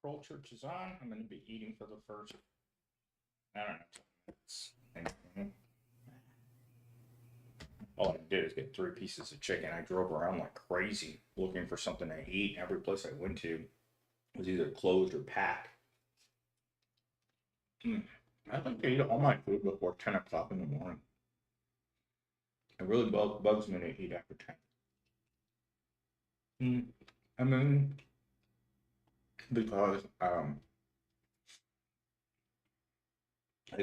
Prole church is on. I'm going to be eating for the first, I don't know, 10 minutes. All I did is get 3 pieces of chicken. I drove around like crazy looking for something to eat. Every place I went to was either closed or packed. I like to eat all my food before 10 o'clock in the morning. It really bugs me to eat after 10. I mean, because I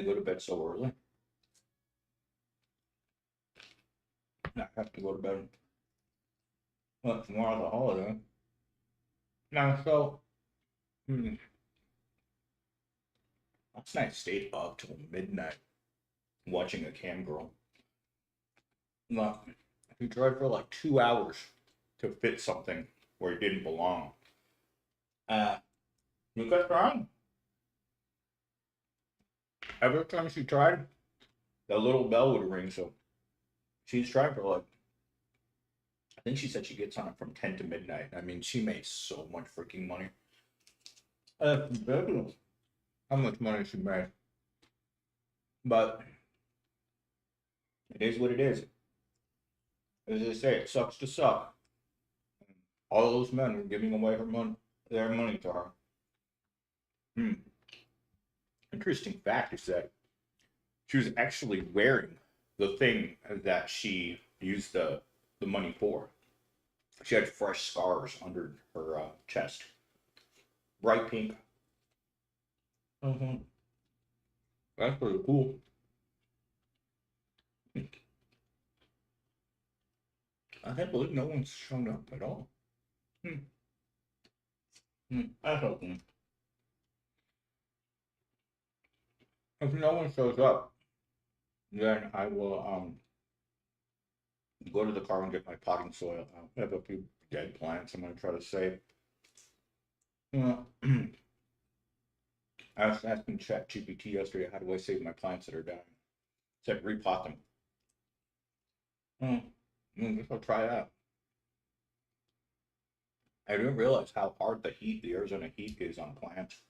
go to bed so early. I have to go to bed. Well, tomorrow's a holiday. Now, so, last night I stayed up till midnight watching a cam girl. Look, he tried for like 2 hours to fit something where it didn't belong. You got wrong. Every time she tried, that little bell would ring. So she's trying for like, I think she said she gets on it from 10 to midnight. I mean, she made so much freaking money. How much money she made. But it is what it is. As I say, it sucks to suck. All those men were giving away their money to her. Interesting fact is that she was actually wearing the thing that she used the money for. She had fresh scars under her chest, bright pink. That's pretty cool. I can't believe no one's shown up at all. I hope. If no one shows up, then I will go to the car and get my potting soil. I have a few dead plants I'm going to try to save. I was asking ChatGPT yesterday, how do I save my plants that are dying? It said repot them. I guess I'll try that. I didn't realize how hard the Arizona heat is on plants.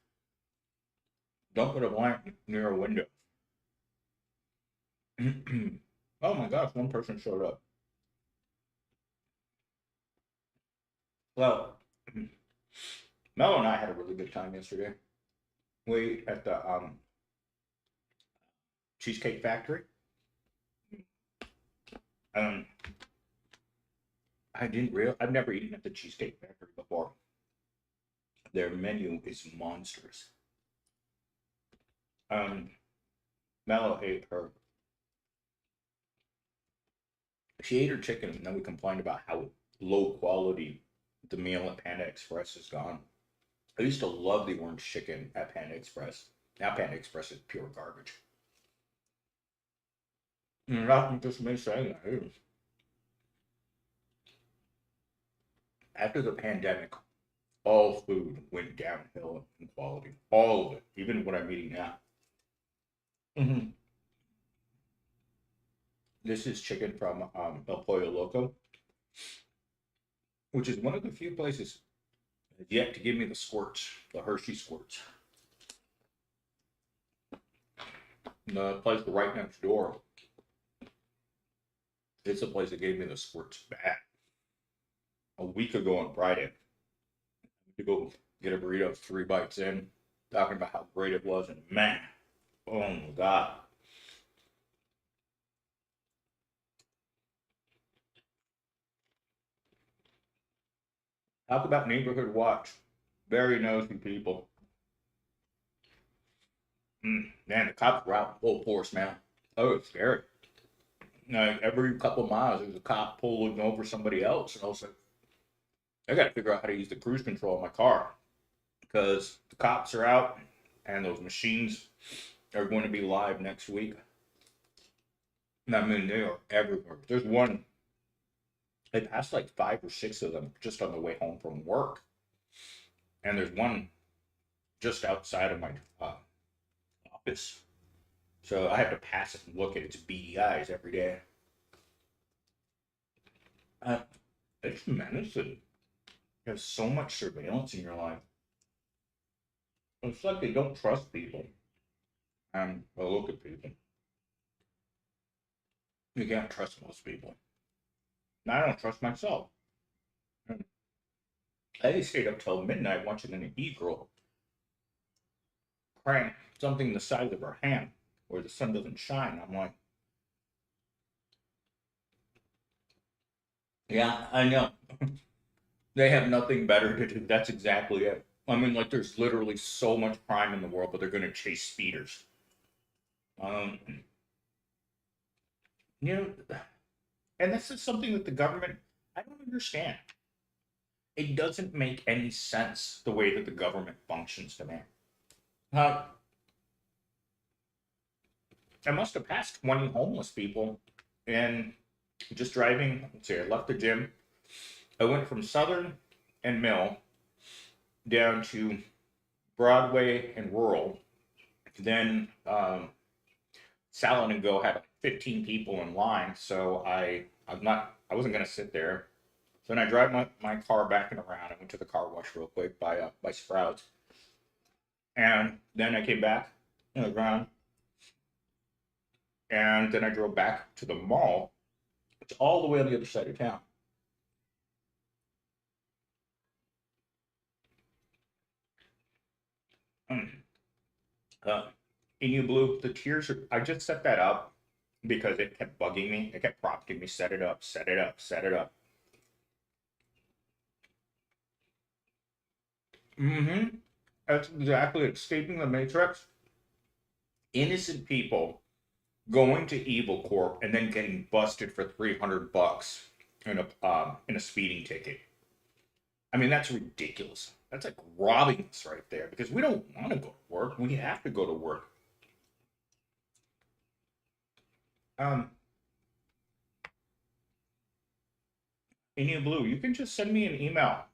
Don't put a plant near a window. Oh my gosh, one person showed up. Well, Mel and I had a really good time yesterday. We ate at the Cheesecake Factory. I've never eaten at the Cheesecake Factory before. Their menu is monstrous. Mello ate her. She ate her chicken, and then we complained about how low quality the meal at Panda Express has gone. I used to love the orange chicken at Panda Express. Now Panda Express is pure garbage. Not just me saying that. After the pandemic, all food went downhill in quality. All of it, even what I'm eating now. This is chicken from El Pollo Loco, which is one of the few places that yet to give me the squirts, the Hershey squirts. The place right next door, it's the place that gave me the squirts back a week ago on Friday. To go get a burrito 3 bites in, talking about how great it was, and man, oh my god. Talk about neighborhood watch. Very nosy people. Man, the cops were out full force, man. Oh, it's scary. Like every couple of miles, there's a cop pulling over somebody else, and I was like, I got to figure out how to use the cruise control in my car because the cops are out, and those machines are going to be live next week. And I mean, they are everywhere. There's one. They passed like 5 or 6 of them just on the way home from work, and there's one just outside of my office. So I have to pass it and look at its beady eyes every day. It's menacing. You have so much surveillance in your life. It's like they don't trust people. Well, look at people. You can't trust most people. And I don't trust myself. I stayed up till midnight watching an e-girl crank something the size of her hand where the sun doesn't shine. I'm like, yeah, I know. They have nothing better to do. That's exactly it. I mean, like, there's literally so much crime in the world, but they're going to chase speeders. Um, you know, and this is something that the government, I don't understand. It doesn't make any sense the way that the government functions to me. Uh, I must have passed 20 homeless people and just driving. Let's see, I left the gym. I went from Southern and Mill down to Broadway and Rural. Then Salon and Go had 15 people in line, so I wasn't gonna sit there. So then I drive my car back and around. I went to the car wash real quick by Sprouts, and then I came back around, and then I drove back to the mall. It's all the way on the other side of town. Uh, Inu Blue, the tiers are. I just set that up because it kept bugging me. It kept prompting me, set it up, set it up, set it up. Mm-hmm. That's exactly it. Escaping the Matrix. Innocent people going to Evil Corp and then getting busted for 300 bucks in a speeding ticket. I mean, that's ridiculous. That's like robbing us right there because we don't want to go to work. We have to go to work. Um, Indian Blue, you can just send me an email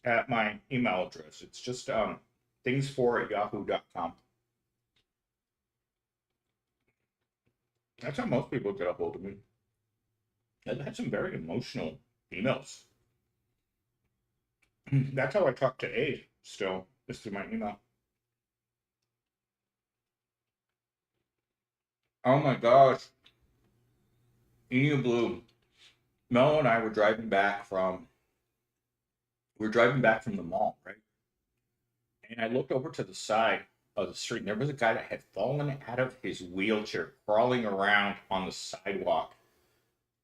at my email address. It's just things4@yahoo.com. That's how most people get a hold of me. I've had some very emotional emails. That's how I talk to A still, is through my email. Oh my gosh. Emu Blue. Mel and I were driving back from the mall, right? And I looked over to the side of the street, and there was a guy that had fallen out of his wheelchair, crawling around on the sidewalk.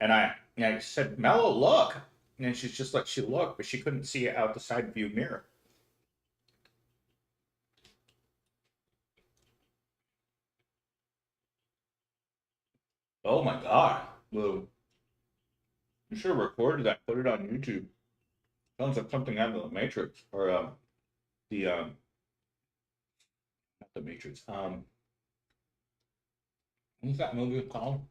And I said, Mello, look. And she's just like, she looked, but she couldn't see it out the side view mirror. Oh my God, Blue. You should have recorded that, put it on YouTube. Sounds like something out of the Matrix. Or the not the Matrix. What's that movie called?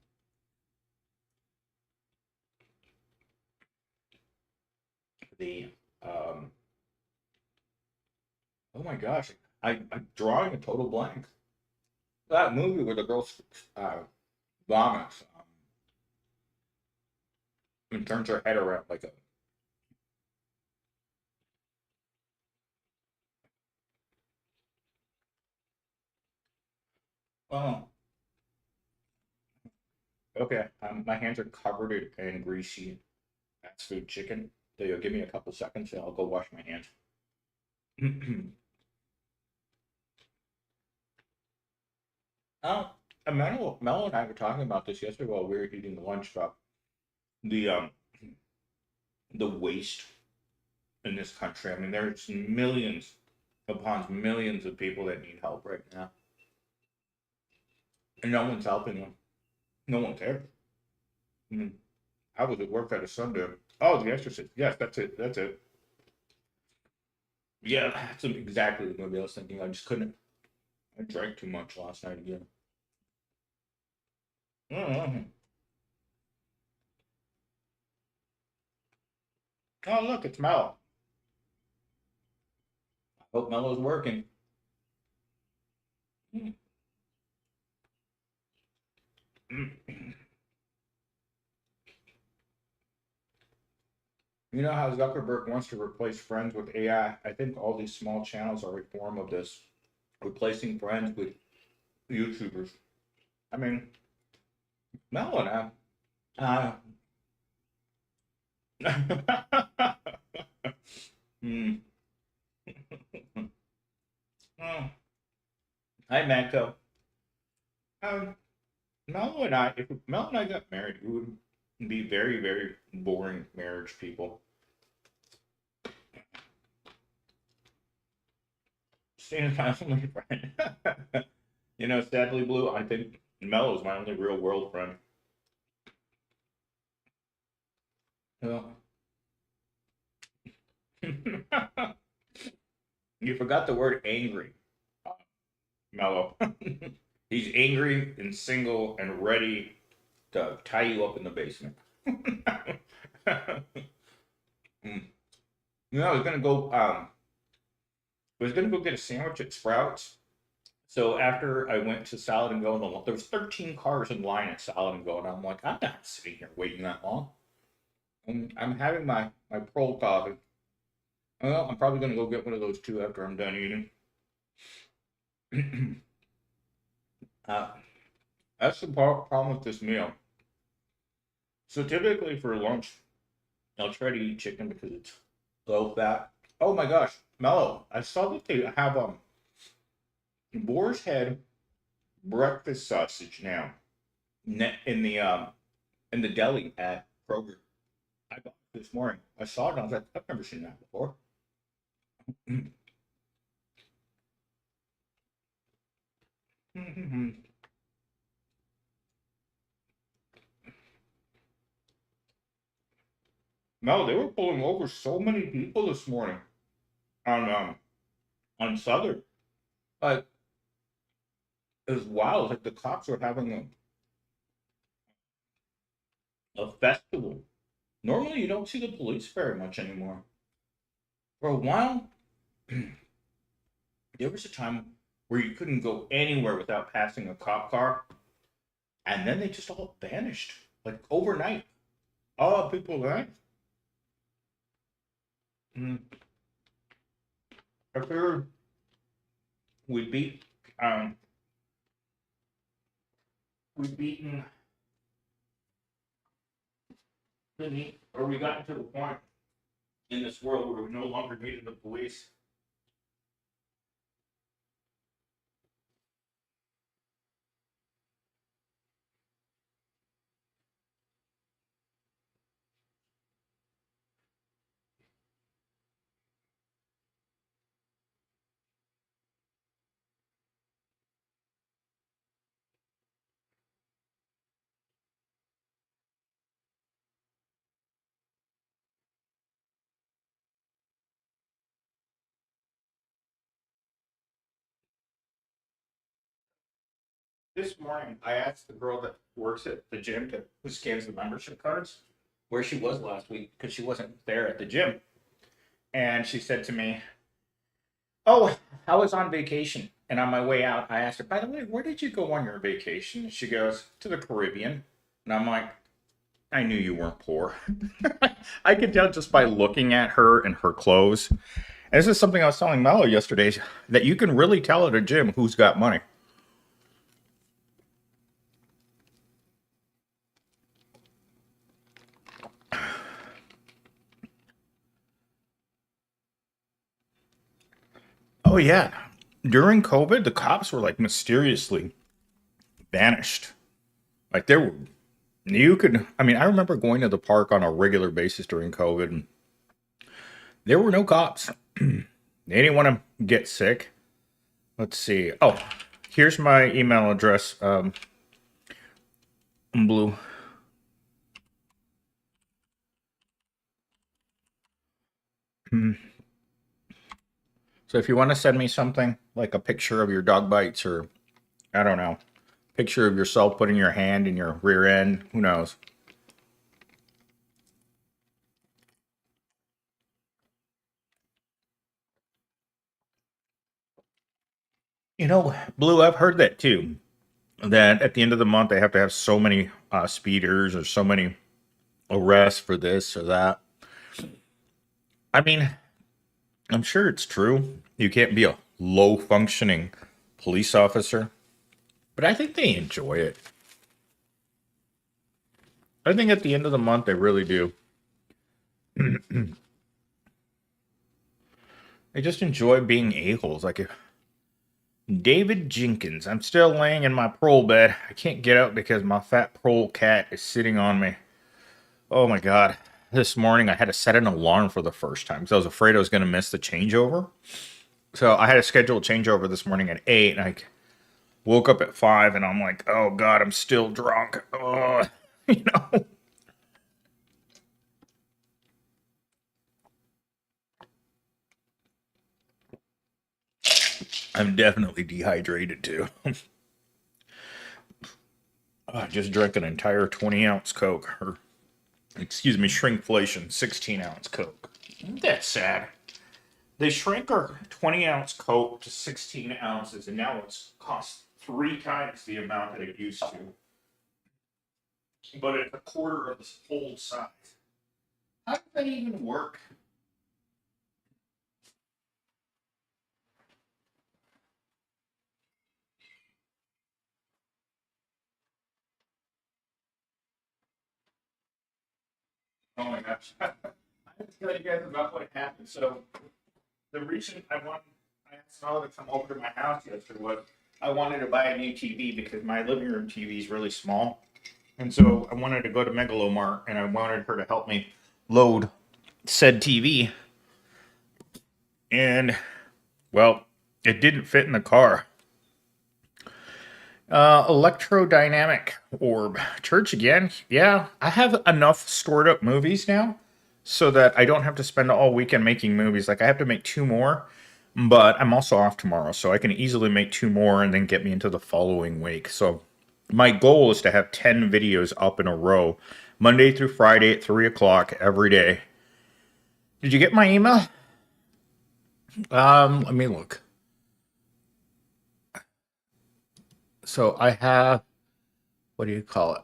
The oh my gosh, I'm drawing a total blank. That movie where the girl uh, vomits and turns her head around like a. Oh, okay. My hands are covered in greasy fast food chicken. So you'll give me a couple seconds and I'll go wash my hands. Oh, and Mel and I were talking about this yesterday while we were eating the lunch stop. The the waste in this country. I mean, there's millions upon millions of people that need help right now, and no one's helping them. No one cares. I mean, I was at work at a Sunday. Oh, The Exorcist. Yes, that's it. That's it. Yeah, that's exactly the movie I was thinking. I just couldn't. I drank too much last night again. Mhm. Oh, look, it's Mel. I hope Mello's working. Mm. You know how Zuckerberg wants to replace friends with AI? I think all these small channels are a form of this. replacing friends with YouTubers. I mean, Mel and I, mm, oh, hi, Manco. Um, if Mel and I got married, we would be very, very boring marriage people. Seeing my only friend. Sadly, Blue, I think Mel is my only real world friend. Well, you forgot the word angry, uh, Mello. He's angry and single and ready to tie you up in the basement. Mm. I was gonna go. I was gonna go get a sandwich at Sprouts. So after I went to Salad and Go, there was 13 cars in line at Salad and Go, and I'm like, I'm not sitting here waiting that long. I'm having my Prole coffee. Well, I'm probably gonna go get one of those too after I'm done eating. uh, that's the problem with this meal. So typically for lunch, I'll try to eat chicken because it's low fat. Oh my gosh, Mellow! I saw that they have boar's head breakfast sausage now in the deli at Kroger. I bought it this morning. I saw it and I was like, I've never seen that before. No, they were pulling over so many people this morning on Southern. Like it was wild. Like the cops were having a festival. Normally, you don't see the police very much anymore. For a while, there was a time where you couldn't go anywhere without passing a cop car, and then they just all vanished, like overnight. Oh, people left. Mm. I figured we beat um we beaten the need, or we got to the point in this world where we no longer needed the police. This morning, I asked the girl that works at the gym who scans the membership cards where she was last week because she wasn't there at the gym. And she said to me, "Oh, I was on vacation." And on my way out, I asked her, "By the way, where did you go on your vacation?" She goes, "To the Caribbean." And I'm like, I knew you weren't poor. I could tell just by looking at her and her clothes. And this is something I was telling Mello yesterday that you can really tell at a gym who's got money. Oh, yeah. During COVID, the cops were like mysteriously vanished. Like there were, I mean, I remember going to the park on a regular basis during COVID and there were no cops. They didn't want to get sick. Let's see. Oh, here's my email address. Blue. Hmm. So if you want to send me something like a picture of your dog bites or I don't know, picture of yourself putting your hand in your rear end, who knows? Blue, I've heard that too. That at the end of the month they have to have so many speeders or so many arrests for this or that. I mean, I'm sure it's true. You can't be a low functioning police officer, but I think they enjoy it. I think at the end of the month, they really do. They just enjoy being a-holes. Like David Jenkins. I'm still laying in my Prole bed. I can't get up because my fat Prole cat is sitting on me. Oh my God. This morning I had to set an alarm for the first time because I was afraid I was going to miss the changeover. So I had to schedule a changeover this morning at 8, and I woke up at 5, and I'm like, oh God, I'm still drunk. Oh, you know? I'm definitely dehydrated too. I just drank an entire 20-ounce Coke, or excuse me, shrinkflation 16-ounce Coke. That's sad. They shrank our 20-ounce Coke to 16 ounces, and now it's cost 3 times the amount that it used to. But it's a quarter of the whole size. How does that even work? Oh my gosh. I have to tell you guys about what happened. So, the reason I asked Noah to come over to my house yesterday was I wanted to buy a new TV because my living room TV is really small. And so I wanted to go to Megalomart and I wanted her to help me load said TV. And, well, it didn't fit in the car. Electrodynamic orb. Church again? Yeah, I have enough stored up movies now so that I don't have to spend all weekend making movies. Like, I have to make 2 more, but I'm also off tomorrow, so I can easily make 2 more and then get me into the following week. So, my goal is to have 10 videos up in a row, Monday through Friday at 3 o'clock every day. Did you get my email? Let me look. So I have, what do you call it?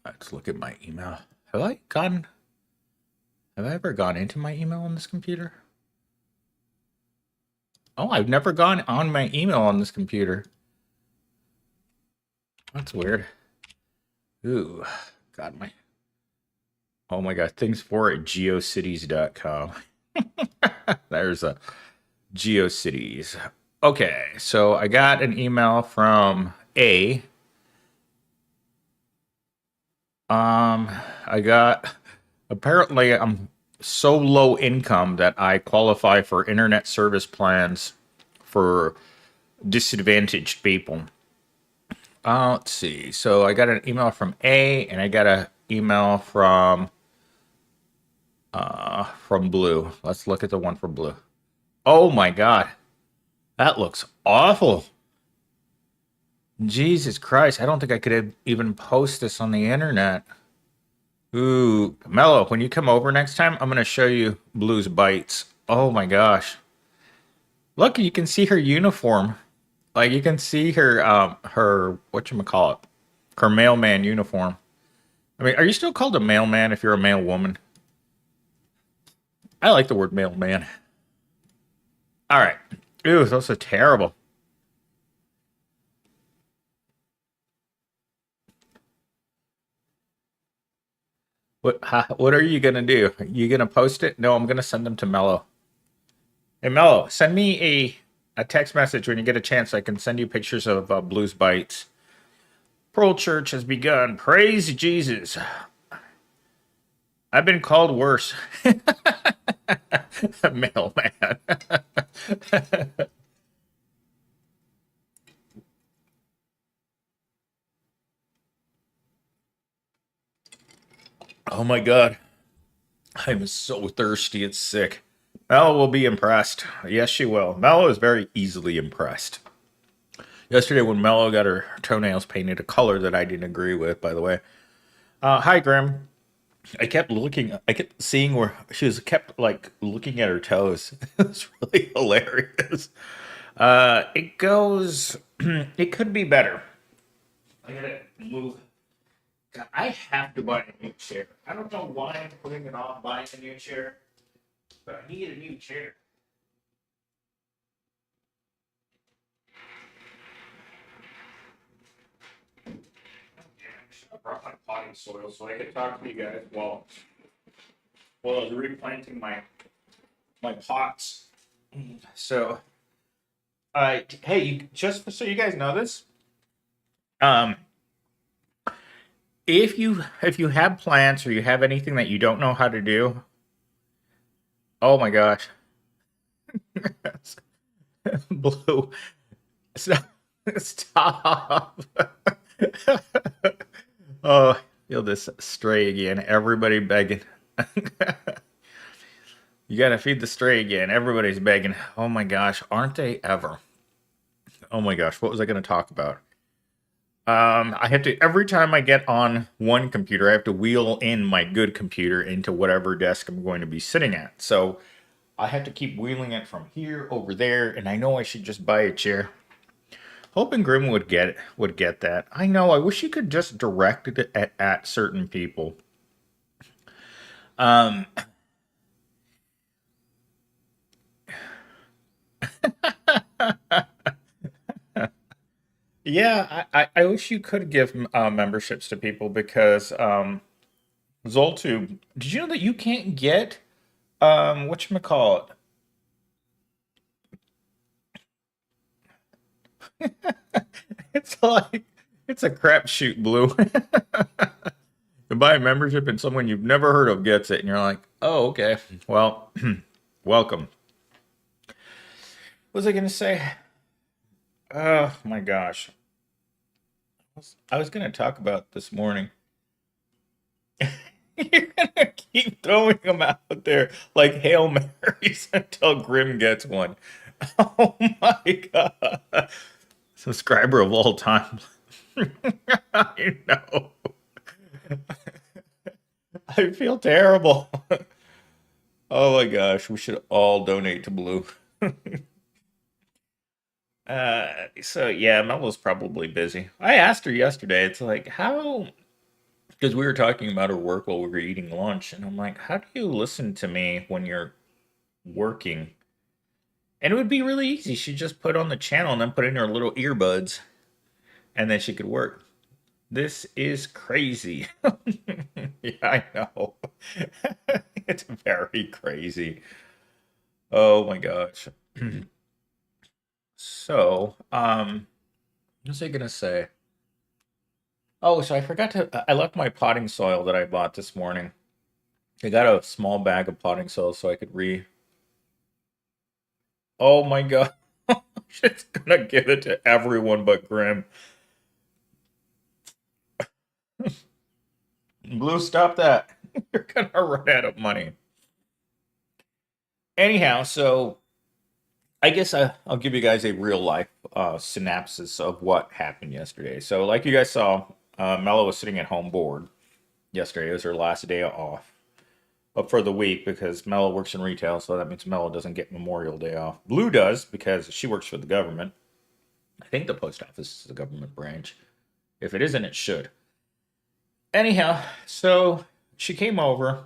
Let's look at my email. Have I ever gone into my email on this computer? Oh, I've never gone on my email on this computer. That's weird. Ooh, God, oh my God, things for at geocities.com. There's a GeoCities. Okay, so I got an email from A. I got, apparently I'm so low income that I qualify for internet service plans for disadvantaged people. Let's see. So I got an email from A, and I got an email from Blue. Let's look at the one from Blue. Oh my God, that looks awful. Jesus Christ, I don't think I could even post this on the internet. Ooh, Mello, when you come over next time, I'm going to show you Blue's Bites. Oh my gosh. Look, you can see her uniform. Like, you can see her, whatchamacallit, her mailman uniform. I mean, are you still called a mailman if you're a male woman? I like the word mailman. All right. Ooh, those are terrible. What are you gonna do? You gonna post it? No, I'm gonna send them to Mello. Hey Mello, send me a text message when you get a chance. I can send you pictures of Blue's Bites. Prole Church has begun. Praise Jesus. I've been called worse. Mailman. Oh my God. I'm so thirsty, it's sick. Mello will be impressed. Yes, she will. Mello is very easily impressed. Yesterday, when Mello got her toenails painted a color that I didn't agree with, by the way. Hi, Grim. I kept seeing where she was kept like looking at her toes. It's really hilarious. It goes, it could be better. I gotta move. God, I have to buy a new chair. I don't know why I'm putting it off buying a new chair, but I need a new chair. I brought my potting soil so I could talk to you guys while I was replanting my pots. So, hey, just so you guys know this, um, if you have plants or you have anything that you don't know how to do, oh my gosh, Blue, stop, stop. Oh, feel this stray again. Everybody begging. You gotta feed the stray again. Everybody's begging. Oh my gosh, aren't they ever? Oh my gosh, what was I gonna talk about? I have to every time I get on one computer, I have to wheel in my good computer into whatever desk I'm going to be sitting at. So I have to keep wheeling it from here over there, and I know I should just buy a chair. Hoping Grim would get that. I know. I wish you could just direct it at certain people. Um, yeah, I wish you could give memberships to people because Zoltube. Did you know that you can't get whatchamacallit? It's like it's a crapshoot, Blue. You buy a membership and someone you've never heard of gets it, and you're like, oh, okay. Well, welcome. What was I gonna say? Oh my gosh. I was gonna talk about this morning. You're gonna keep throwing them out there like Hail Marys until Grim gets one. Oh my god. Subscriber of all time. I know. I feel terrible. Oh my gosh, we should all donate to Blue. So yeah, Melo's probably busy. I asked her yesterday, it's like, how, because we were talking about her work while we were eating lunch, and I'm like, how do you listen to me when you're working? And it would be really easy. She'd just put on the channel and then put in her little earbuds, and then she could work. This is crazy. Yeah, I know. It's very crazy. Oh my gosh. So, what was I gonna say? Oh, so I forgot I left my potting soil that I bought this morning. I got a small bag of potting soil so I could Oh my god. It's gonna give it to everyone but Grim. Blue, stop that. You're gonna run out of money. Anyhow, so I guess I'll give you guys a real life synopsis of what happened yesterday. So, like you guys saw, Mello was sitting at home bored yesterday. It was her last day off for the week because Mello works in retail, so that means Mello doesn't get Memorial Day off. Blue does because she works for the government. I think the post office is a government branch. If it isn't, it should. Anyhow, so she came over.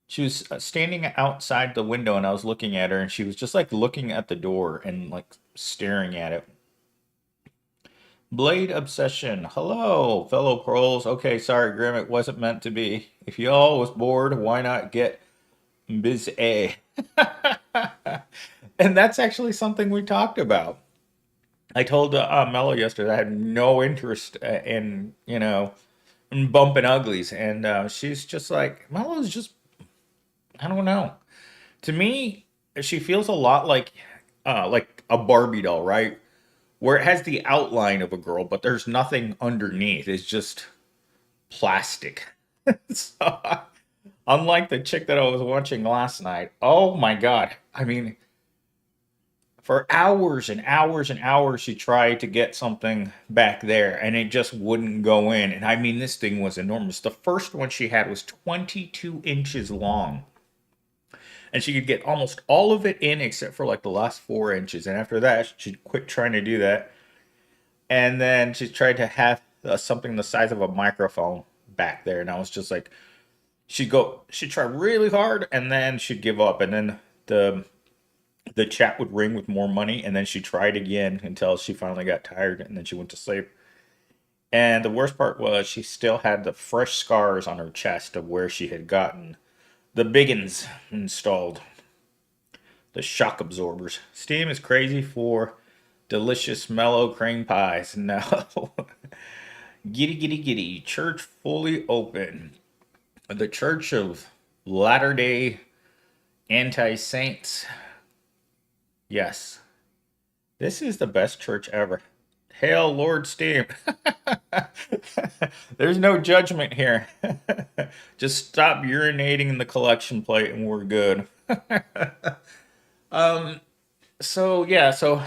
She was standing outside the window, and I was looking at her, and she was just like looking at the door and like staring at it. Blade Obsession. Hello, fellow Proles. Okay, sorry, Grim, it wasn't meant to be. If y'all was bored, why not get busy? And that's actually something we talked about. I told Mello yesterday I had no interest in bumping uglies, and she's just like, Mello's just, I don't know. To me, she feels a lot like a Barbie doll, right? Where it has the outline of a girl, but there's nothing underneath. It's just plastic. So, unlike the chick that I was watching last night, oh my god! I mean, for hours and hours and hours, she tried to get something back there, and it just wouldn't go in. And I mean, this thing was enormous. The first one she had was 22 inches long. And she could get almost all of it in except for like the last 4 inches. And after that, she quit trying to do that. And then she tried to have something the size of a microphone back there. And I was just like, she'd try really hard, and then she'd give up. And then the chat would ring with more money, and then she tried again until she finally got tired, and then she went to sleep. And the worst part was she still had the fresh scars on her chest of where she had gotten the biggins installed, the shock absorbers. Steam is crazy for delicious mellow cream pies. No. Giddy, giddy, giddy. Church fully open. The Church of Latter day Anti Saints. Yes. This is the best church ever. Hail Lord Steam. There's no judgment here. Just stop urinating in the collection plate and we're good. um, so yeah, so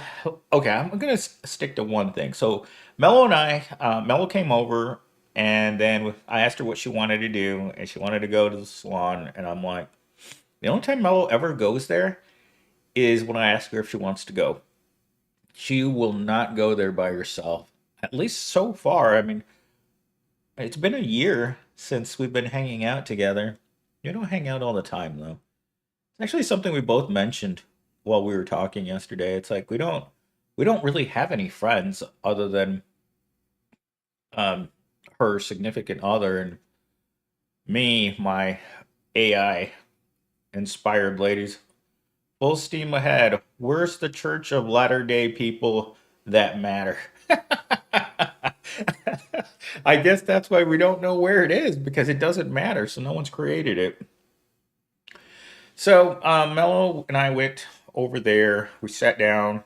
okay, I'm gonna stick to one thing. So Mello and Mello came over, and then I asked her what she wanted to do, and she wanted to go to the salon, and I'm like, the only time Mello ever goes there is when I ask her if she wants to go. She will not go there by herself. At least so far. I mean, it's been a year since we've been hanging out together. You don't hang out all the time though. It's actually something we both mentioned while we were talking yesterday. It's like we don't really have any friends other than um her significant other and me, my AI inspired ladies. Full steam ahead. Where's the Church of Latter day People that matter? I guess that's why we don't know where it is because it doesn't matter, so no one's created it. So Mello and I went over there. We sat down,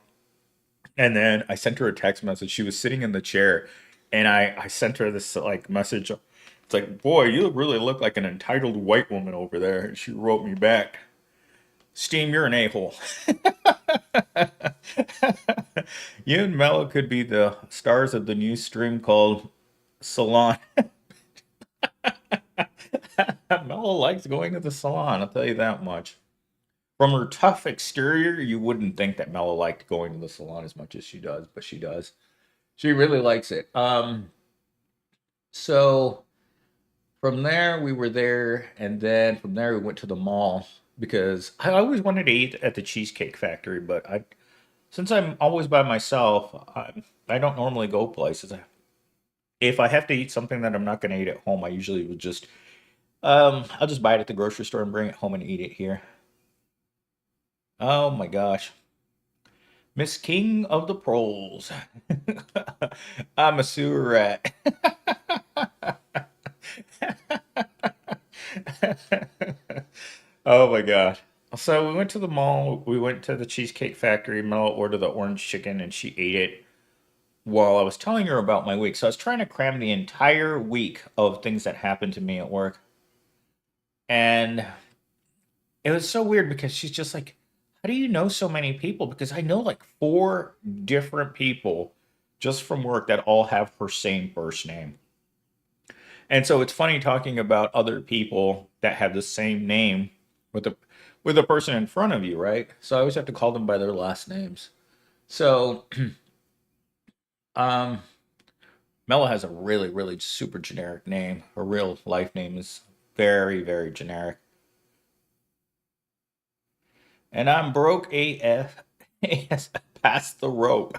and then I sent her a text message. She was sitting in the chair, and I sent her this like message. It's like, boy, you really look like an entitled white woman over there. And she wrote me back, Steam, you're an a-hole. You and Mello could be the stars of the new stream called Salon. Mello likes going to the salon, I'll tell you that much. From her tough exterior, you wouldn't think that Mello liked going to the salon as much as she does, but she does. She really likes it. So from there, we were there, and then from there, we went to the mall because I always wanted to eat at the Cheesecake Factory, but since I'm always by myself, I don't normally go places. If I have to eat something that I'm not going to eat at home, I usually would just I'll just buy it at the grocery store and bring it home and eat it here. Oh my gosh. Miss King of the Proles. I'm a sewer rat. Oh my gosh. So we went to the mall, we went to the Cheesecake Factory, Mel ordered the orange chicken and she ate it while I was telling her about my week. So I was trying to cram the entire week of things that happened to me at work. And it was so weird because she's just like, how do you know so many people? Because I know like four different people just from work that all have her same first name. And so it's funny talking about other people that have the same name with the person in front of you, right? So I always have to call them by their last names. So um Mela has a really, really super generic name. Her real life name is very, very generic. And I'm broke AF past the rope.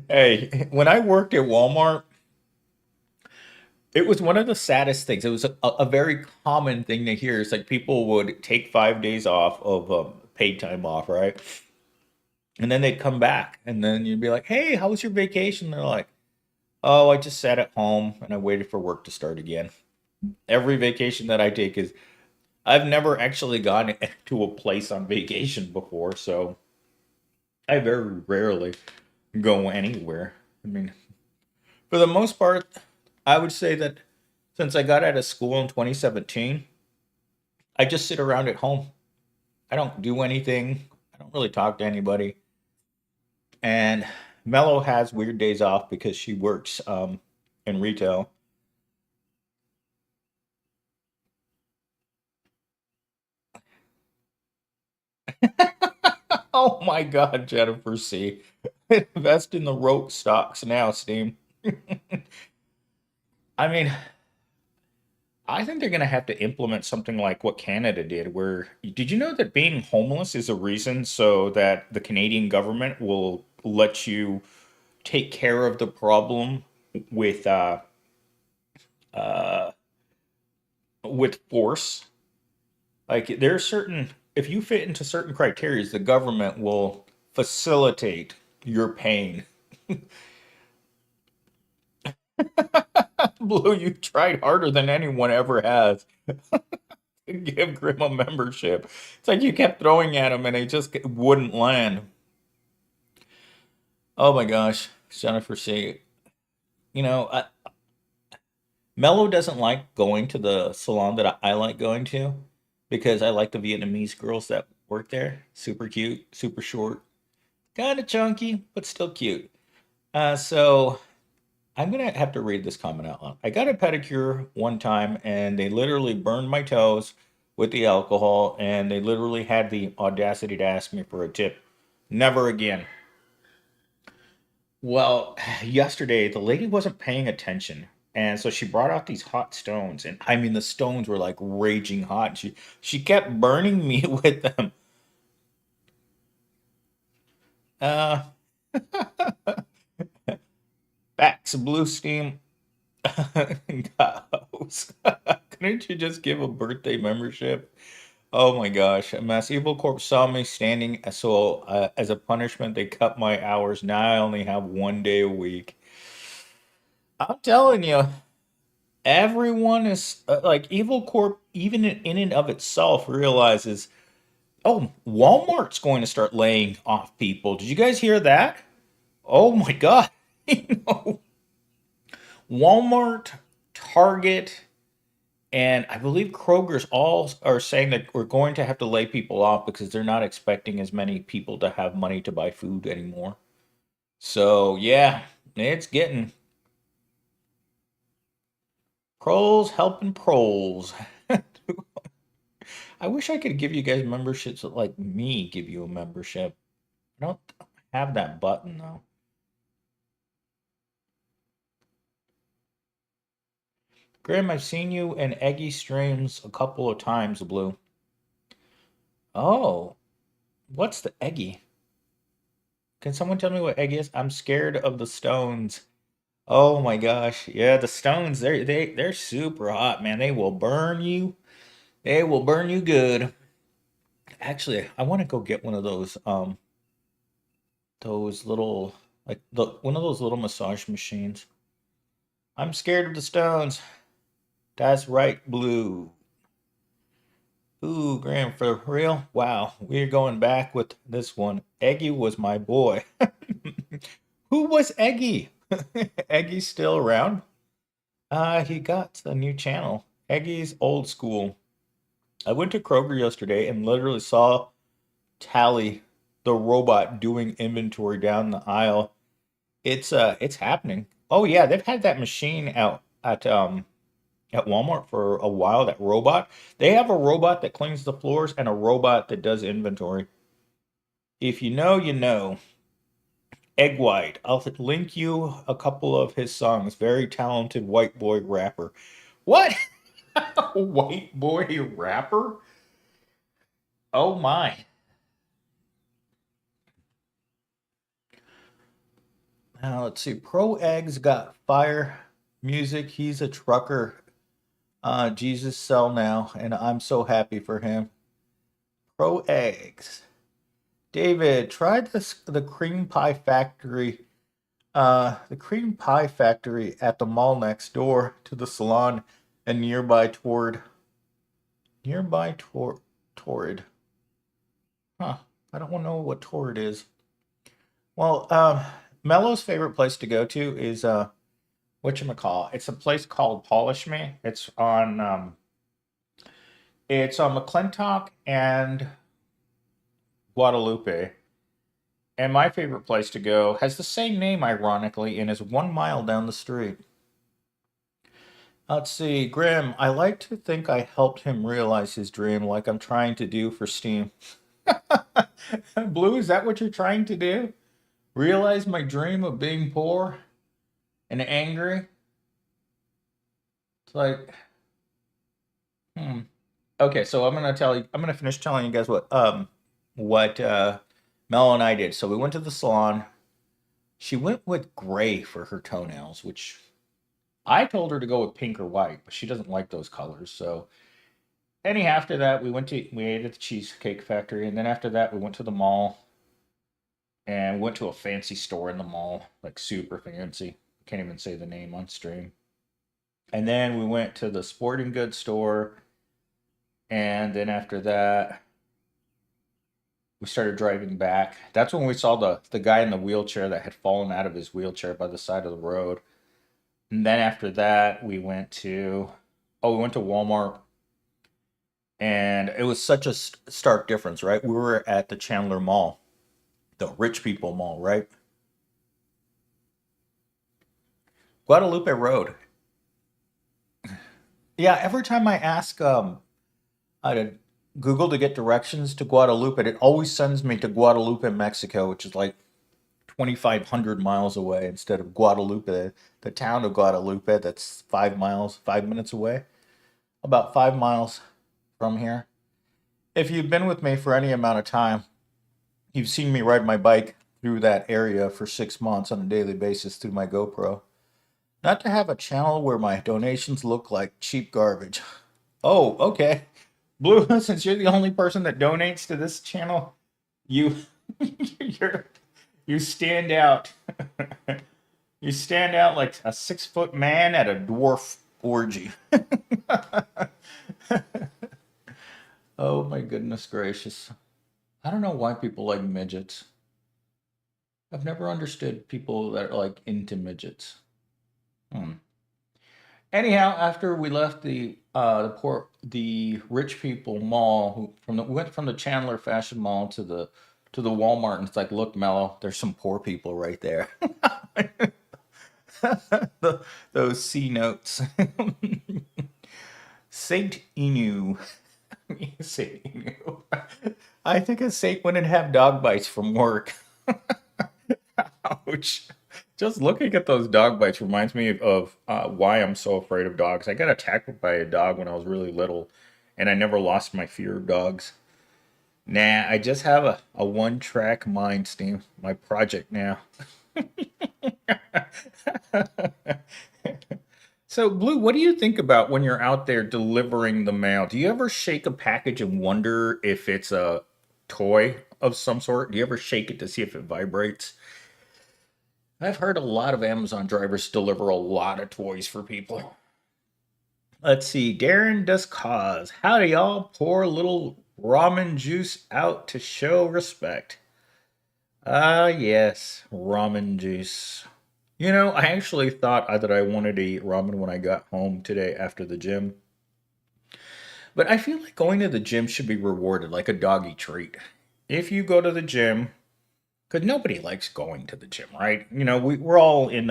Hey, when I worked at Walmart, it was one of the saddest things. It was a very common thing to hear. It's like people would take 5 days off of paid time off, right? And then they'd come back, and then you'd be like, "Hey, how was your vacation?" They're like, "Oh, I just sat at home and I waited for work to start again." Every vacation that I take is I've never actually gone to a place on vacation before, so I very rarely go anywhere. I mean, for the most part, I would say that since I got out of school in 2017, I just sit around at home. I don't do anything. I don't really talk to anybody. And Mello has weird days off because she works in retail. Oh my God, Jennifer C. Invest in the rope stocks now, Steam. I mean, I think they're going to have to implement something like what Canada did, where did you know that being homeless is a reason so that the Canadian government will lets you take care of the problem with uh, uh, with force. Like there are certain, if you fit into certain criteria, the government will facilitate your pain. Blue, you tried harder than anyone ever has to give Grim a membership. It's like you kept throwing at him and he just wouldn't land. Oh my gosh, Jennifer C. You know, Mello doesn't like going to the salon that I like going to because I like the Vietnamese girls that work there. Super cute, super short, kind of chunky, but still cute. So I'm gonna have to read this comment out loud. I got a pedicure one time and they literally burned my toes with the alcohol and they literally had the audacity to ask me for a tip. Never again. Well, yesterday the lady wasn't paying attention. And so she brought out these hot stones, and I mean the stones were like raging hot. She kept burning me with them. Uh, Facts, blue steam. Goes. Couldn't you just give a birthday membership? Oh my gosh, a mass evil corp saw me standing, so as a punishment, they cut my hours. Now I only have 1 day a week. I'm telling you. Everyone is like Evil Corp, even in and of itself, realizes, oh, Walmart's going to start laying off people. Did you guys hear that? Oh my God. You know, Walmart, Target, and I believe Kroger's all are saying that we're going to have to lay people off because they're not expecting as many people to have money to buy food anymore. So, yeah, it's getting proles helping proles. I wish I could give you guys memberships that like me give you a membership. I don't have that button though. Graham, I've seen you in Eggy streams a couple of times, Blue. Oh, what's the Eggy? Can someone tell me what Eggy is? I'm scared of the stones. Oh my gosh. Yeah, the stones, they're super hot, man. They will burn you. They will burn you good. Actually, I want to go get one of those little like the one of those little massage machines. I'm scared of the stones. That's right, Blue. Ooh, Graham, for real? Wow, we're going back with this one. Eggy was my boy. Who was Eggy? Eggy's still around? He got a new channel. Eggy's old school. I went to Kroger yesterday and literally saw Tally, the robot, doing inventory down the aisle. It's happening. Oh yeah, they've had that machine out at Walmart for a while, that robot. They have a robot that cleans the floors and a robot that does inventory. If you know, you know. Egg White. I'll link you a couple of his songs. Very talented white boy rapper. What? White boy rapper? Oh my. Now let's see. Pro Eggs got fire music. He's a trucker. Jesus sell now, and I'm so happy for him. Pro Eggs. David, try the cream pie factory. The cream pie factory at the mall next door to the salon and nearby Torrid. Huh. I don't know what Torrid is. Well, Mello's favorite place to go to is whatchamacallit. It's a place called Polish Me. It's on McClintock and Guadalupe. And my favorite place to go has the same name, ironically, and is 1 mile down the street. Let's see, Grim, I like to think I helped him realize his dream like I'm trying to do for Steam. Blue, is that what you're trying to do? Realize my dream of being poor and angry? It's like, hmm. Okay, so I'm gonna finish telling you guys what Mel and I did. So we went to the salon. She went with gray for her toenails, which I told her to go with pink or white, but she doesn't like those colors. So, anyhow, after that, we ate at the Cheesecake Factory, and then after that, we went to the mall and went to a fancy store in the mall, like super fancy. Can't even say the name on stream. And then we went to the sporting goods store, and then after that, we started driving back. That's when we saw the guy in the wheelchair that had fallen out of his wheelchair by the side of the road. And then after that, we went to Walmart, and it was such a stark difference, right? We were at the Chandler Mall, the rich people mall, right? Guadalupe Road. Yeah, every time I ask I Google to get directions to Guadalupe, it always sends me to Guadalupe, Mexico, which is like 2,500 miles away instead of Guadalupe, the town of Guadalupe, that's 5 miles, 5 minutes away, about 5 miles from here. If you've been with me for any amount of time, you've seen me ride my bike through that area for 6 months on a daily basis through my GoPro. Not to have a channel where my donations look like cheap garbage. Oh, okay. Blue, since you're the only person that donates to this channel, you you're, you stand out. You stand out like a 6 foot man at a dwarf orgy. Oh my goodness gracious. I don't know why people like midgets. I've never understood people that are like into midgets. Hmm. Anyhow, after we left the rich people mall, we went from the Chandler Fashion Mall to the Walmart, and it's like, look, Mello, there's some poor people right there. Those C notes. Saint Inu. Saint Inu. I think a saint wouldn't have dog bites from work. Ouch. Just looking at those dog bites reminds me of why I'm so afraid of dogs. I got attacked by a dog when I was really little, and I never lost my fear of dogs. Nah, I just have a one-track mind, Steve. My project now. So, Blue, what do you think about when you're out there delivering the mail? Do you ever shake a package and wonder if it's a toy of some sort? Do you ever shake it to see if it vibrates? I've heard a lot of Amazon drivers deliver a lot of toys for people. Let's see. Darren does cause. Howdy, y'all. Pour a little ramen juice out to show respect. Ah, yes. Ramen juice. You know, I actually thought that I wanted to eat ramen when I got home today after the gym. But I feel like going to the gym should be rewarded like a doggy treat. If you go to the gym, because nobody likes going to the gym, right? You know, we're all in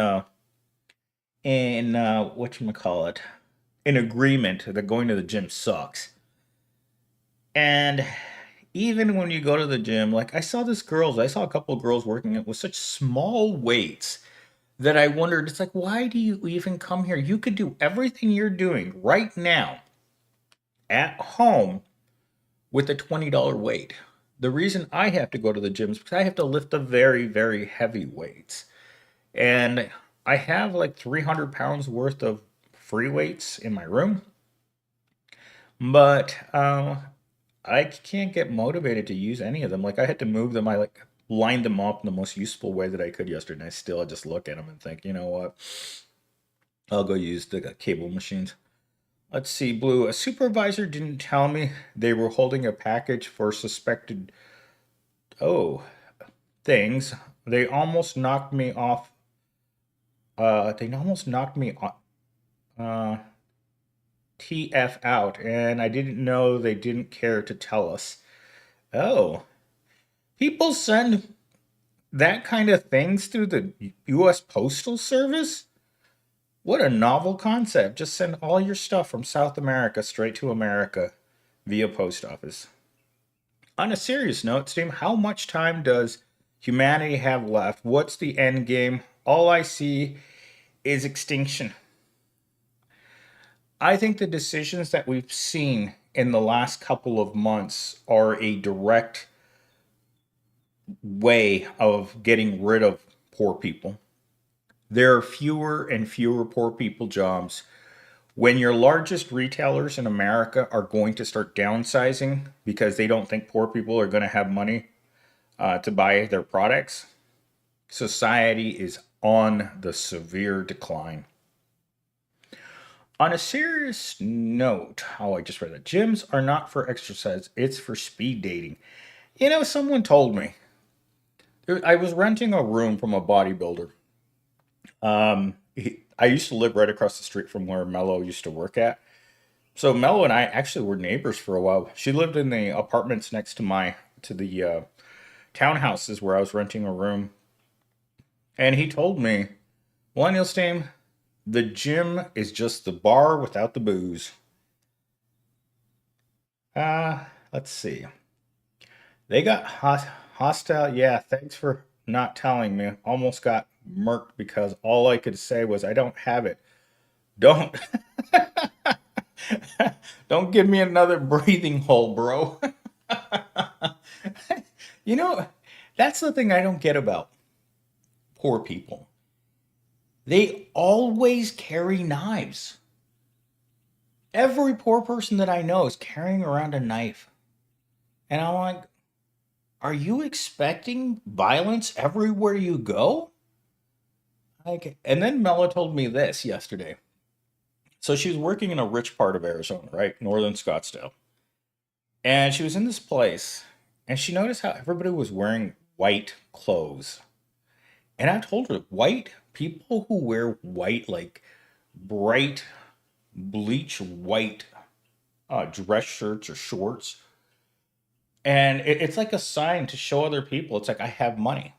whatchamacallit, in agreement that going to the gym sucks. And even when you go to the gym, like I saw a couple of girls working out with such small weights that I wondered, it's like, why do you even come here? You could do everything you're doing right now at home with a $20 weight. The reason I have to go to the gym is because I have to lift the very, very heavy weights. And I have like 300 pounds worth of free weights in my room, but I can't get motivated to use any of them. Like I had to move them. I like lined them up in the most useful way that I could yesterday. I just look at them and think, you know what? I'll go use the cable machines. Let's see, Blue. A supervisor didn't tell me they were holding a package for suspected, oh, things. They almost knocked me off. They almost knocked me uh, TF out, and I didn't know they didn't care to tell us. Oh, people send that kind of things through the U.S. Postal Service? What a novel concept. Just send all your stuff from South America straight to America via post office. On a serious note, Steve, how much time does humanity have left? What's the end game? All I see is extinction. I think the decisions that we've seen in the last couple of months are a direct way of getting rid of poor people. There are fewer and fewer poor people jobs. When your largest retailers in America are going to start downsizing because they don't think poor people are going to have money to buy their products, society is on the severe decline. On a serious note, I just read that gyms are not for exercise, it's for speed dating. Someone told me. I was renting a room from a bodybuilder. I used to live right across the street from where Mello used to work at. So Mello and I actually were neighbors for a while. She lived in the apartments next to the townhouses where I was renting a room. And he told me, Millennial Steam, the gym is just the bar without the booze. Let's see. They got hostile. Yeah, thanks for not telling me. Almost got murked because all I could say was I don't have it. Don't don't give me another breathing hole, bro. you know, that's the thing I don't get about poor people. They always carry knives. Every poor person that I know is carrying around a knife. And I'm like, are you expecting violence everywhere you go? Like, and then Mela told me this yesterday. So she was working in a rich part of Arizona, right? Northern Scottsdale. And she was in this place and she noticed how everybody was wearing white clothes. And I told her, white people who wear white, like bright, bleach white dress shirts or shorts, and it's like a sign to show other people, it's like, I have money.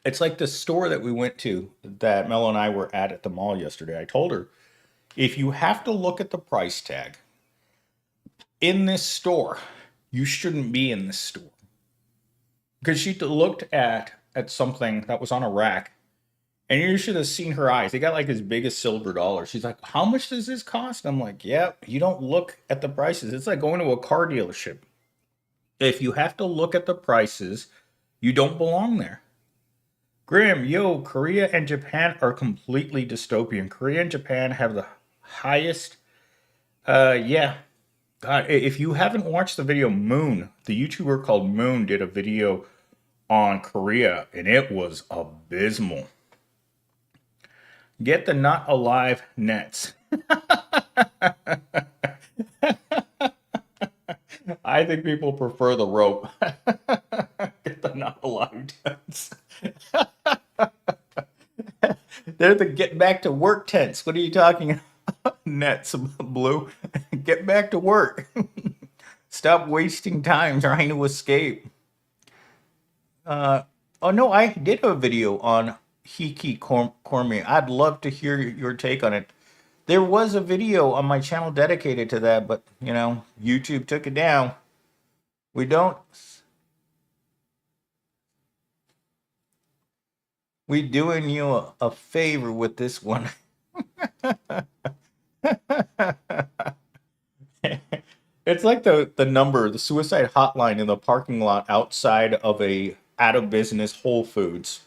It's like the store that we went to that Mel and I were at the mall yesterday. I told her, if you have to look at the price tag in this store, you shouldn't be in this store. Because she looked at something that was on a rack, and you should have seen her eyes. They got like as big as silver dollars. She's like, how much does this cost? I'm like, yeah, you don't look at the prices. It's like going to a car dealership. If you have to look at the prices, you don't belong there. Grim, yo, Korea and Japan are completely dystopian. Korea and Japan have the highest, yeah. God, if you haven't watched the video Moon, the YouTuber called Moon did a video on Korea, and it was abysmal. Get the not alive nets. I think people prefer the rope. Get the not alive tents. They're the get back to work tents. What are you talking about? Nets, Blue. Get back to work. Stop wasting time trying to escape. Oh no, I did a video on Kormi. I'd love to hear your take on it. There was a video on my channel dedicated to that, but YouTube took it down. We don't. We doing you a favor with this one. It's like the number, the suicide hotline in the parking lot outside of a out of business Whole Foods.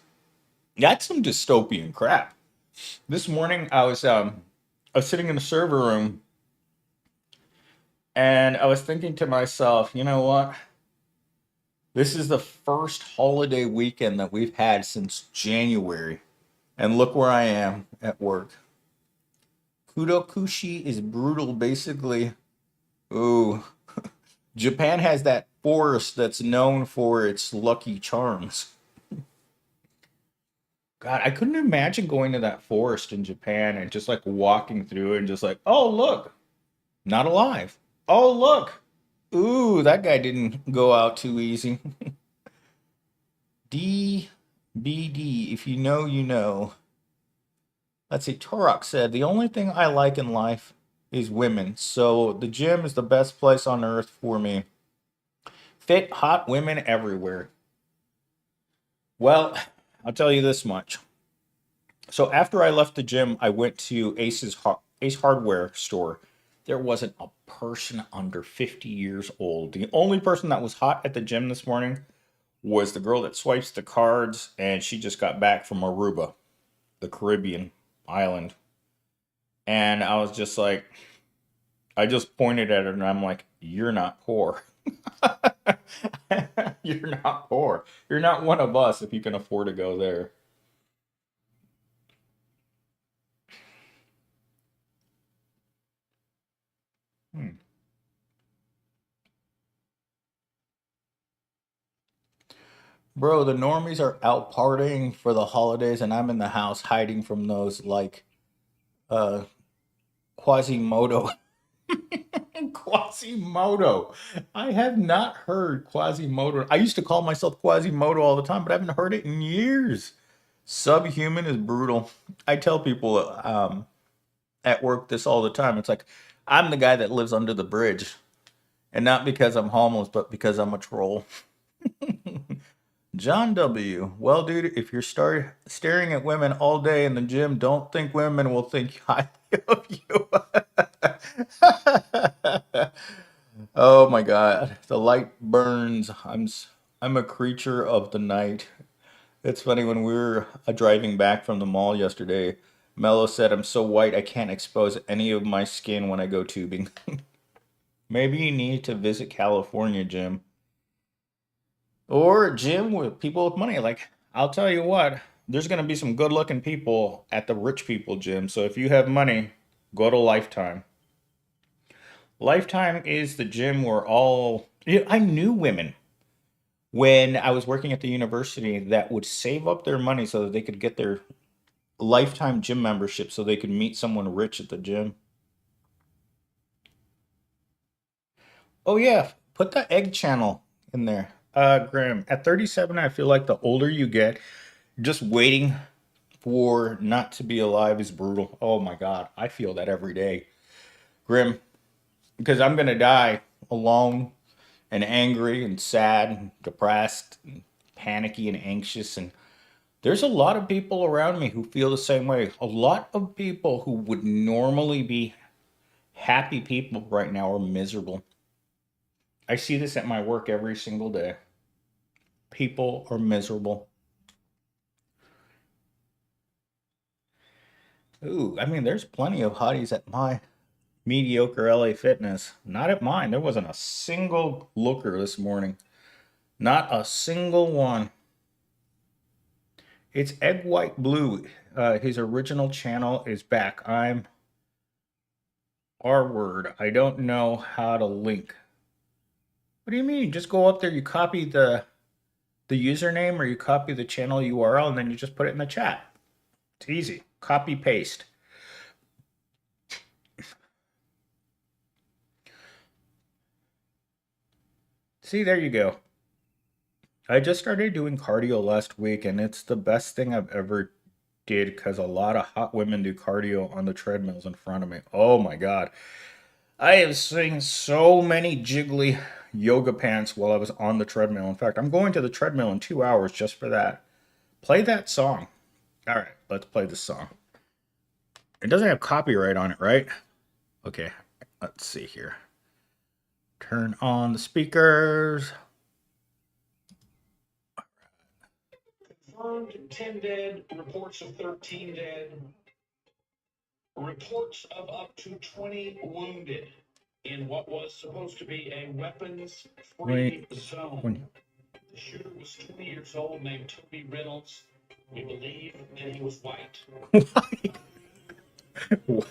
That's some dystopian crap. This morning I was sitting in the server room and I was thinking to myself, you know what? This is the first holiday weekend that we've had since January. And look where I am at work. Kudokushi is brutal, basically. Ooh. Japan has that forest that's known for its lucky charms. God, I couldn't imagine going to that forest in Japan and just like walking through it and just like, oh, look, not alive. Oh, look. Ooh, that guy didn't go out too easy. DBD, if you know, you know. Let's see, Torok said, the only thing I like in life is women, so the gym is the best place on earth for me. Fit, hot women everywhere. Well, I'll tell you this much. So after I left the gym, I went to Ace Hardware store. There wasn't a person under 50 years old. The only person that was hot at the gym this morning was the girl that swipes the cards, and she just got back from Aruba, the Caribbean island. And I was just like, I just pointed at her and I'm like, you're not poor. You're not poor. You're not one of us if you can afford to go there. Hmm. Bro, the normies are out partying for the holidays, and I'm in the house hiding from those like uh Quasimodo. Quasimodo. I have not heard Quasimodo. I used to call myself Quasimodo all the time, but I haven't heard it in years. Subhuman is brutal. I tell people at work this all the time. It's like I'm the guy that lives under the bridge, and not because I'm homeless, but because I'm a troll. John W. Well, dude, if you're staring at women all day in the gym, don't think women will think highly of you. Oh my God, the light burns. I'm a creature of the night. It's funny when we were driving back from the mall yesterday. Mello said, "I'm so white I can't expose any of my skin when I go tubing." Maybe you need to visit California, Jim. Or a gym with people with money. Like, I'll tell you what, there's going to be some good looking people at the rich people gym. So if you have money, go to Lifetime. Lifetime is the gym where all. Yeah, I knew women when I was working at the university that would save up their money so that they could get their lifetime gym membership so they could meet someone rich at the gym. Oh yeah, put the egg channel in there. Graham, at 37, I feel like the older you get, just waiting for not to be alive is brutal. Oh my God, I feel that every day. Grim, because I'm gonna die alone and angry and sad and depressed and panicky and anxious, and there's a lot of people around me who feel the same way. A lot of people who would normally be happy people right now are miserable. I see this at my work every single day. People are miserable. Ooh, I mean, there's plenty of hotties at my mediocre LA Fitness. Not at mine. There wasn't a single looker this morning. Not a single one. It's Egg White Blue. His original channel is back. I'm R word. I don't know how to link. What do you mean? Just go up there, you copy the username or you copy the channel URL and then you just put it in the chat. It's easy. Copy paste. See, there you go. I just started doing cardio last week and it's the best thing I've ever did because a lot of hot women do cardio on the treadmills in front of me. Oh my God. I have seen so many jiggly yoga pants while I was on the treadmill. In fact, I'm going to the treadmill in 2 hours just for that. Play that song. All right, let's play this song. It doesn't have copyright on it, right? Okay, let's see here. Turn on the speakers. Confirmed 10 dead, reports of 13 dead, reports of up to 20 wounded in what was supposed to be a weapons-free zone. The shooter was 20 years old, named Toby Reynolds. We believe that he was white. What?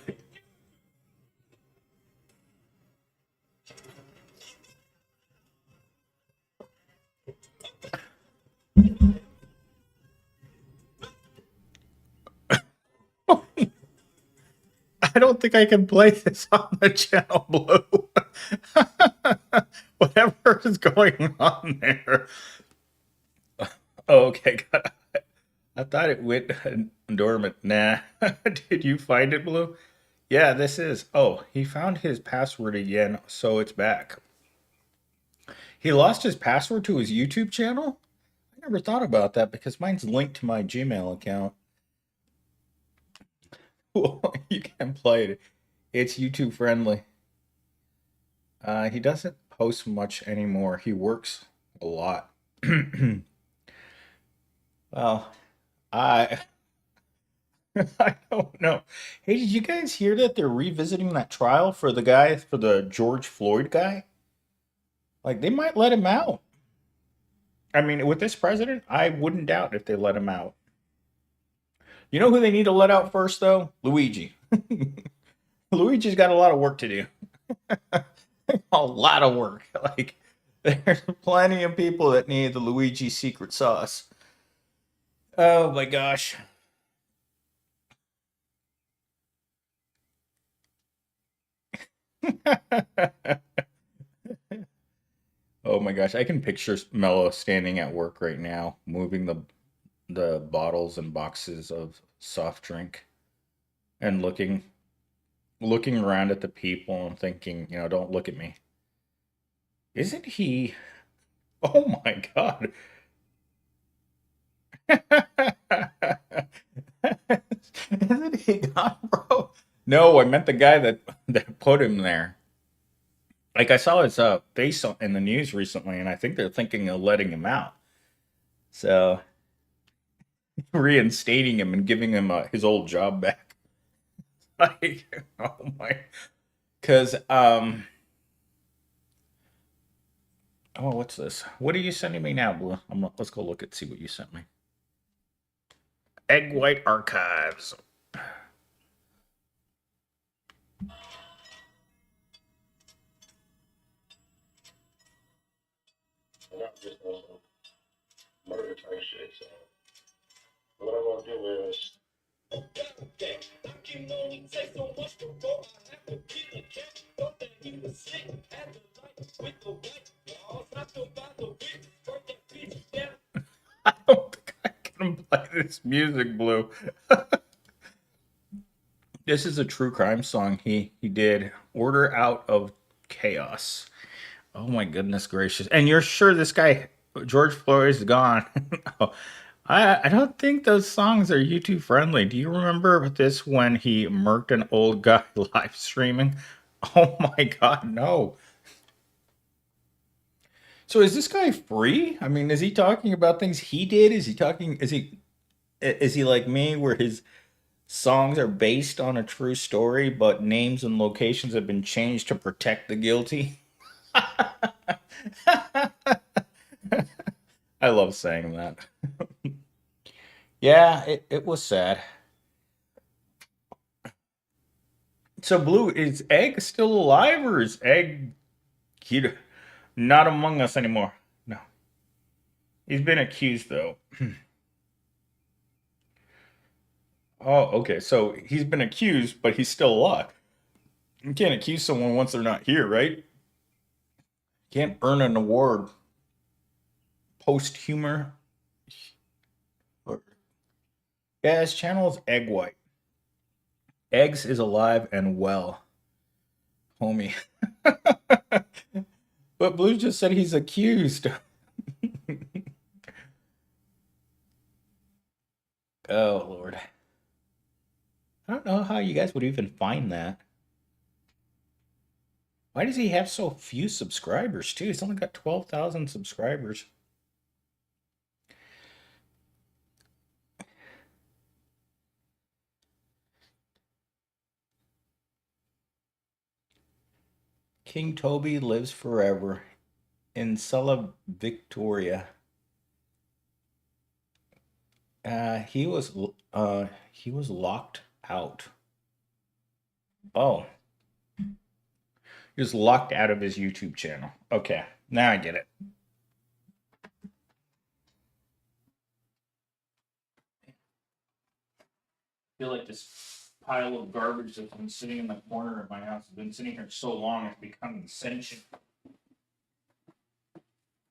I don't think I can play this on the channel Blue. Whatever is going on there. Oh, okay, got it. I thought it went dormant. Nah. Did you find it, Blue? Yeah, this is. Oh, he found his password again, so it's back. He lost his password to his YouTube channel? I never thought about that because mine's linked to my Gmail account. You can play it. It's YouTube friendly. He doesn't post much anymore. He works a lot. Well, I I don't know. Hey, did you guys hear that they're revisiting that trial for the guy for the George Floyd guy? Like they might let him out. I mean, with this president, I wouldn't doubt if they let him out. You know who they need to let out first, though? Luigi. Luigi's got a lot of work to do. A lot of work. Like, there's plenty of people that need the Luigi secret sauce. Oh my gosh. Oh my gosh, I can picture Mello standing at work right now, moving the bottles and boxes of soft drink and looking around at the people and thinking, don't look at me. Isn't he? Oh my God. Isn't he gone, bro? No, I meant the guy that put him there. Like I saw his face in the news recently, and I think they're thinking of letting him out. So reinstating him and giving him his old job back. Like, oh my, because oh, what's this? What are you sending me now, Blue? Let's go look at see what you sent me. Egg White Archives. Not just murder type shit. So what I'm gonna do is. I don't think I can play this music, Blue. This is a true crime song he did. Order Out of Chaos. Oh my goodness gracious! And you're sure this guy George Floyd is gone? Oh, I don't think those songs are YouTube friendly. Do you remember this when he murked an old guy live streaming? Oh my God, no. So is this guy free? I mean, is he talking about things he did? Is he talking? Is he like me, where his songs are based on a true story, but names and locations have been changed to protect the guilty? I love saying that. Yeah, it was sad. So, Blue, is Egg still alive, or is Egg he, not among us anymore? No. He's been accused, though. Oh, okay. So he's been accused, but he's still alive. You can't accuse someone once they're not here, right? You can't earn an award post-humor. Yeah, his channel is Egg White. Eggs is alive and well, homie. But Blue just said he's accused. Oh, Lord. I don't know how you guys would even find that. Why does he have so few subscribers, too? He's only got 12,000 subscribers. King Toby lives forever in Cella Victoria. He was locked out. Oh, he was locked out of his YouTube channel. Okay, now I get it. I feel like this pile of garbage that's been sitting in the corner of my house has been sitting here so long it's becoming sentient.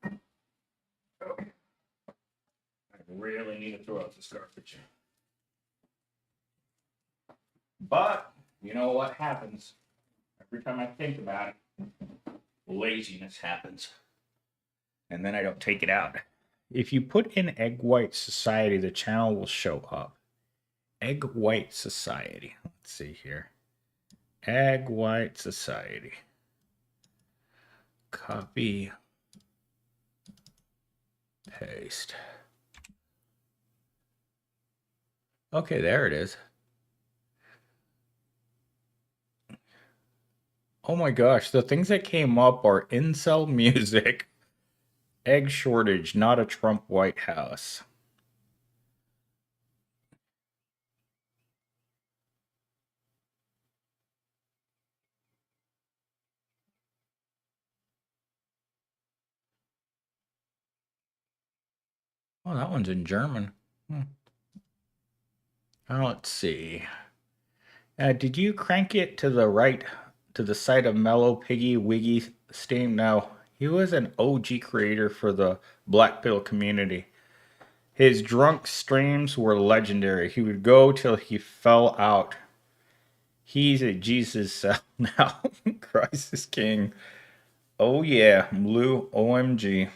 I really need to throw out this garbage. But you know what happens? Every time I think about it, laziness happens. And then I don't take it out. If you put in Egg White Society, the channel will show up. Egg White Society. Let's see here. Egg White Paste. Okay, there it is. Oh my gosh, the things that came up are incel music, egg shortage, not a Trump White House. Oh, that one's in German. Let's see. Did you crank it to the right to the site of Mellow Piggy Wiggy Steam? No, he was an OG creator for the Black Pill community. His drunk streams were legendary. He would go till he fell out. He's a Jesus cell now. Christ is king. Oh yeah, blue OMG.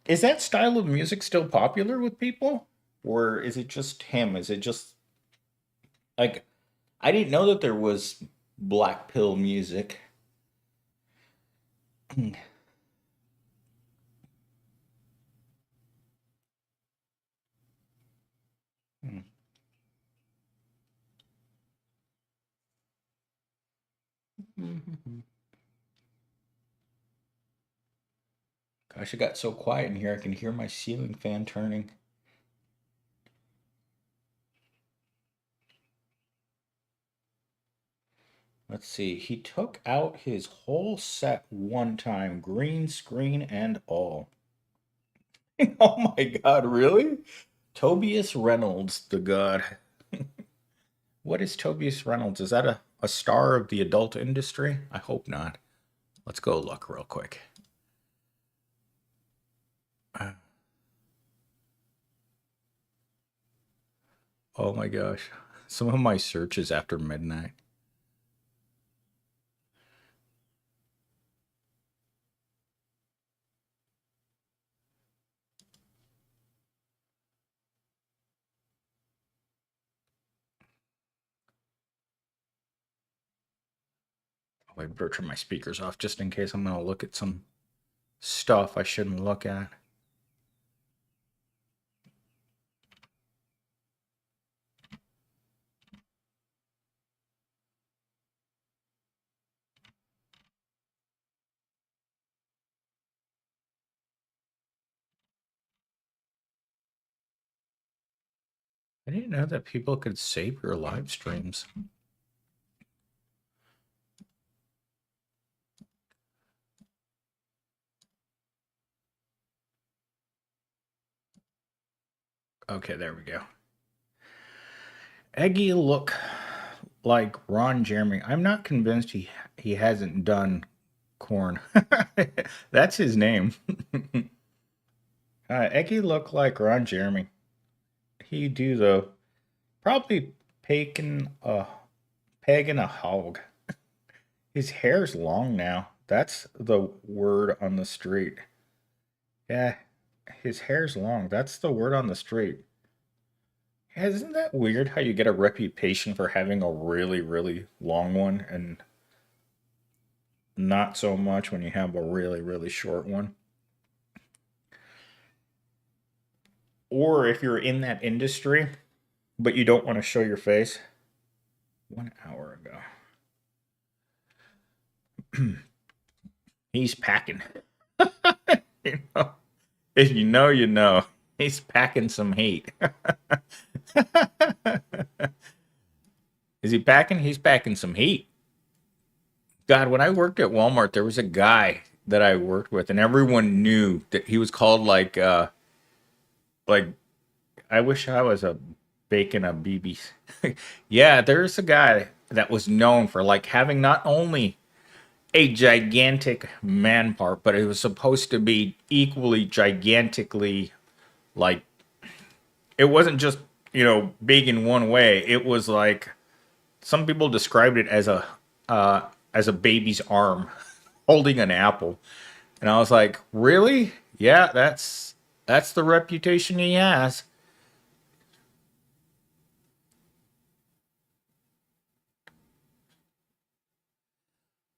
Is that style of music still popular with people? Or is it just him? Is it just like I didn't know that there was black pill music. Gosh, it got so quiet in here I can hear my ceiling fan turning. Let's see. He took out his whole set one time, green screen and all. Oh my god, really? Tobias Reynolds, the god. What is Tobias Reynolds? Is that a star of the adult industry? I hope not. Let's go look real quick. Oh my gosh. Some of my searches after midnight. Oh, I better turn my speakers off just in case I'm going to look at some stuff I shouldn't look at. I didn't know that people could save your live streams. Okay, there we go. Eggy look like Ron Jeremy. I'm not convinced he hasn't done corn. That's his name. Eggy look like Ron Jeremy. He do though. Probably pegging a hog. His hair's long now. That's the word on the street. Yeah, his hair's long. That's the word on the street. Yeah, isn't that weird how you get a reputation for having a really, really long one and not so much when you have a really, really short one? Or if you're in that industry, but you don't want to show your face. 1 hour ago. He's packing. You know, if you know, you know. He's packing some heat. Is he packing? He's packing some heat. God, when I worked at Walmart, there was a guy that I worked with, and everyone knew that he was called like I wish I was a bacon a BB. Yeah, there's a guy that was known for like having not only a gigantic man part, but it was supposed to be equally gigantically like it wasn't just, big in one way. It was like some people described it as a baby's arm holding an apple. And I was like, "Really? Yeah, that's the reputation he has."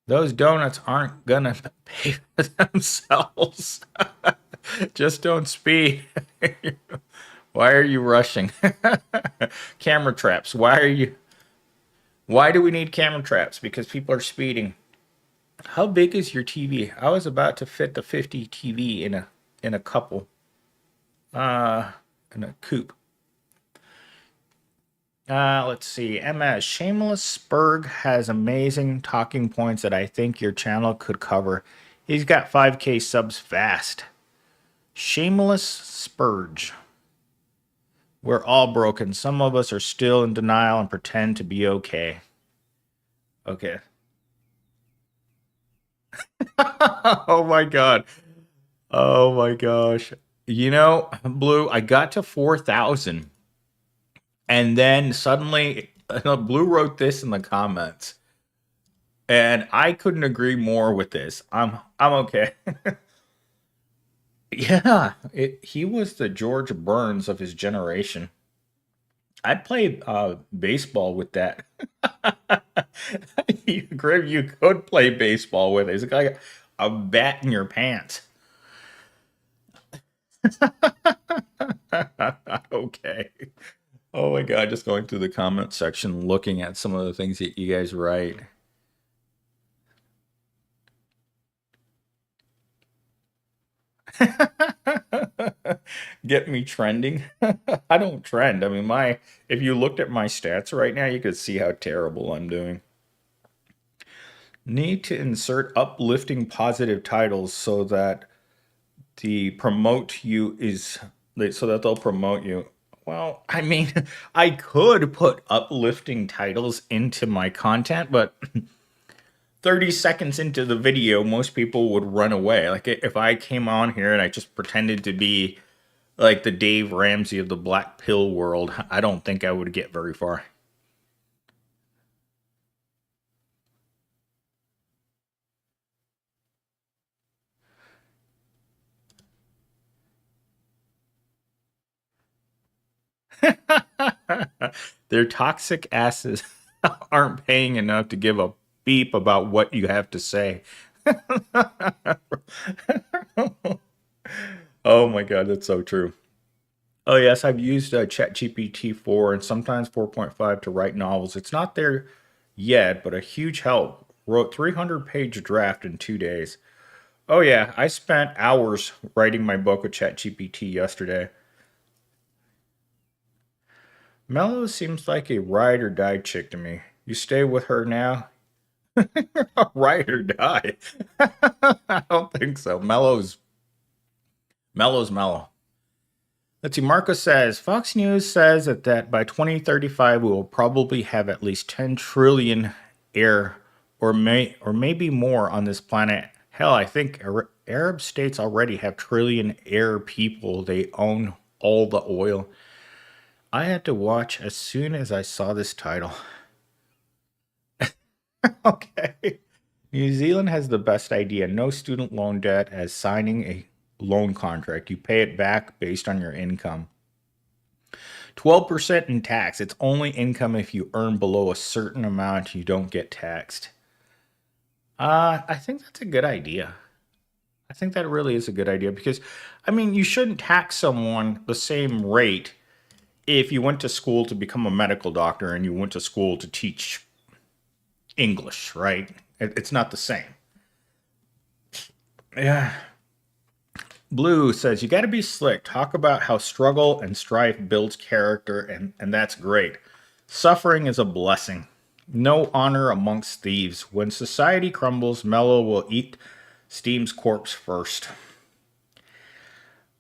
Those donuts aren't gonna pay for themselves. Just don't speed. Why are you rushing? Camera traps. Why do we need camera traps? Because people are speeding. How big is your TV? I was about to fit the 50 TV in a couple. Uh in a coupe. Let's see. MS Shameless Spurg has amazing talking points that I think your channel could cover. He's got 5K subs fast. Shameless Spurge. We're all broken. Some of us are still in denial and pretend to be okay. Okay. Oh my god. Oh my gosh. You know, Blue, I got to 4,000. And then suddenly, Blue wrote this in the comments. And I couldn't agree more with this. I'm okay. Yeah, he was the George Burns of his generation. I'd play baseball with that. Grim, you could play baseball with it. It's like a bat in your pants. Okay. Oh my god, just going through the comment section, looking at some of the things that you guys write. Get me trending. I don't trend. I mean, if you looked at my stats right now, you could see how terrible I'm doing. Need to insert uplifting positive titles so that the promote you is so that they'll promote you. Well, I mean, I could put uplifting titles into my content, but 30 seconds into the video, most people would run away. Like if I came on here and I just pretended to be like the Dave Ramsey of the Black Pill world, I don't think I would get very far. Their toxic asses aren't paying enough to give a beep about what you have to say. Oh my god, that's so true. Oh yes, I've used ChatGPT 4 and sometimes 4.5 to write novels. It's not there yet, but a huge help. Wrote 300-page draft in 2 days. Oh yeah, I spent hours writing my book with ChatGPT yesterday. Mello seems like a ride or die chick to me. You stay with her now? Ride or die? I don't think so. Mello's mellow. Let's see. Marco says Fox News says that by 2035 we will probably have at least 10 trillion air or maybe more on this planet. Hell, I think Arab states already have trillion air people. They own all the oil. I had to watch as soon as I saw this title. Okay. New Zealand has the best idea. No student loan debt as signing a loan contract. You pay it back based on your income. 12% in tax. It's only income if you earn below a certain amount, you don't get taxed. I think that's a good idea. I think that really is a good idea because, I mean, you shouldn't tax someone the same rate if you went to school to become a medical doctor and you went to school to teach English, right? It's not the same. Yeah. Blue says, you got to be slick. Talk about how struggle and strife builds character, and that's great. Suffering is a blessing. No honor amongst thieves. When society crumbles, Mello will eat Steam's corpse first.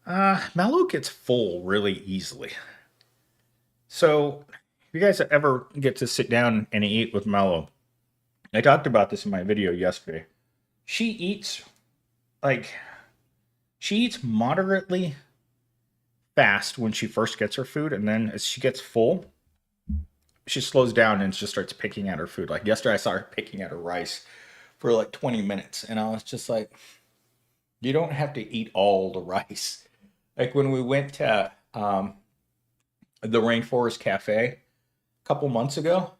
Mello gets full really easily. So, if you guys ever get to sit down and eat with Mello, I talked about this in my video yesterday. She eats moderately fast when she first gets her food, and then as she gets full, she slows down and just starts picking at her food. Like yesterday, I saw her picking at her rice for like 20 minutes, and I was just like, you don't have to eat all the rice. Like when we went to the Rainforest Cafe a couple months ago,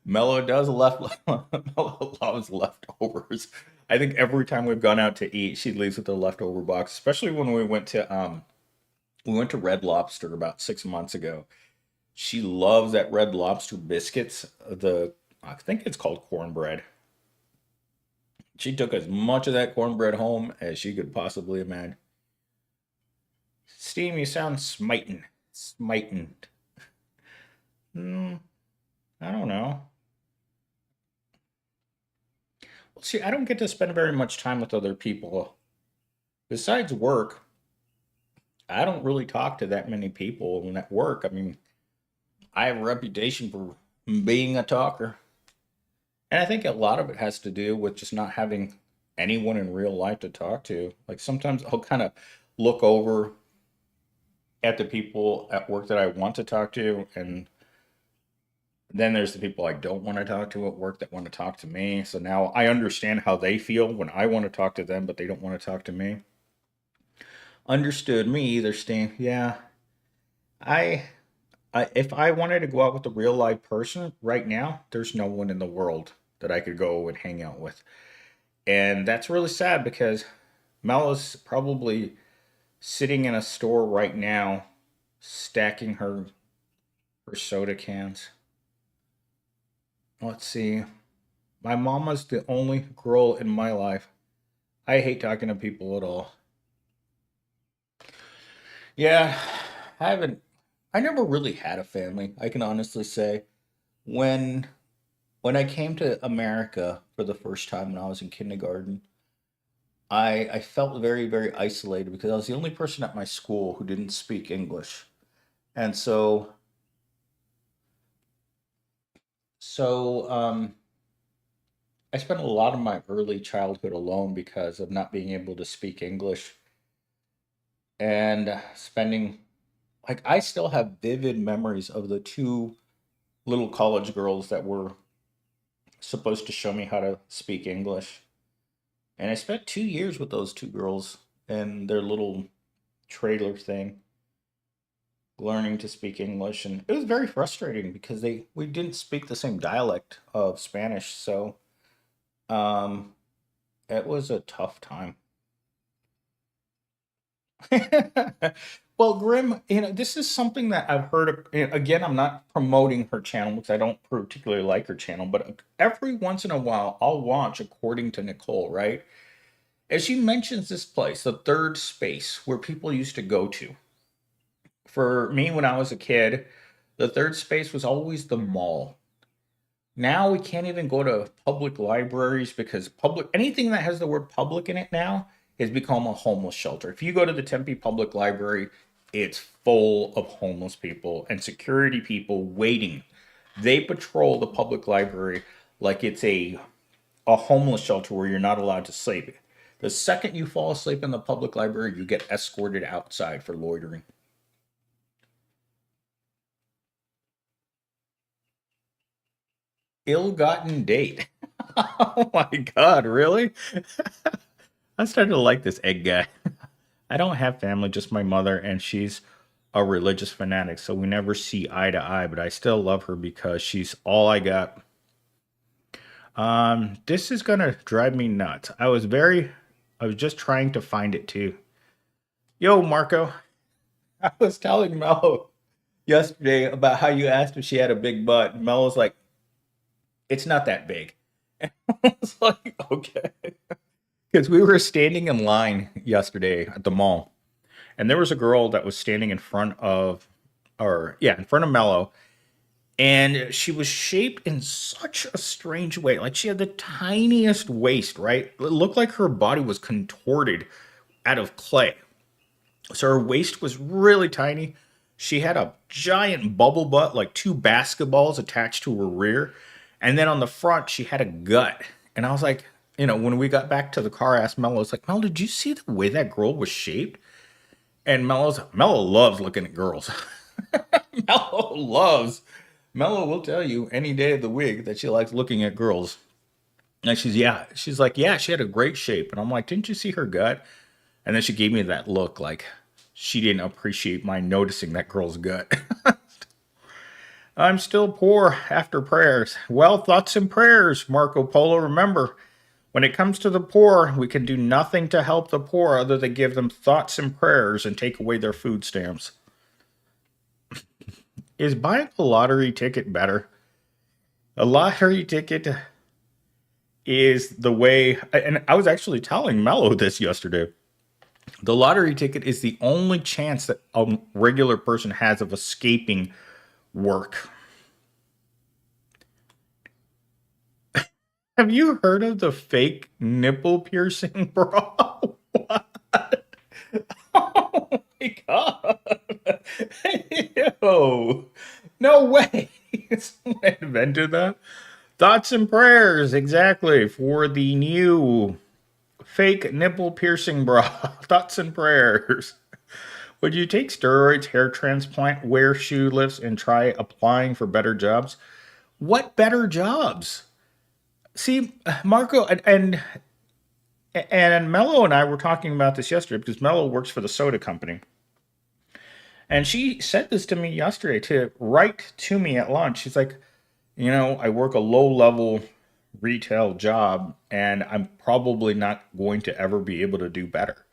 Mello does Mello loves leftovers. I think every time we've gone out to eat, she leaves with a leftover box. Especially when we went to Red Lobster about 6 months ago. She loves that Red Lobster biscuits. I think it's called cornbread. She took as much of that cornbread home as she could possibly imagine. Steam, you sound smiting. Smiting. Hmm, I don't know. Well, see, I don't get to spend very much time with other people. Besides work, I don't really talk to that many people. And at work, I mean, I have a reputation for being a talker. And I think a lot of it has to do with just not having anyone in real life to talk to. Like sometimes I'll kind of look over at the people at work that I want to talk to, and then there's the people I don't want to talk to at work that want to talk to me. So now I understand how they feel when I want to talk to them, but they don't want to talk to me. Understood me either, Stan. Yeah, I, if I wanted to go out with a real live person right now, there's no one in the world that I could go and hang out with. And that's really sad because Mel is probably sitting in a store right now, stacking her soda cans. Let's see. My mama's the only girl in my life. I hate talking to people at all. Yeah, I haven't. I never really had a family. I can honestly say when when I came to America for the first time when I was in kindergarten, I felt very isolated because I was the only person at my school who didn't speak English, and so I spent a lot of my early childhood alone because of not being able to speak English and spending like I still have vivid memories of the two little college girls that were supposed to show me how to speak English. And I spent 2 years with those two girls in their little trailer thing, learning to speak English. And it was very frustrating because we didn't speak the same dialect of Spanish. So um, it was a tough time. Well, Grim, this is something that I've heard of. Again, I'm not promoting her channel because I don't particularly like her channel, but every once in a while, I'll watch According to Nicole, right? As she mentions this place, the third space where people used to go to. For me, when I was a kid, the third space was always the mall. Now we can't even go to public libraries because public anything that has the word public in it now has become a homeless shelter. If you go to the Tempe Public Library, it's full of homeless people and security people waiting. They patrol the public library like it's a homeless shelter where you're not allowed to sleep. The second you fall asleep in the public library, you get escorted outside for loitering. Ill-gotten date. Oh my God, really? I started to like this egg guy. I don't have family, just my mother, and she's a religious fanatic, so we never see eye to eye, but I still love her because she's all I got. This is gonna drive me nuts. I was just trying to find it too. Yo, Marco, I was telling Mello yesterday about how you asked if she had a big butt, and Mello's like, it's not that big. I was like, okay. Because we were standing in line yesterday at the mall, and there was a girl that was standing in front of, or yeah, in front of Mello, and she was shaped in such a strange way. Like she had the tiniest waist, right? It looked like her body was contorted out of clay. So her waist was really tiny. She had a giant bubble butt, like two basketballs attached to her rear. And then on the front, she had a gut. And I was like, when we got back to the car, I asked Mello, I was like, Mel, did you see the way that girl was shaped? And Mello loves looking at girls. Mello loves. Mello will tell you any day of the week that she likes looking at girls. And she's like, yeah, she had a great shape. And I'm like, didn't you see her gut? And then she gave me that look like she didn't appreciate my noticing that girl's gut. I'm still poor after prayers. Well, thoughts and prayers, Marco Polo. Remember, when it comes to the poor, we can do nothing to help the poor other than give them thoughts and prayers and take away their food stamps. Is buying a lottery ticket better? A lottery ticket is the way, and I was actually telling Mello this yesterday. The lottery ticket is the only chance that a regular person has of escaping work. Have you heard of the fake nipple piercing, bro? What? Oh my god. Yo. No way. Someone invented that. Thoughts and prayers, exactly, for the new fake nipple piercing bra. Thoughts and prayers. Would you take steroids, hair transplant, wear shoe lifts, and try applying for better jobs? What better jobs? See, Marco and Mello and I were talking about this yesterday because Mello works for the soda company. And she said this to me yesterday to write to me at lunch. She's like, I work a low-level retail job, and I'm probably not going to ever be able to do better.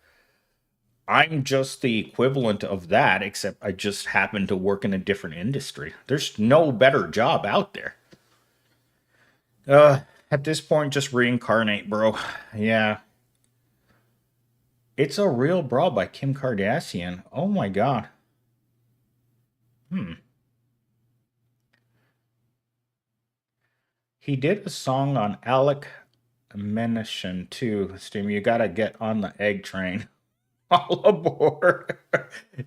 I'm just the equivalent of that, except I just happen to work in a different industry. There's no better job out there. At this point, just reincarnate, bro. Yeah. It's a Real Bra by Kim Kardashian. Oh my god. He did a song on Alec Menishin too, Steam. You gotta get on the egg train. All aboard.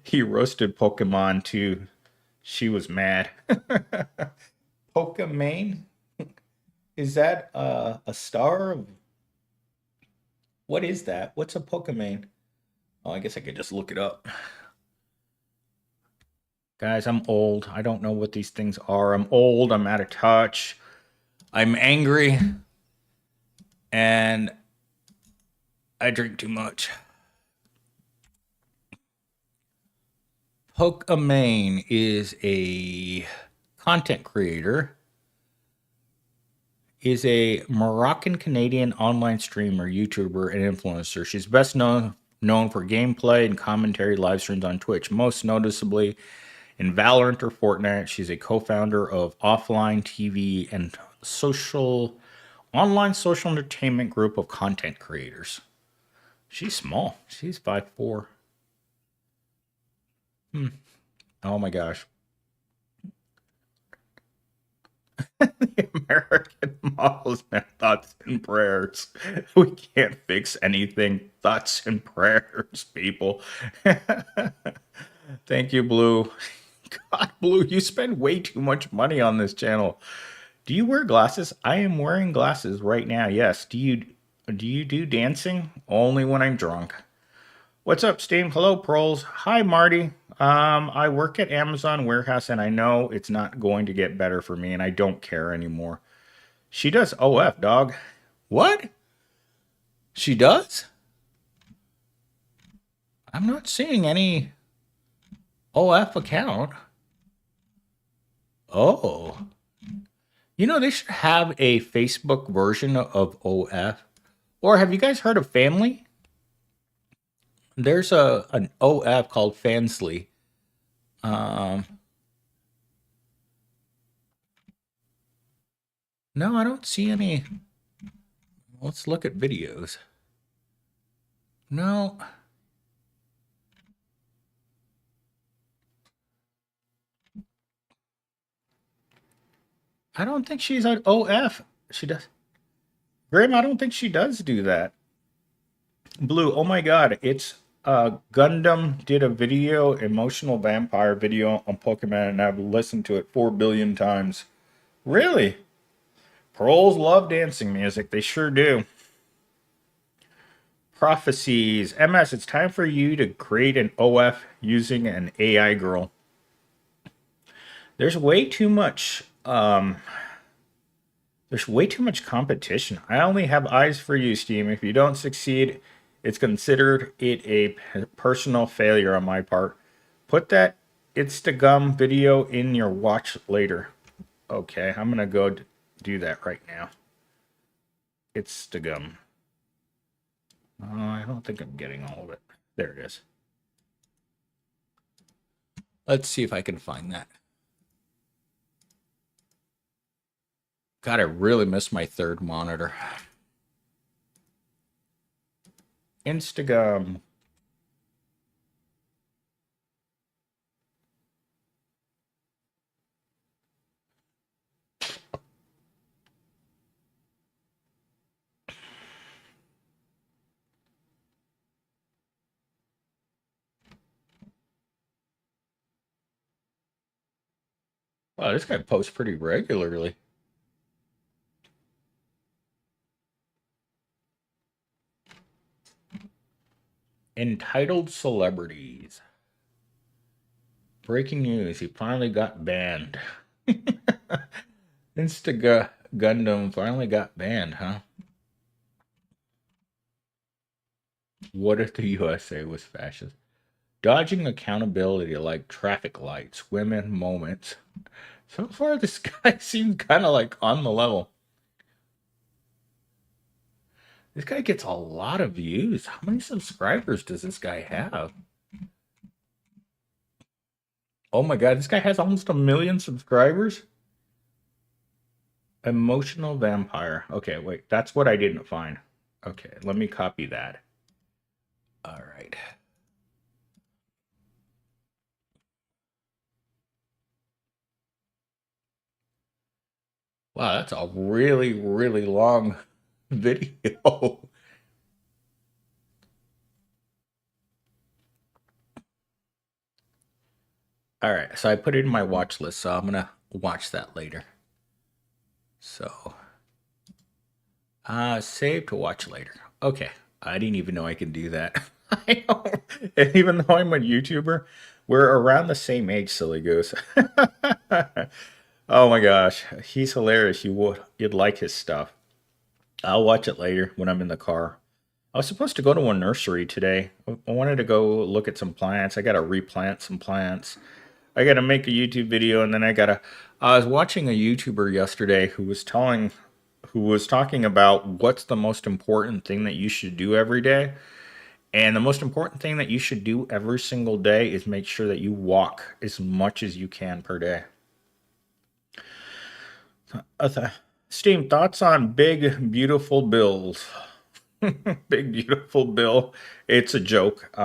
He roasted Pokemon too. She was mad. Pokemon? Is that a star? What is that? What's a Pokemon? Oh, I guess I could just look it up. Guys, I'm old. I don't know what these things are. I'm old. I'm out of touch. I'm angry. And I drink too much. Pokemon is a content creator. Is a Moroccan-Canadian online streamer, YouTuber, and influencer. She's best known for gameplay and commentary live streams on Twitch, most noticeably in Valorant or Fortnite. She's a co-founder of Offline TV and online social entertainment group of content creators. She's small. She's 5'4". Oh my gosh. The American models and thoughts and prayers. We can't fix anything. Thoughts and prayers, people. Thank you, Blue. God, Blue, you spend way too much money on this channel. Do you wear glasses? I am wearing glasses right now. Yes. Do you do dancing? Only when I'm drunk. What's up, Steam? Hello, Proles. Hi, Marty. I work at Amazon warehouse, and I know it's not going to get better for me, and I don't care anymore. She does OF, dog. What? She does? I'm not seeing any OF account. Oh. They should have a Facebook version of OF. Or have you guys heard of Family? There's an OF called Fansly. No, I don't see any. Let's look at videos. No. I don't think she's on OF. She does. Graham, I don't think she does do that. Blue, oh my god, it's Gundam did a video, emotional vampire video on Pokemon, and I've listened to it 4 billion times. Really? Proles love dancing music. They sure do. Prophecies. MS, it's time for you to create an OF using an AI girl. There's way too much competition. I only have eyes for you, Steam. If you don't succeed, it's considered it a personal failure on my part. Put that Instagram video in your watch later. Okay, I'm gonna go do that right now. Instagram. Oh, I don't think I'm getting all of it. There it is. Let's see if I can find that. God, I really miss my third monitor. Instagram. Wow, this guy posts pretty regularly. Entitled celebrities. Breaking news, he finally got banned. Insta Gundam finally got banned, huh? What if the USA was fascist? Dodging accountability like traffic lights, women moments. So far, this guy seems kind of like on the level. This guy gets a lot of views. How many subscribers does this guy have? Oh my god, this guy has almost 1 million subscribers? Emotional vampire. Okay, wait, that's what I didn't find. Okay, let me copy that. All right. Wow, that's a really, really long video. All right, so I put it in my watch list, so I'm gonna watch that later. So, save to watch later. Okay, I didn't even know I could do that. I know. And even though I'm a YouTuber, we're around the same age, silly goose. Oh my gosh, he's hilarious. You'd like his stuff. I'll watch it later when I'm in the car. I was supposed to go to a nursery today. I wanted to go look at some plants. I got to replant some plants. I got to make a YouTube video, and then I was watching a YouTuber yesterday who was talking about what's the most important thing that you should do every day. And the most important thing that you should do every single day is make sure that you walk as much as you can per day. Steam, thoughts on Big Beautiful Bills? Big Beautiful Bill. It's a joke.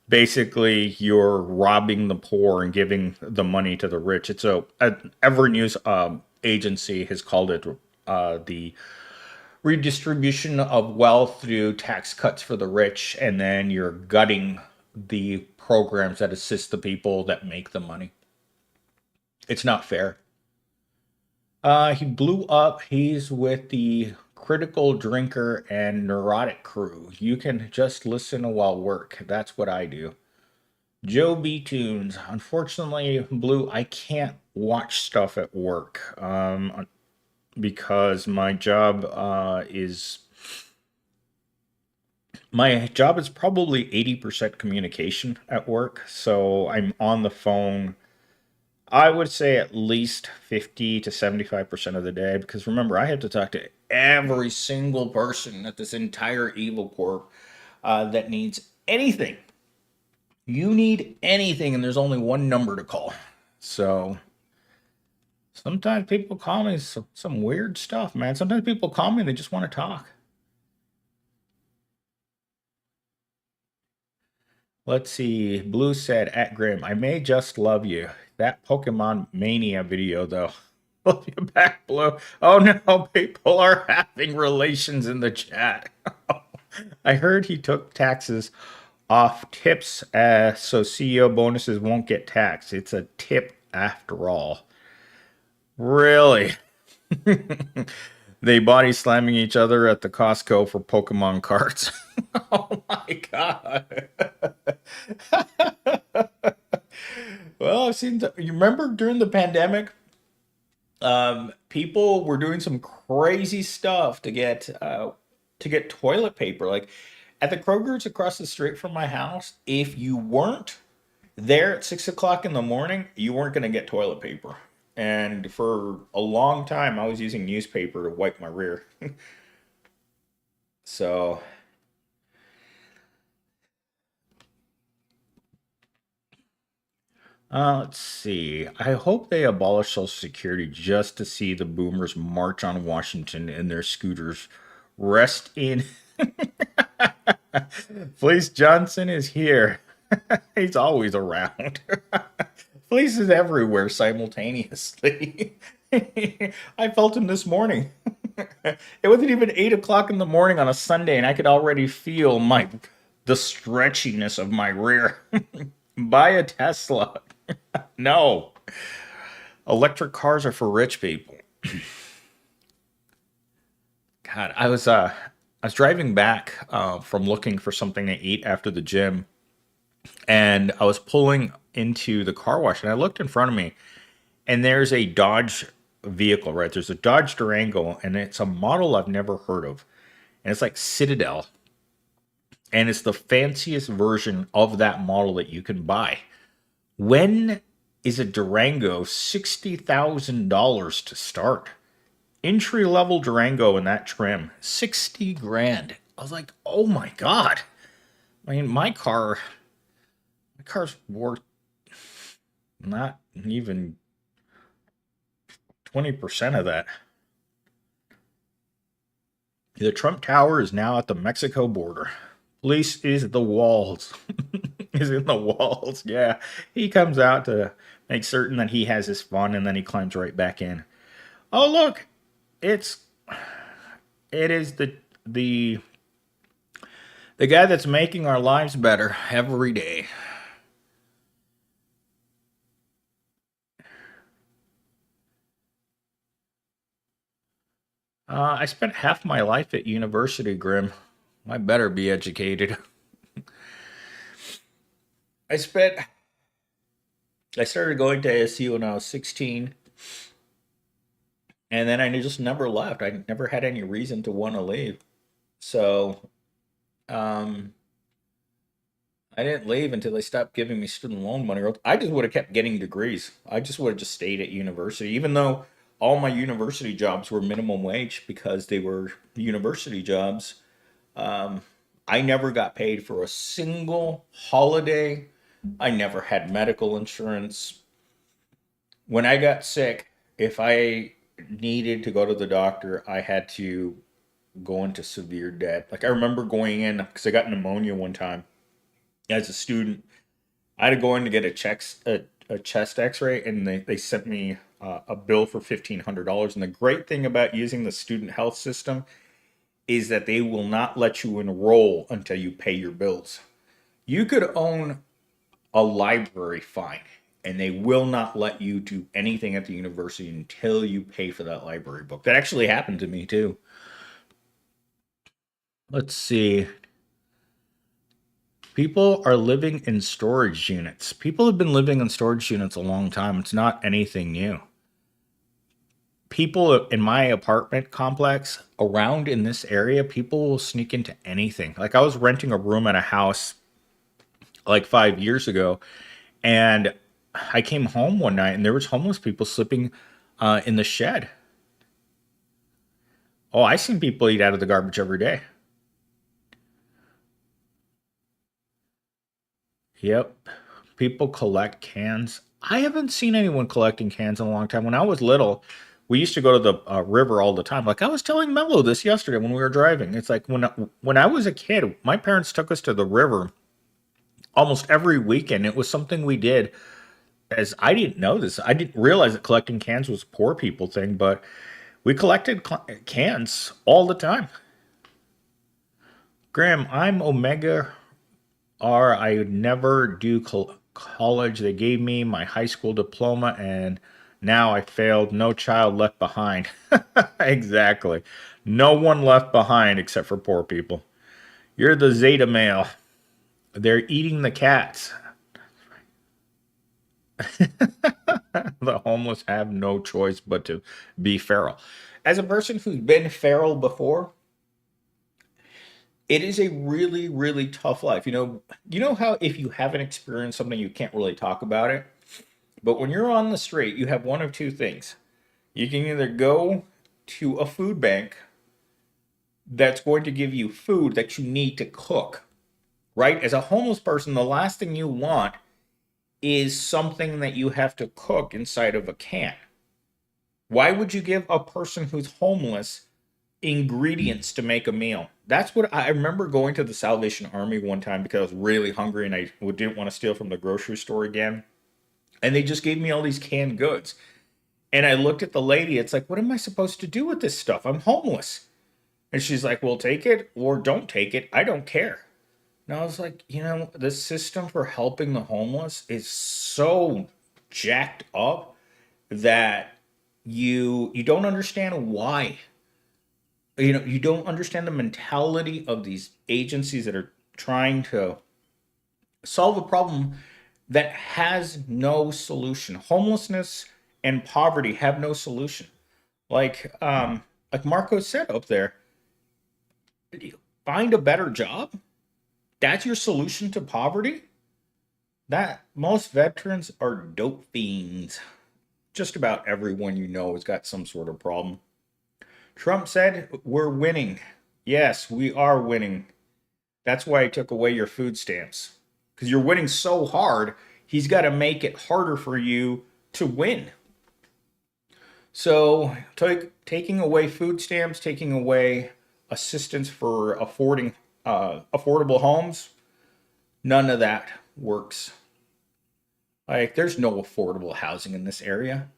Basically, you're robbing the poor and giving the money to the rich. It's every news agency has called it the redistribution of wealth through tax cuts for the rich, and then you're gutting the programs that assist the people that make the money. It's not fair. He blew up. He's with the critical drinker and neurotic crew. You can just listen while work. That's what I do. Joe B. Tunes. Unfortunately, Blue, I can't watch stuff at work because my job is probably 80% communication at work. So I'm on the phone, I would say at least 50 to 75% of the day, because remember, I have to talk to every single person at this entire Evil Corp that needs anything. You need anything, and there's only one number to call. So sometimes people call me some weird stuff, man. Sometimes people call me and they just want to talk. Let's see. Blue said, at Grim, I may just love you. That Pokemon Mania video, though. Love you back, Blue. Oh no, people are having relations in the chat. I heard he took taxes off tips, so CEO bonuses won't get taxed. It's a tip after all. Really? They body slamming each other at the Costco for Pokemon cards. Oh my god. Well, I've seen. You remember during the pandemic, people were doing some crazy stuff to get toilet paper. Like at the Kroger's across the street from my house, if you weren't There at 6 o'clock in the morning, you weren't going to get toilet paper. And for a long time, I was using newspaper to wipe my rear. So, let's see. I hope they abolish Social Security just to see the boomers march on Washington in their scooters. Rest in. Fleece Johnson is here. He's always around. Fleece is everywhere simultaneously. I felt him this morning. It wasn't even 8 o'clock in the morning on a Sunday, and I could already feel the stretchiness of my rear. Buy a Tesla. No. Electric cars are for rich people. God, I was driving back from looking for something to eat after the gym, and I was pulling into the car wash, and I looked in front of me, and there's a Dodge vehicle, right? There's a Dodge Durango, and it's a model I've never heard of, and it's like Citadel, and it's the fanciest version of that model that you can buy. When is a Durango $60,000 to start? Entry level Durango in that trim, 60 grand. I was like, oh my God. I mean, my car's worth not even 20% of that. The Trump Tower is now at the Mexico border. Police is the walls. Is in the walls. Yeah. He comes out to make certain that he has his fun, and then he climbs right back in. Oh, look. It is the guy that's making our lives better every day. I spent half my life at university, Grim. I better be educated. I spent. I started going to ASU when I was 16, and then I just never left. I never had any reason to want to leave. So, um, I didn't leave until they stopped giving me student loan money. I just would have kept getting degrees. I just would have just stayed at university, even though all my university jobs were minimum wage because they were university jobs. Um, I never got paid for a single holiday. I never had medical insurance. When I got sick, if I needed to go to the doctor, I had to go into severe debt. Like I remember going in because I got pneumonia one time as a student. I had to go in to get a chest X-ray, and they sent me a bill for $1,500. And the great thing about using the student health system is that they will not let you enroll until you pay your bills. You could own a library fine, and they will not let you do anything at the university until you pay for that library book. That actually happened to me too. Let's see. People are living in storage units. People have been living in storage units a long time. It's not anything new. People in my apartment complex around in this area, people will sneak into anything. Like I was renting a room at a house like 5 years ago, and I came home one night and there was homeless people sleeping in the shed. Oh, I seen people eat out of the garbage every day. Yep. People collect cans. I haven't seen anyone collecting cans in a long time. When I was little, we used to go to the river all the time. Like I was telling Mello this yesterday when we were driving. It's like when I was a kid, my parents took us to the river almost every weekend. It was something we did. As I didn't know this, I didn't realize that collecting cans was a poor people thing, but we collected cans all the time. Graham, I'm Omega R. I would never do college. They gave me my high school diploma, and now I failed. No child left behind. Exactly. No one left behind except for poor people. You're the Zeta male. They're eating the cats. The homeless have no choice but to be feral. As a person who's been feral before, it is a really, really tough life. You know how if you haven't experienced something, you can't really talk about it. But when you're on the street, you have one of two things. You can either go to a food bank that's going to give you food that you need to cook, right? As a homeless person, the last thing you want is something that you have to cook inside of a can. Why would you give a person who's homeless ingredients to make a meal? That's what I remember going to the Salvation Army one time because I was really hungry and I didn't want to steal from the grocery store again. And they just gave me all these canned goods. And I looked at the lady, it's like, what am I supposed to do with this stuff? I'm homeless. And she's like, well, take it or don't take it. I don't care. And I was like, the system for helping the homeless is so jacked up that you don't understand why. You don't understand the mentality of these agencies that are trying to solve a problem that has no solution. Homelessness and poverty have no solution. Like Marco said up there, find a better job. That's your solution to poverty. That most veterans are dope fiends. Just about everyone has got some sort of problem. Trump said, we're winning. Yes, we are winning. That's why he took away your food stamps. Because you're winning so hard, he's got to make it harder for you to win. So, taking away food stamps, taking away assistance for affordable homes, none of that works. Like, there's no affordable housing in this area.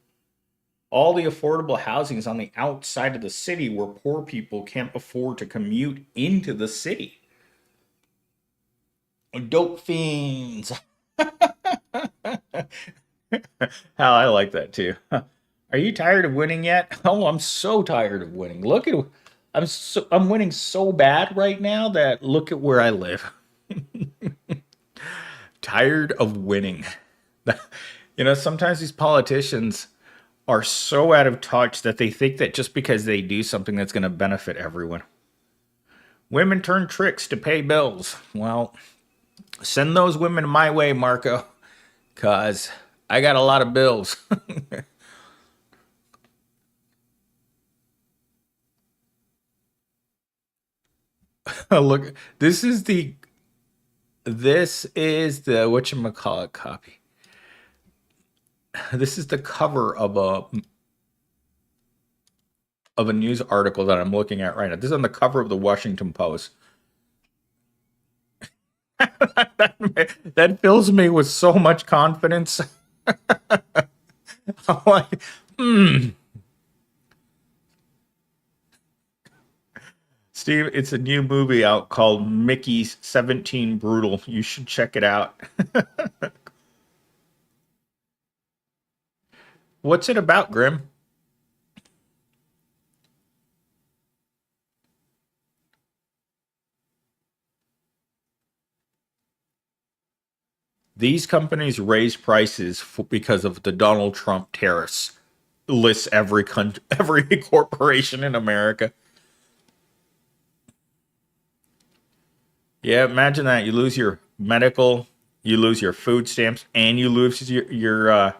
All the affordable housing is on the outside of the city where poor people can't afford to commute into the city. Dope fiends. How I like that too. Are you tired of winning yet? Oh, I'm so tired of winning. Look at I'm winning so bad right now that look at where I live. Tired of winning. Sometimes these politicians are so out of touch that they think that just because they do something that's going to benefit everyone. Women turn tricks to pay bills. Well, send those women my way, Marco, because I got a lot of bills. Look, this is the whatchamacallit copy. This is the cover of a news article that I'm looking at right now. This is on the cover of the Washington Post. that fills me with so much confidence. I'm like, Steve, it's a new movie out called Mickey's 17 Brutal. You should check it out. What's it about, Grim? These companies raise prices because of the Donald Trump tariffs. Lists every corporation in America. Yeah, imagine that. You lose your medical, you lose your food stamps, and you lose your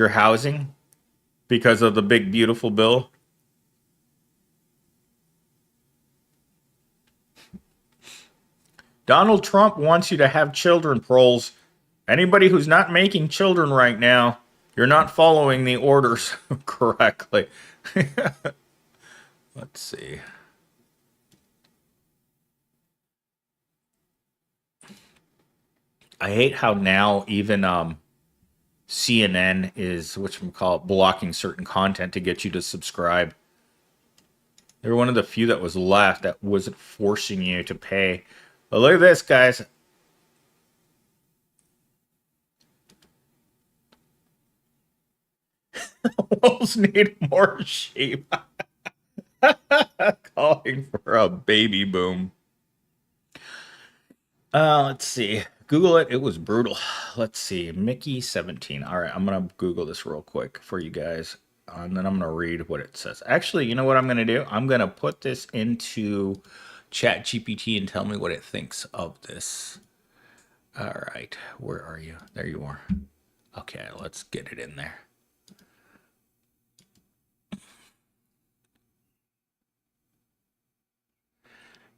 housing because of the big beautiful bill. Donald Trump wants you to have children, Proles. Anybody who's not making children right now, you're not following the orders correctly. Let's see. I hate how now even CNN is blocking certain content to get you to subscribe. They were one of the few that was left that wasn't forcing you to pay. But look at this, guys. Wolves need more sheep. Calling for a baby boom. Let's see. Google it. It was brutal. Let's see. Mickey 17. All right, I'm going to Google this real quick for you guys. And then I'm going to read what it says. Actually, you know what I'm going to do? I'm going to put this into Chat GPT and tell me what it thinks of this. All right, where are you? There you are. Okay, let's get it in there.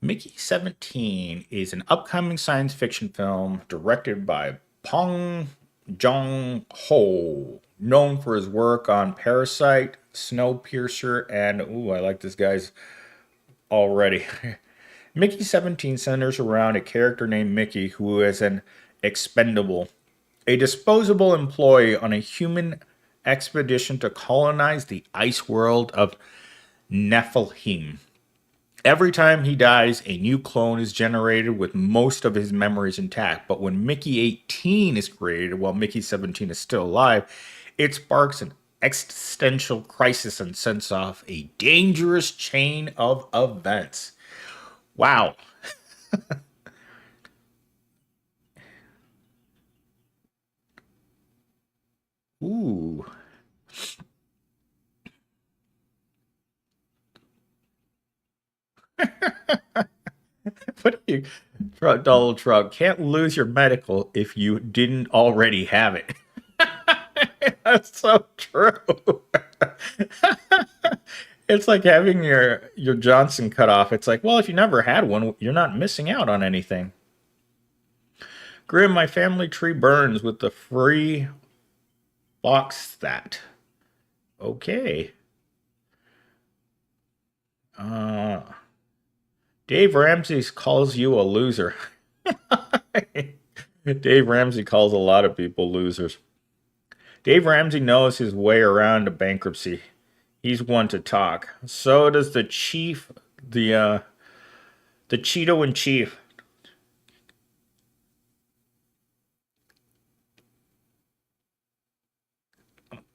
Mickey 17 is an upcoming science fiction film directed by Bong Joon-ho, known for his work on Parasite, Snowpiercer, and ooh, I like this guy's already. Mickey 17 centers around a character named Mickey who is an expendable, a disposable employee on a human expedition to colonize the ice world of Nephilim. Every time he dies, a new clone is generated with most of his memories intact. But when Mickey 18 is created while Mickey 17 is still alive, it sparks an existential crisis and sets off a dangerous chain of events. Wow. Ooh. What do you, Donald Trump, can't lose your medical if you didn't already have it. That's so true. It's like having your Johnson cut off. It's like, well, if you never had one, you're not missing out on anything. Grim, my family tree burns with the free box that. Okay. Dave Ramsey calls you a loser. Dave Ramsey calls a lot of people losers. Dave Ramsey knows his way around a bankruptcy. He's one to talk. So does the chief, the Cheeto in chief.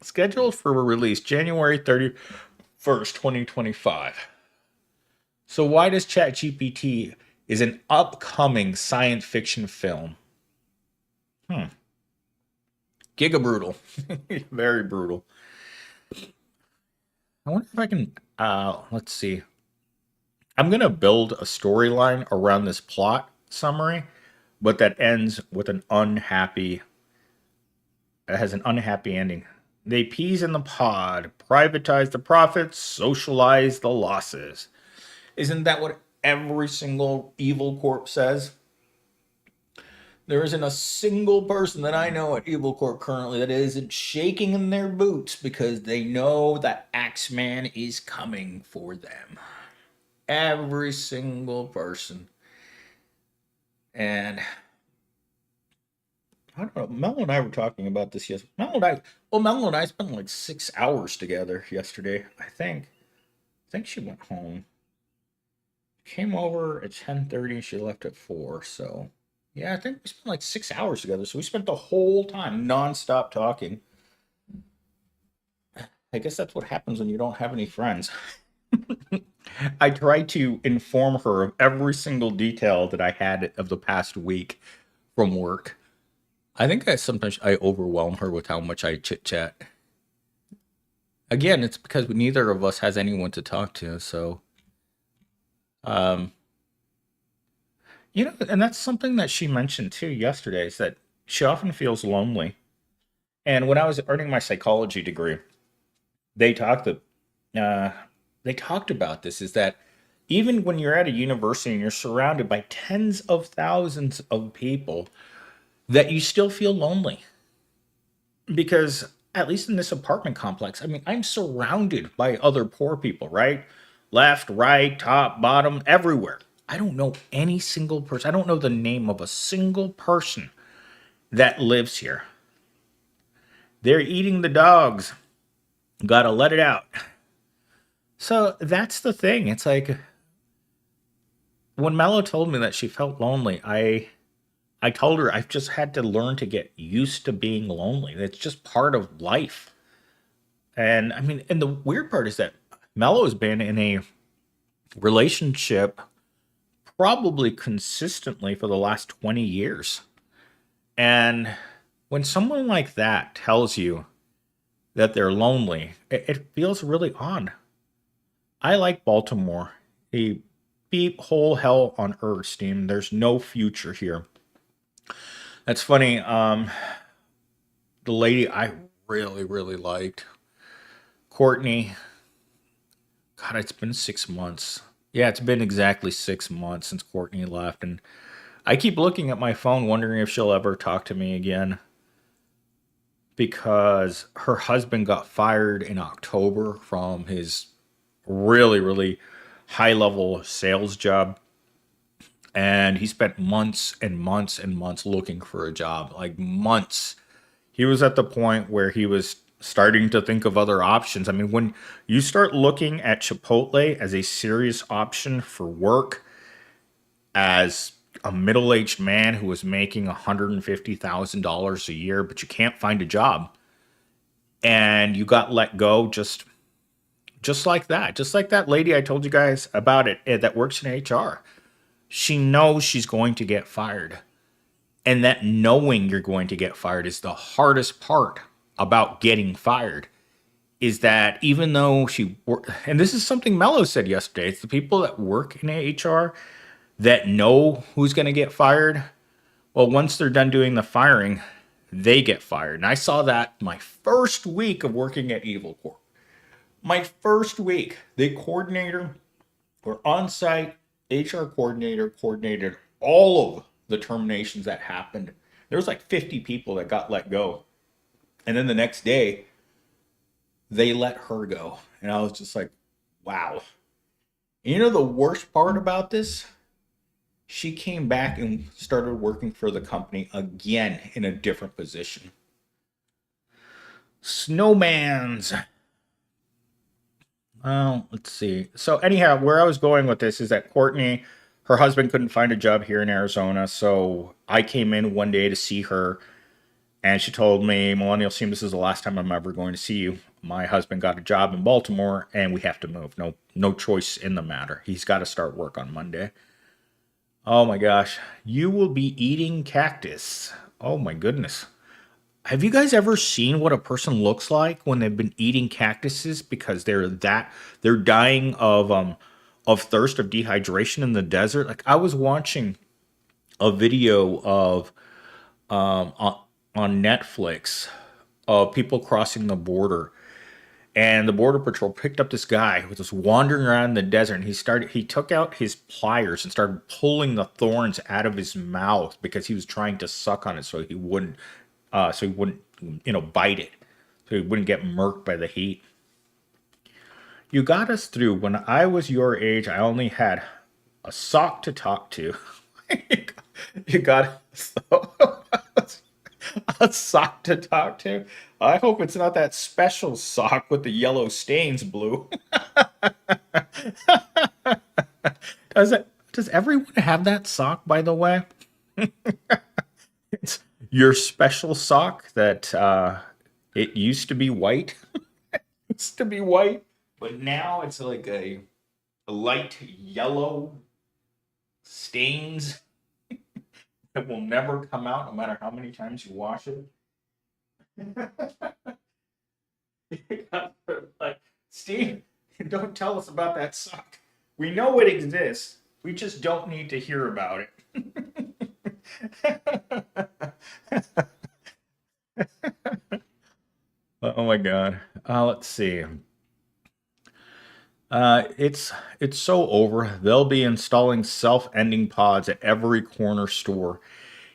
Scheduled for release January 31st, 2025. So why does ChatGPT is an upcoming science fiction film? Giga brutal. Very brutal. I wonder if I can, let's see. I'm going to build a storyline around this plot summary, but that ends with it has an unhappy ending. They peas in the pod, privatize the profits, socialize the losses. Isn't that what every single evil corp says? There isn't a single person that I know at Evil Corp currently that isn't shaking in their boots because they know that Axeman is coming for them. Every single person. And I don't know, Mel and I were talking about this yesterday. Mel and I spent like 6 hours together yesterday, I think. I think she went home. Came over at 10:30 and she left at 4, so yeah, I think we spent like 6 hours together. So we spent the whole time nonstop talking. I guess that's what happens when you don't have any friends. I tried to inform her of every single detail that I had of the past week from work. I think sometimes I overwhelm her with how much I chit chat. Again, it's because neither of us has anyone to talk to, so and that's something that she mentioned too yesterday, is that she often feels lonely. And when I was earning my psychology degree, they talked about this, is that even when you're at a university and you're surrounded by tens of thousands of people, that you still feel lonely. Because at least in this apartment complex, I mean, I'm surrounded by other poor people, right? Left, right, top, bottom, everywhere. I don't know any single person. I don't know the name of a single person that lives here. They're eating the dogs. Gotta let it out. So that's the thing. It's like when Mello told me that she felt lonely, I told her I've just had to learn to get used to being lonely. It's just part of life. And I mean, and the weird part is that Mello's been in a relationship probably consistently for the last 20 years. And when someone like that tells you that they're lonely, it feels really odd. I like Baltimore. beep whole hell on earth, Steam. There's no future here. That's funny. The lady I really, really liked, Courtney. God, it's been 6 months. Yeah, it's been exactly 6 months since Courtney left, and I keep looking at my phone wondering if she'll ever talk to me again, because her husband got fired in October from his really, really high level sales job. And he spent months and months and months looking for a job, like months. He was at the point where he was starting to think of other options. I mean, when you start looking at Chipotle as a serious option for work, as a middle-aged man who was making $150,000 a year, but you can't find a job, and you got let go just like that, just like that lady I told you guys about that works in HR. She knows she's going to get fired. And that knowing you're going to get fired is the hardest part about getting fired. Is that even though and this is something Mello said yesterday, it's the people that work in HR that know who's going to get fired. Well, once they're done doing the firing, they get fired. And I saw that my first week of working at Evil Corp. My first week, the coordinator or on-site HR coordinator coordinated all of the terminations that happened. There was like 50 people that got let go. And then the next day, they let her go. And I was just like, wow. You know the worst part about this? She came back and started working for the company again in a different position. Snowmans. Let's see. So anyhow, where I was going with this is that Courtney, her husband couldn't find a job here in Arizona. So I came in one day to see her, and she told me, Millennial Seam, this is the last time I'm ever going to see you. My husband got a job in Baltimore and we have to move. No choice in the matter. He's got to start work on Monday. Oh my gosh. You will be eating cactus. Oh my goodness. Have you guys ever seen what a person looks like when they've been eating cactuses because they're dying of thirst, of dehydration in the desert? Like, I was watching a video of on Netflix of people crossing the border, and the border patrol picked up this guy who was just wandering around in the desert, and he took out his pliers and started pulling the thorns out of his mouth because he was trying to suck on it so he wouldn't bite it, so he wouldn't get murked by the heat. You got us through. When I was your age, I only had a sock to talk to. You got a sock to talk to. I hope it's not that special sock with the yellow stains blue. Does everyone have that sock, by the way? It's your special sock that it used to be white. It used to be white, but now it's like a light yellow stains that will never come out no matter how many times you wash it. Like, Steve, don't tell us about that sock. We know it exists. We just don't need to hear about it. Oh my god. Let's see. It's so over. They'll be installing self-ending pods at every corner store.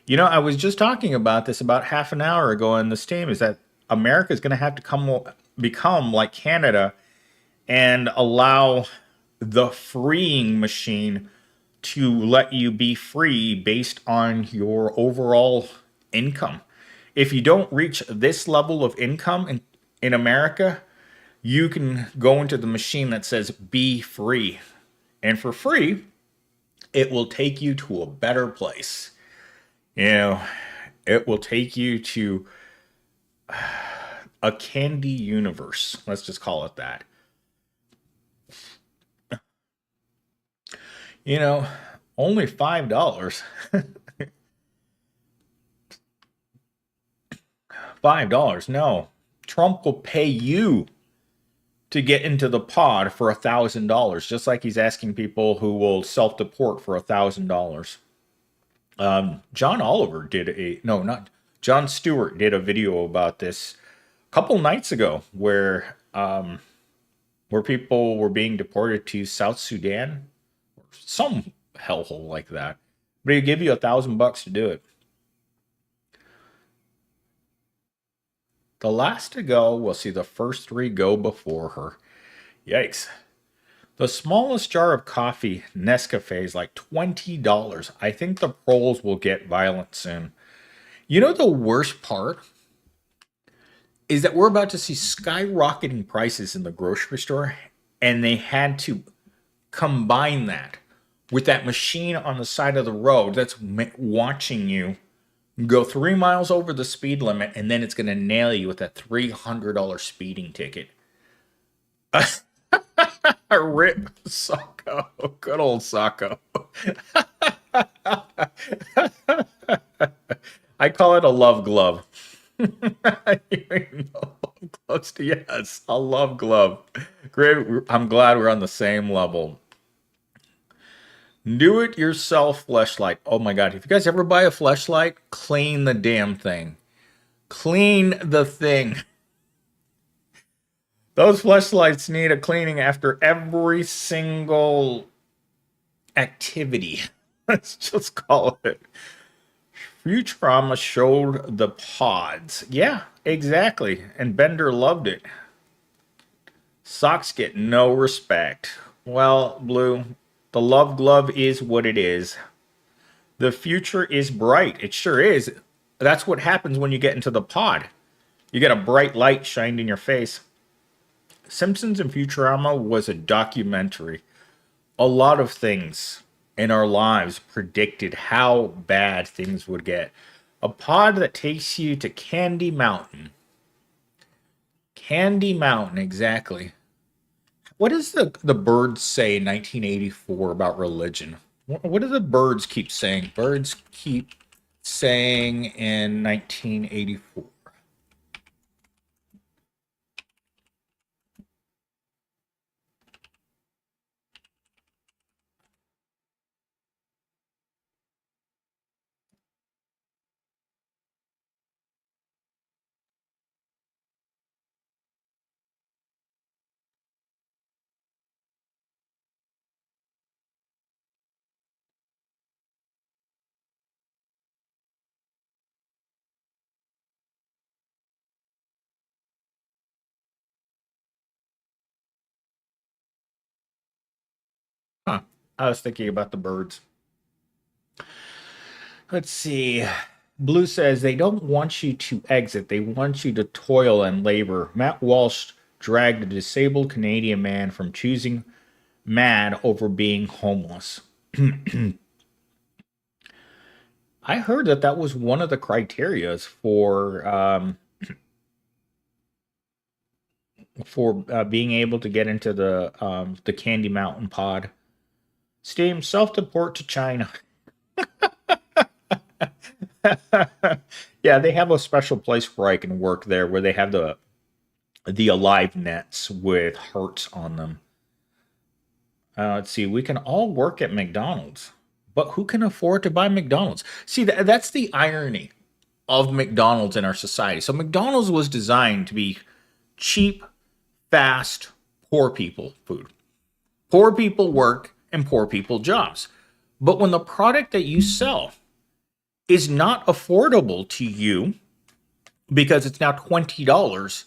You know, I was just talking about this about half an hour ago in the stream, is that America is going to have to become like Canada and allow the freeing machine to let you be free based on your overall income. If you don't reach this level of income in America, you can go into the machine that says be free. And for free, it will take you to a better place. You know, it will take you to a candy universe. Let's just call it that. You know, only $5. $5. No. Trump will pay you to get into the pod for $1,000, just like he's asking people who will self-deport for $1,000. John Oliver did John Stewart did a video about this a couple nights ago, where people were being deported to South Sudan, or some hellhole like that. But he'd give you $1,000 to do it. The last to go will see the first 3 go before her. Yikes. The smallest jar of coffee, Nescafe, is like $20. I think the Proles will get violent soon. You know, the worst part is that we're about to see skyrocketing prices in the grocery store, and they had to combine that with that machine on the side of the road that's watching you go 3 miles over the speed limit, and then it's going to nail you with a $300 speeding ticket. Rip Socko. Good old Socko. I call it a love glove. Yes, a love glove. Great. I'm glad we're on the same level. Do-it-yourself fleshlight. Oh my god, if you guys ever buy a fleshlight, clean the damn thing. Clean the thing. Those fleshlights need a cleaning after every single activity. Let's just call it. Futurama showed the pods. Yeah, exactly. And Bender loved it. Socks get no respect. Well, Blue, the love glove is what it is. The future is bright. It sure is. That's what happens when you get into the pod. You get a bright light shined in your face. Simpsons and Futurama was a documentary. A lot of things in our lives predicted how bad things would get. A pod that takes you to Candy Mountain. Candy Mountain, exactly. What does the birds say in 1984 about religion? What do the birds keep saying? Birds keep saying in 1984. Huh. I was thinking about the birds. Let's see. Blue says they don't want you to exit. They want you to toil and labor. Matt Walsh dragged a disabled Canadian man from choosing mad over being homeless. I heard that was one of the criterias for being able to get into the Candy Mountain pod. Steam self-deport to China. Yeah, they have a special place where I can work there, where they have the alive nets with hearts on them. Let's see, we can all work at McDonald's, but who can afford to buy McDonald's? See, that's the irony of McDonald's in our society. So McDonald's was designed to be cheap, fast, poor people food. Poor people work and poor people jobs. But when the product that you sell is not affordable to you because it's now $20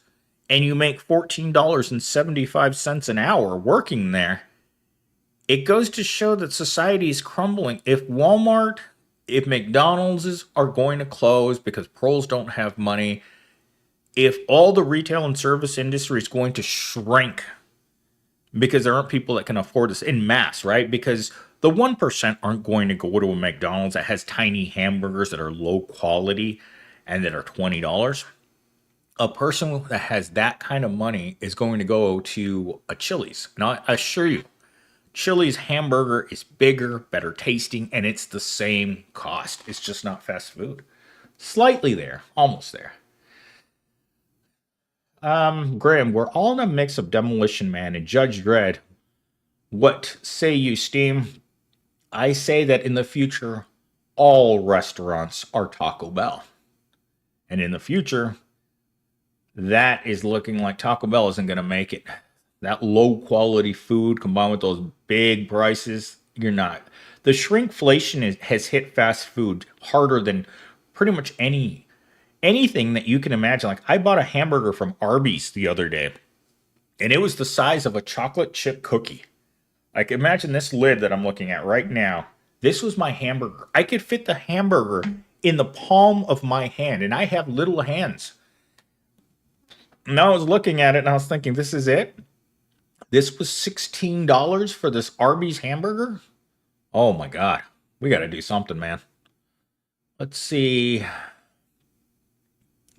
and you make $14.75 an hour working there, it goes to show that society is crumbling. If Walmart, if McDonald's are going to close because Proles don't have money, if all the retail and service industry is going to shrink because there aren't people that can afford this in mass, right? Because the 1% aren't going to go to a McDonald's that has tiny hamburgers that are low quality and that are $20. A person that has that kind of money is going to go to a Chili's. Now, I assure you, Chili's hamburger is bigger, better tasting, and it's the same cost. It's just not fast food. Slightly there, almost there. Graham, we're all in a mix of Demolition Man and Judge Dredd. What say you, Steam? I say that in the future, all restaurants are Taco Bell. And in the future, that is looking like Taco Bell isn't going to make it. That low quality food combined with those big prices, you're not. The shrinkflation has hit fast food harder than pretty much anything that you can imagine. Like I bought a hamburger from Arby's the other day, and it was the size of a chocolate chip cookie. Like imagine this lid that I'm looking at right now. This was my hamburger. I could fit the hamburger in the palm of my hand, and I have little hands. Now I was looking at it and I was thinking, this is it? This was $16 for this Arby's hamburger? Oh my God. We got to do something, man. Let's see.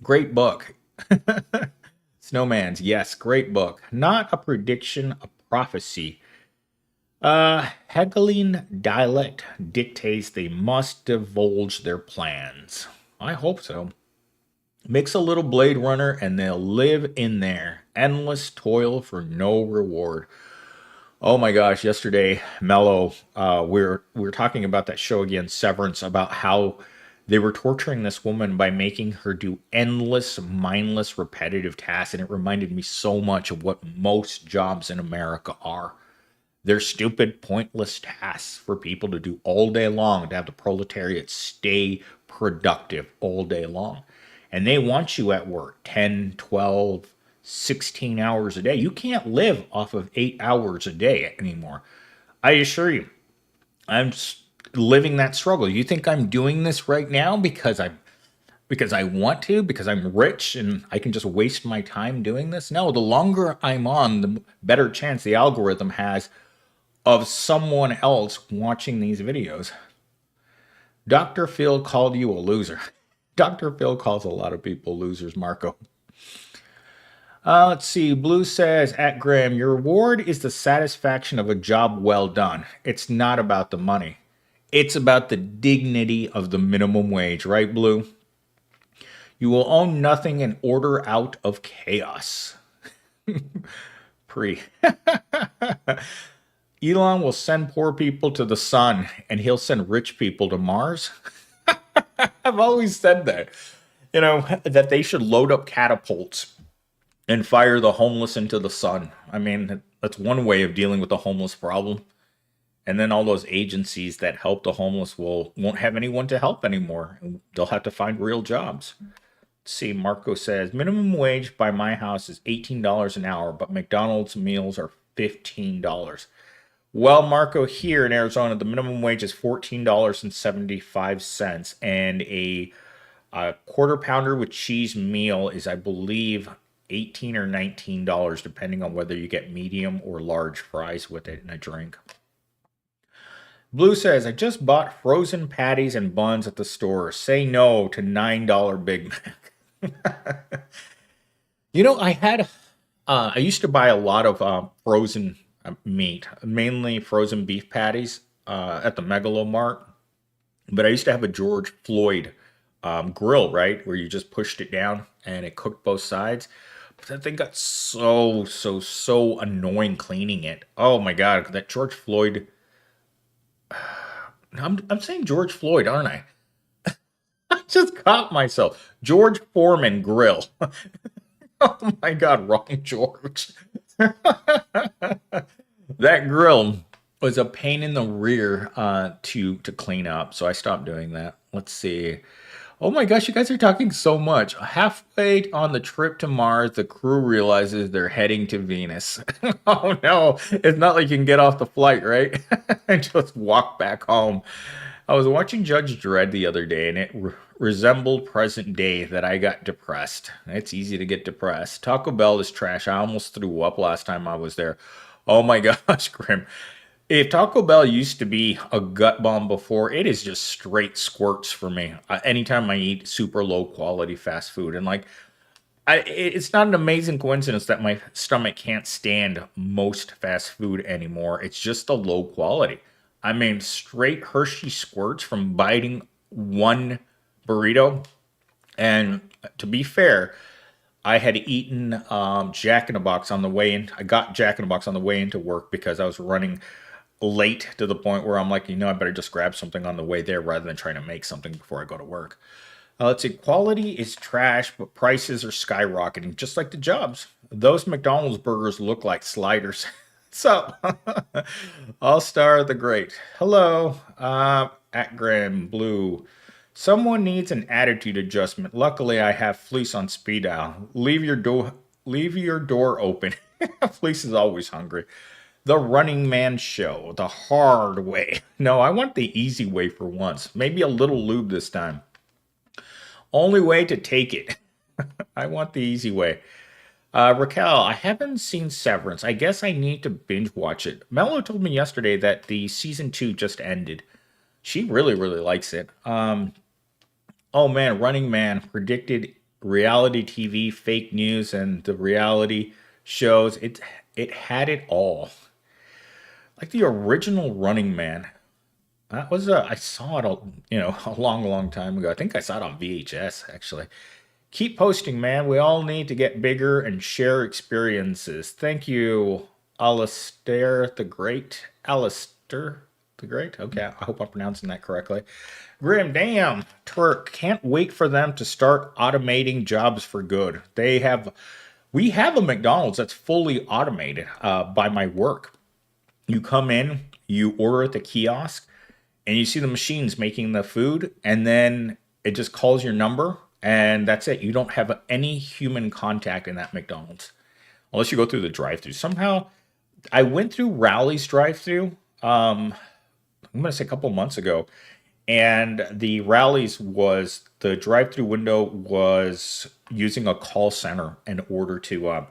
Great book. Snowman's, yes, great book. Not a prediction, a prophecy. Hegeling dialect dictates they must divulge their plans. I hope so. Mix a little Blade Runner and they'll live in there. Endless toil for no reward. Oh my gosh, yesterday, Mello, we were talking about that show again, Severance, about how they were torturing this woman by making her do endless, mindless, repetitive tasks. And it reminded me so much of what most jobs in America are. They're stupid, pointless tasks for people to do all day long, to have the proletariat stay productive all day long. And they want you at work 10, 12, 16 hours a day. You can't live off of 8 hours a day anymore. I assure you, I'm living that struggle. You think I'm doing this right now because I want to, because I'm rich and I can just waste my time doing this? No, the longer I'm on, the better chance the algorithm has of someone else watching these videos. Dr. Phil called you a loser. Dr. Phil calls a lot of people losers, Marco. Let's see. Blue says, at Graham, your reward is the satisfaction of a job well done. It's not about the money. It's about the dignity of the minimum wage, right, Blue? You will own nothing and order out of chaos. Elon will send poor people to the sun and he'll send rich people to Mars. I've always said that, that they should load up catapults and fire the homeless into the sun. I mean, that's one way of dealing with the homeless problem. And then all those agencies that help the homeless won't have anyone to help anymore. They'll have to find real jobs. Let's see, Marco says, minimum wage by my house is $18 an hour, but McDonald's meals are $15. Well, Marco, here in Arizona, the minimum wage is $14.75, and a quarter pounder with cheese meal is, I believe, $18 or $19, depending on whether you get medium or large fries with it and a drink. Blue says, I just bought frozen patties and buns at the store. Say no to $9 Big Mac. I used to buy a lot of frozen meat, mainly frozen beef patties at the Megalomart. But I used to have a George Floyd grill, right, where you just pushed it down and it cooked both sides. But that thing got so annoying cleaning it. Oh my God, that George Floyd. I'm saying George Floyd, aren't I? I just caught myself. George Foreman grill. Oh my God, wrong George. That grill was a pain in the rear to clean up, so I stopped doing that. Let's see. Oh my gosh, you guys are talking so much. Halfway on the trip to Mars, the crew realizes they're heading to Venus. Oh no, it's not like you can get off the flight, right? And just walk back home. I was watching Judge Dredd the other day, and it resembled present day that I got depressed. It's easy to get depressed. Taco Bell is trash. I almost threw up last time I was there. Oh my gosh, Grim. If Taco Bell used to be a gut bomb before, it is just straight squirts for me. Anytime I eat super low quality fast food. And it's not an amazing coincidence that my stomach can't stand most fast food anymore. It's just the low quality. I mean, straight Hershey squirts from biting one burrito. And to be fair, I had eaten Jack in the Box on the way in. I got Jack in the Box on the way into work because I was running late to the point where I'm like, I better just grab something on the way there rather than trying to make something before I go to work. Let's see, quality is trash, but prices are skyrocketing, just like the jobs. Those McDonald's burgers look like sliders. So, All Star the Great. Hello, at Graham Blue. Someone needs an attitude adjustment. Luckily, I have Fleece on speed dial. Leave your door open. Fleece is always hungry. The Running Man Show, the hard way. No, I want the easy way for once. Maybe a little lube this time. Only way to take it. I want the easy way. Raquel, I haven't seen Severance. I guess I need to binge watch it. Mello told me yesterday that the season 2 just ended. She really, really likes it. Oh man, Running Man predicted reality TV, fake news, and the reality shows. It had it all. Like the original Running Man. That was I saw it a long, long time ago. I think I saw it on VHS actually. Keep posting, man. We all need to get bigger and share experiences. Thank you, Alistair the Great. Alistair the Great? Okay, I hope I'm pronouncing that correctly. Grim, damn, Turk. Can't wait for them to start automating jobs for good. We have a McDonald's that's fully automated by my work. You come in, you order at the kiosk, and you see the machines making the food, and then it just calls your number, and that's it. You don't have any human contact in that McDonald's, unless you go through the drive-thru. Somehow, I went through Rally's drive-thru, I'm going to say a couple months ago, and the Rally's the drive-thru window was using a call center in order to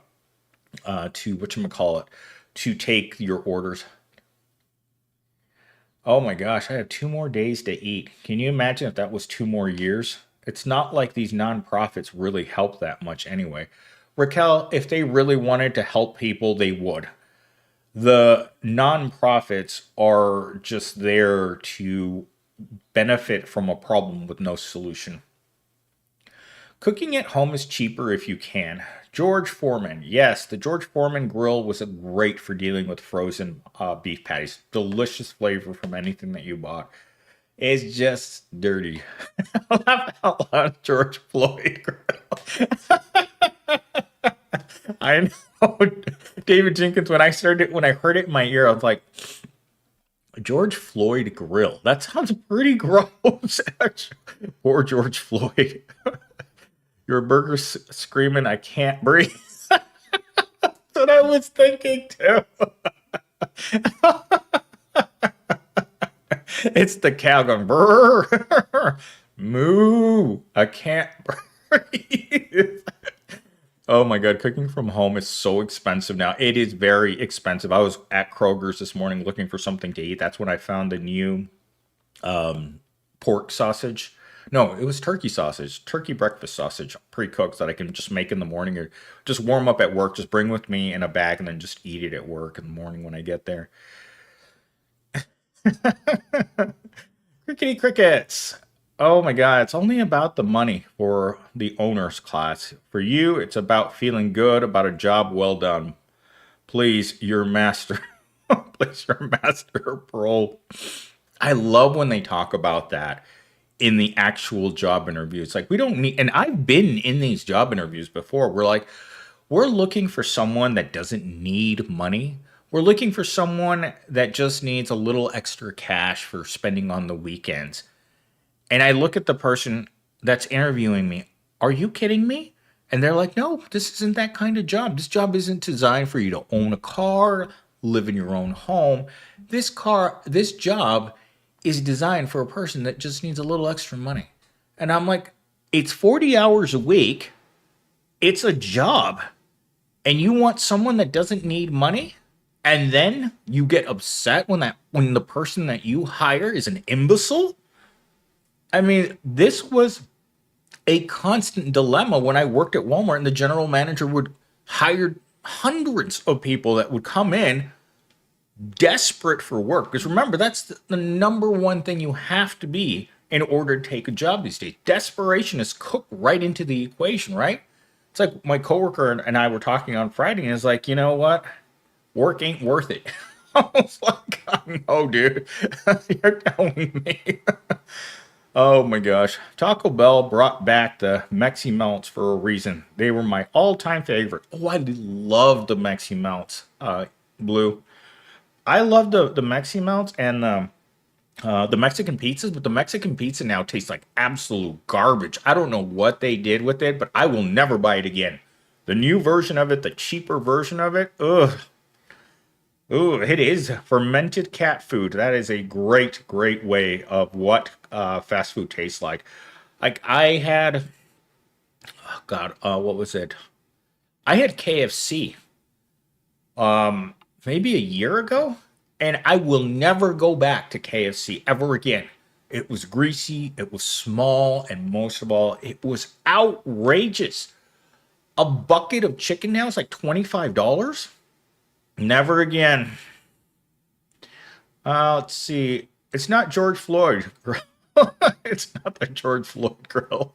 whatchamacallit, to take your orders. Oh my gosh, I have 2 more days to eat. Can you imagine if that was 2 more years? It's not like these nonprofits really help that much anyway. Raquel, if they really wanted to help people, they would. The nonprofits are just there to benefit from a problem with no solution. Cooking at home is cheaper if you can. George Foreman. Yes, the George Foreman grill was great for dealing with frozen beef patties. Delicious flavor from anything that you bought. It's just dirty. Laugh out loud, George Floyd grill. I know, David Jenkins. When I heard it in my ear, I was like, George Floyd grill. That sounds pretty gross. Poor George Floyd. Your burger's screaming, I can't breathe. That's what I was thinking too. It's the cow going, brr, moo, I can't breathe. Oh my God, cooking from home is so expensive now. It is very expensive. I was at Kroger's this morning looking for something to eat. That's when I found the new pork sausage. No, it was turkey sausage, turkey breakfast sausage, pre-cooked that I can just make in the morning or just warm up at work, just bring with me in a bag and then just eat it at work in the morning when I get there. Crickety crickets. Oh my God, it's only about the money for the owner's class. For you, it's about feeling good about a job well done. Please, your master. Please, your master, Prole. I love when they talk about that in the actual job interview. It's like, we don't need, and I've been in these job interviews before. We're looking for someone that doesn't need money. We're looking for someone that just needs a little extra cash for spending on the weekends. And I look at the person that's interviewing me. Are you kidding me? And they're like, no, this isn't that kind of job. This job isn't designed for you to own a car, live in your own home. This job is designed for a person that just needs a little extra money. And I'm like, it's 40 hours a week. It's a job. And you want someone that doesn't need money? And then you get upset when the person that you hire is an imbecile? I mean, this was a constant dilemma when I worked at Walmart, and the general manager would hire hundreds of people that would come in desperate for work. Because remember, that's the number one thing you have to be in order to take a job these days. Desperation is cooked right into the equation, right? It's like my coworker and I were talking on Friday, and it's like, you know what? Work ain't worth it. I was like, no, dude. You're telling me. Oh my gosh. Taco Bell brought back the Mexi Melts for a reason. They were my all-time favorite. Oh, I love the Mexi Melts, Blue. I love the Mexi Melts and the Mexican pizzas, but the Mexican pizza now tastes like absolute garbage. I don't know what they did with it, but I will never buy it again. The new version of it, the cheaper version of it, ugh. Ooh, it is fermented cat food. That is a great, great way of what fast food tastes like. Like I had, oh God, what was it? I had KFC, maybe a year ago, and I will never go back to KFC ever again. It was greasy, it was small, and most of all, it was outrageous. A bucket of chicken now is like $25. Never again. Let's see. It's not George Floyd. It's not the George Floyd grill.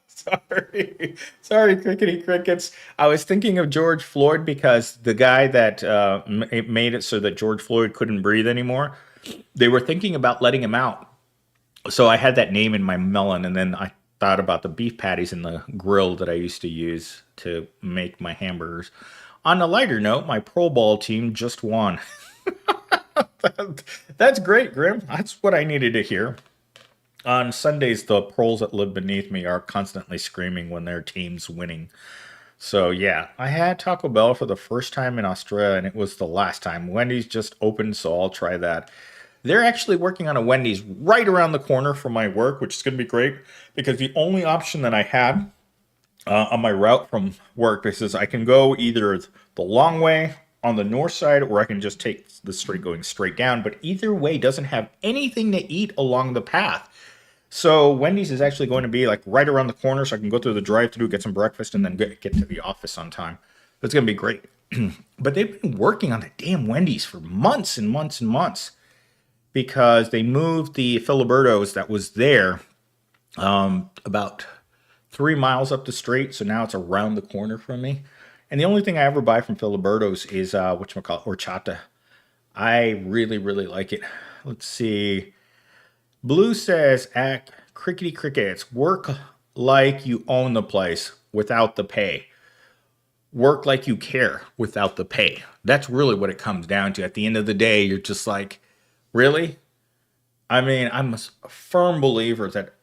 Sorry. Sorry, crickety crickets. I was thinking of George Floyd because the guy that made it so that George Floyd couldn't breathe anymore, they were thinking about letting him out. So I had that name in my melon, and then I thought about the beef patties in the grill that I used to use to make my hamburgers. On a lighter note, my Pro Bowl team just won. That's great, Grim. That's what I needed to hear. On Sundays, the proles that live beneath me are constantly screaming when their team's winning. So yeah, I had Taco Bell for the first time in Australia, and it was the last time. Wendy's just opened, so I'll try that. They're actually working on a Wendy's right around the corner from my work, which is going to be great because the only option that I had on my route from work is I can go either the long way on the north side or I can just take the straight going straight down. But either way doesn't have anything to eat along the path. So Wendy's is actually going to be like right around the corner, so I can go through the drive-through, get some breakfast, and then get to the office on time. It's going to be great. But they've been working on the damn Wendy's for months and months and months because they moved the Filiberto's that was there about 3 miles up the street, so now it's around the corner from me. And the only thing I ever buy from Filiberto's is whatchamacallit, horchata. I really, really like it. Let's see. Blue says, at Crickety Crickets, work like you own the place without the pay. Work like you care without the pay. That's really what it comes down to. At the end of the day, you're just like, really? I mean, I'm a firm believer that,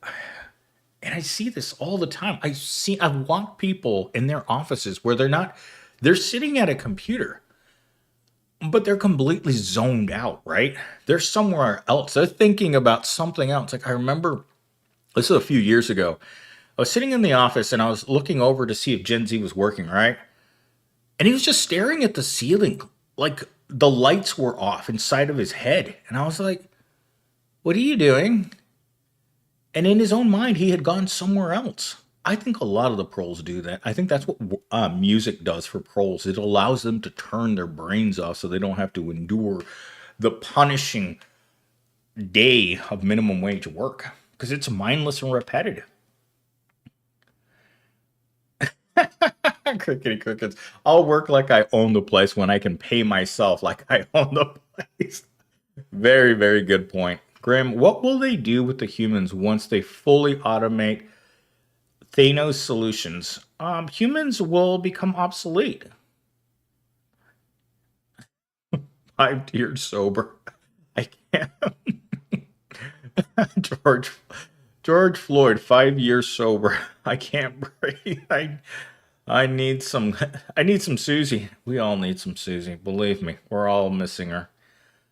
and I see this all the time. I want people in their offices where they're sitting at a computer, but they're completely zoned out, right? They're somewhere else. They're thinking about something else. Like I remember, this is a few years ago. I was sitting in the office and I was looking over to see if Gen Z was working, right? And he was just staring at the ceiling, like the lights were off inside of his head. And I was like, what are you doing? And in his own mind, he had gone somewhere else. I think a lot of the proles do that. I think that's what music does for proles. It allows them to turn their brains off so they don't have to endure the punishing day of minimum wage work because it's mindless and repetitive. Crickety crickets. I'll work like I own the place when I can pay myself like I own the place. Very, very good point. Grim, what will they do with the humans once they fully automate Thanos solutions? Humans will become obsolete. 5 years sober. I can't. George Floyd, 5 years sober. I can't breathe. I need some Susie. We all need some Susie. Believe me, we're all missing her.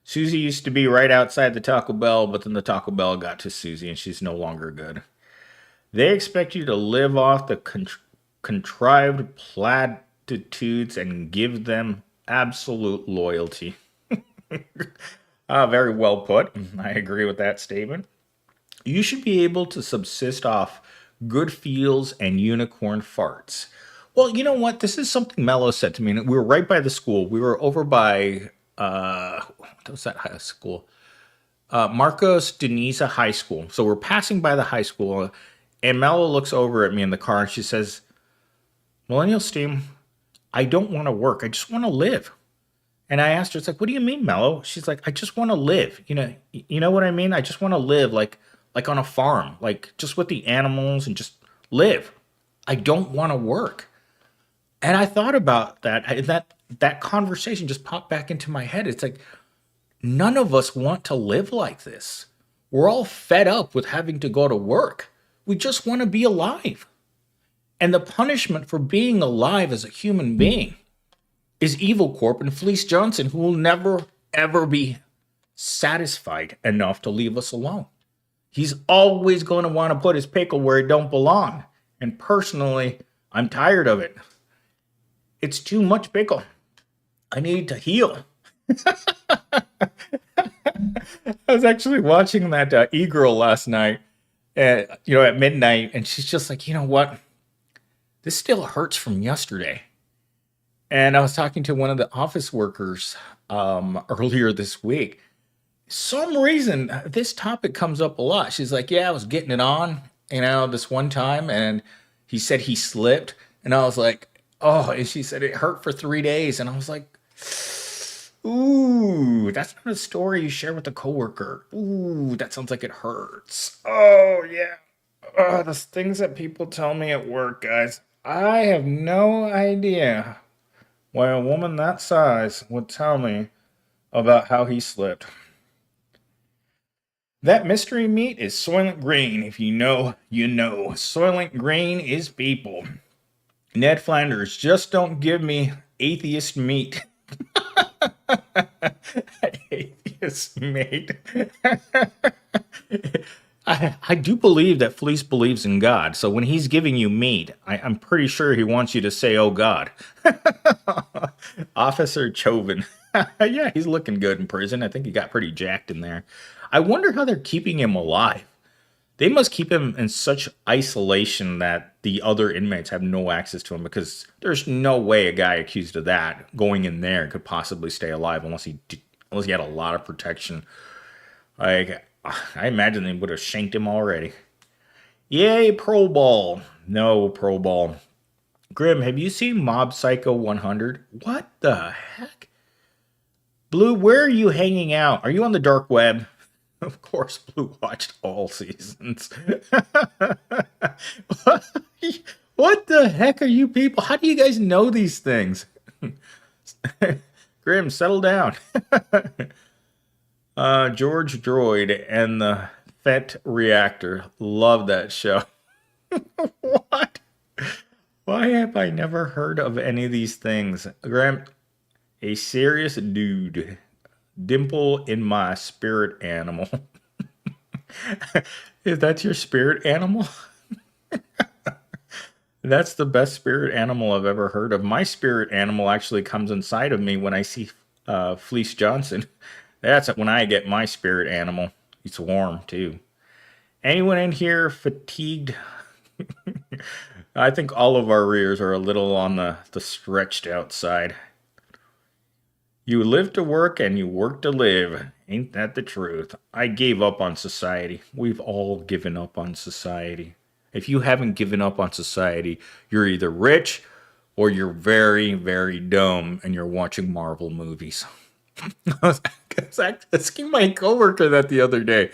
Susie used to be right outside the Taco Bell, but then the Taco Bell got to Susie and she's no longer good. They expect you to live off the contrived platitudes and give them absolute loyalty. Very well put. I agree with that statement. You should be able to subsist off good feels and unicorn farts. Well, you know what? This is something Mello said to me. We were right by the school. We were over by, what was that high school? Marcos Deniza High School. So we're passing by the high school. And Mello looks over at me in the car and she says, Millennial Steam, I don't want to work. I just want to live. And I asked her, it's like, what do you mean, Mello? She's like, I just want to live. You know what I mean? I just want to live like on a farm, like just with the animals and just live. I don't want to work. And I thought about that. That conversation just popped back into my head. It's like, none of us want to live like this. We're all fed up with having to go to work. We just want to be alive. And the punishment for being alive as a human being is Evil Corp and Fleece Johnson, who will never, ever be satisfied enough to leave us alone. He's always going to want to put his pickle where it don't belong. And personally, I'm tired of it. It's too much pickle. I need to heal. I was actually watching that E-Girl last night, at midnight, and she's just like, you know what? This still hurts from yesterday. And I was talking to one of the office workers earlier this week. Some reason this topic comes up a lot. She's like, yeah, I was getting it on, this one time, and he said he slipped, and I was like, oh, and she said it hurt for 3 days, and I was like, ooh, that's not a story you share with a coworker. Ooh, that sounds like it hurts. Oh, yeah. The things that people tell me at work, guys. I have no idea why a woman that size would tell me about how he slipped. That mystery meat is Soylent Green. If you know, you know. Soylent Green is people. Ned Flanders, just don't give me atheist meat. Atheist meat. I do believe that Fleece believes in God, so when he's giving you meat, I'm pretty sure he wants you to say, oh God. Officer Chauvin. Yeah, he's looking good in prison. I think he got pretty jacked in there. I wonder how they're keeping him alive. They must keep him in such isolation that the other inmates have no access to him, because there's no way a guy accused of that going in there could possibly stay alive unless he had a lot of protection. Like, I imagine they would have shanked him already. Yay, Pro Ball. No, Pro Ball. Grim, have you seen Mob Psycho 100? What the heck? Blue, where are you hanging out? Are you on the dark web? Of course, Blue watched all seasons. What the heck are you people? How do you guys know these things? Grim, settle down. George Droid and the FET Reactor. Love that show. What? Why have I never heard of any of these things? Grim, a serious dude. Dimple in my spirit animal. Is that your spirit animal? That's the best spirit animal I've ever heard of. My spirit animal actually comes inside of me when I see Fleece Johnson. That's when I get my spirit animal. It's warm too. Anyone in here fatigued? I think all of our rears are a little on the stretched outside. You live to work and you work to live. Ain't that the truth? I gave up on society. We've all given up on society. If you haven't given up on society, you're either rich or you're very, very dumb and you're watching Marvel movies. I was asking my coworker that the other day.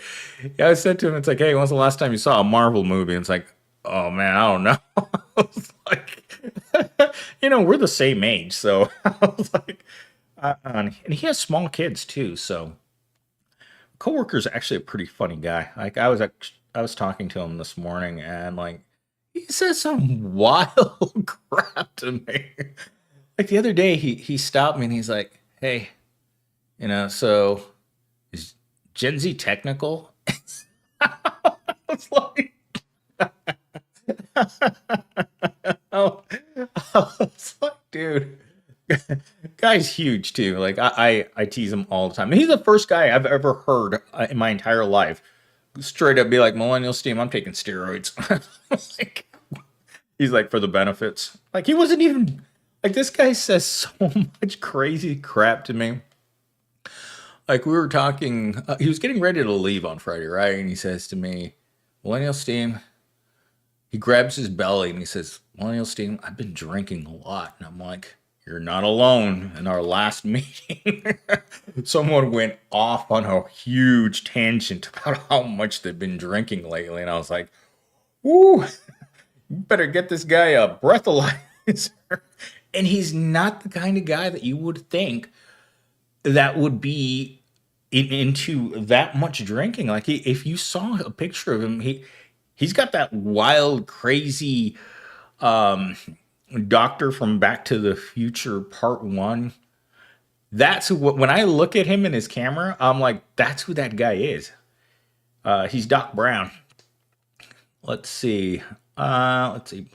Yeah, I said to him, it's like, hey, when's the last time you saw a Marvel movie? And it's like, oh man, I don't know. I was like, we're the same age. So I was like, and he has small kids too, so coworker's actually a pretty funny guy. Like I was talking to him this morning, and like he says some wild crap to me. Like the other day, he stopped me and he's like, "Hey, so is Gen Z technical?" I was like, I was like, dude. Guy's huge too. Like I tease him all the time. And he's the first guy I've ever heard in my entire life straight up be like, Millennial Steam, I'm taking steroids. Like, he's like, for the benefits. Like he wasn't even like, this guy says so much crazy crap to me. Like we were talking, he was getting ready to leave on Friday, right? And he says to me, Millennial Steam, He grabs his belly and he says, "Well, Steve, I've been drinking a lot." And I'm like, "You're not alone." In our last meeting, someone went off on a huge tangent about how much they've been drinking lately. And I was like, "Ooh, you better get this guy a breathalyzer." And he's not the kind of guy that you would think that would be into that much drinking. Like if you saw a picture of him, he's got that wild, crazy doctor from Back to the Future Part One. That's who. When I look at him in his camera, I'm like, that's who that guy is. He's Doc Brown. Let's see. Let's see.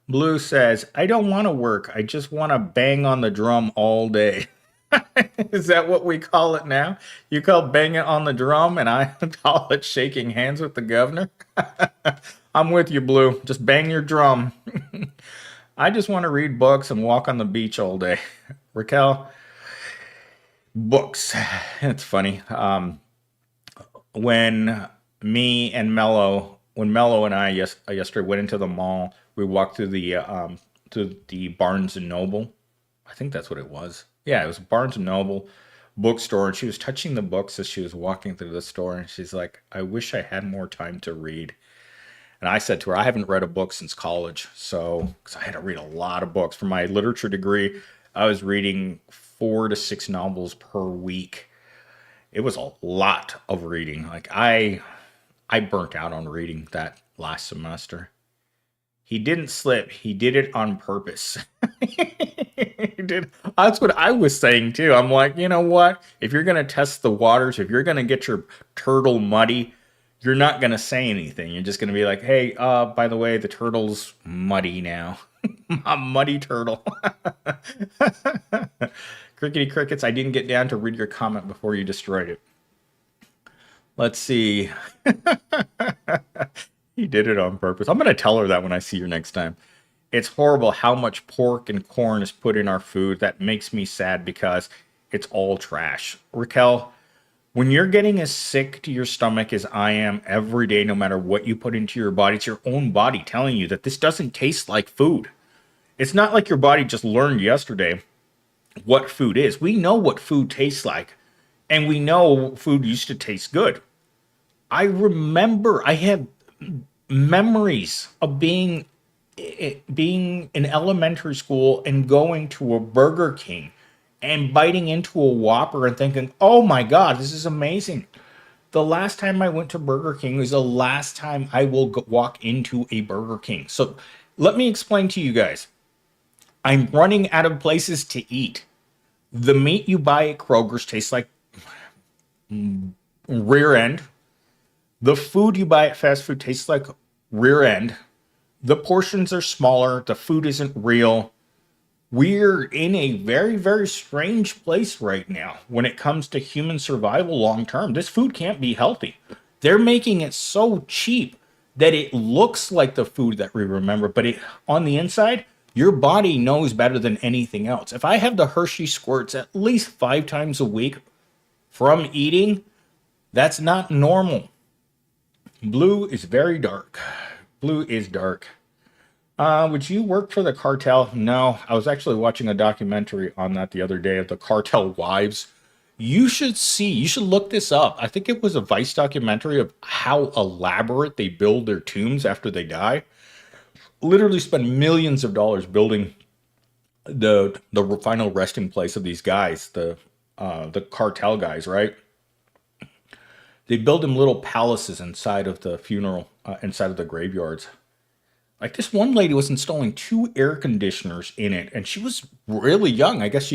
Blue says, "I don't want to work. I just want to bang on the drum all day." Is that what we call it now? You call banging on the drum, and I call it shaking hands with the governor? I'm with you, Blue. Just bang your drum. I just want to read books and walk on the beach all day. Raquel, books. It's funny. When Mello and I yesterday went into the mall, we walked through the Barnes and Noble. I think that's what it was. Yeah, it was a Barnes and Noble bookstore, and she was touching the books as she was walking through the store, and she's like, "I wish I had more time to read." And I said to her, "I haven't read a book since college, because I had to read a lot of books. For my literature degree, I was reading 4 to 6 novels per week. It was a lot of reading. Like I burnt out on reading that last semester. He didn't slip. He did it on purpose." He did. That's what I was saying too. I'm like, you know what? If you're going to test the waters, if you're going to get your turtle muddy, you're not going to say anything. You're just going to be like, "Hey, by the way, the turtle's muddy now." A muddy turtle. Crickety crickets, I didn't get down to read your comment before you destroyed it. Let's see. He did it on purpose. I'm going to tell her that when I see her next time. It's horrible how much pork and corn is put in our food. That makes me sad because it's all trash. Raquel, when you're getting as sick to your stomach as I am every day, no matter what you put into your body, it's your own body telling you that this doesn't taste like food. It's not like your body just learned yesterday what food is. We know what food tastes like, and we know food used to taste good. I have memories of being in elementary school and going to a Burger King and biting into a Whopper and thinking, "Oh my God, this is amazing." The last time I went to Burger King was the last time I will walk into a Burger King. So let me explain to you guys. I'm running out of places to eat. The meat you buy at Kroger's tastes like rear end. The food you buy at fast food tastes like rear end. The portions are smaller. The food isn't real. We're in a very, very strange place right now when it comes to human survival long term. This food can't be healthy. They're making it so cheap that it looks like the food that we remember, but on the inside, your body knows better than anything else. If I have the Hershey squirts at least 5 times a week from eating, that's not normal. Blue is very dark. Blue is dark. Would you work for the cartel? No, I was actually watching a documentary on that the other day of the cartel wives. You should look this up. I think it was a Vice documentary of how elaborate they build their tombs after they die. Literally spend millions of dollars building the final resting place of these guys, the cartel guys, right? They build them little palaces inside of the inside of the graveyards. Like this one lady was installing 2 air conditioners in it, and she was really young. I guess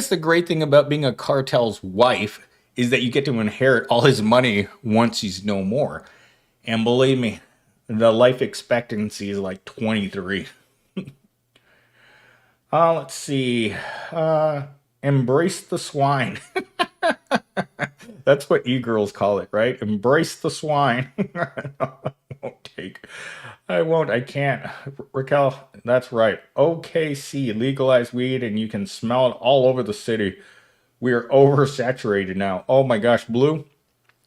the great thing about being a cartel's wife is that you get to inherit all his money once he's no more. And believe me, the life expectancy is like 23. Let's see. Embrace the swine. That's what e-girls call it, right? Embrace the swine. I won't. I can't. Raquel, that's right. OKC legalized weed and you can smell it all over the city. We are oversaturated now. Oh my gosh, Blue.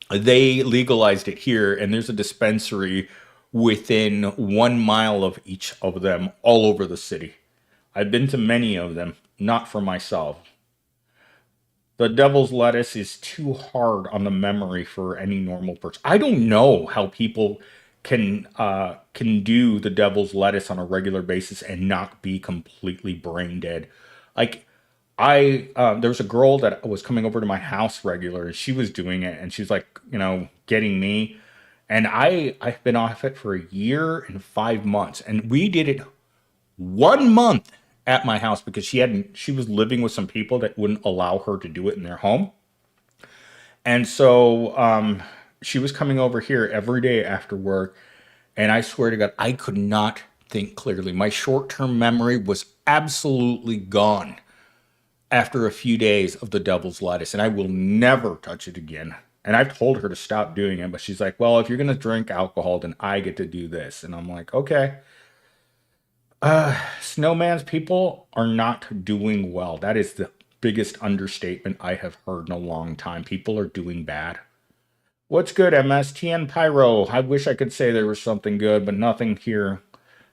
They legalized it here and there's a dispensary within 1 mile of each of them all over the city. I've been to many of them, not for myself. The devil's lettuce is too hard on the memory for any normal person. I don't know how people can do the devil's lettuce on a regular basis and not be completely brain dead. Like there was a girl that was coming over to my house regular, and she was doing it, and she's like, getting me, and I've been off it for a year and 5 months, and we did it 1 month at my house because she was living with some people that wouldn't allow her to do it in their home. And so she was coming over here every day after work, and I swear to God, I could not think clearly. My short-term memory was absolutely gone after a few days of the devil's lettuce, and I will never touch it again. And I've told her to stop doing it, but she's like, well, if you're going to drink alcohol, then I get to do this. And I'm like, okay. Snowman's people are not doing well. That is the biggest understatement I have heard in a long time. People are doing bad. What's good, MSTN Pyro? I wish I could say there was something good, but nothing here.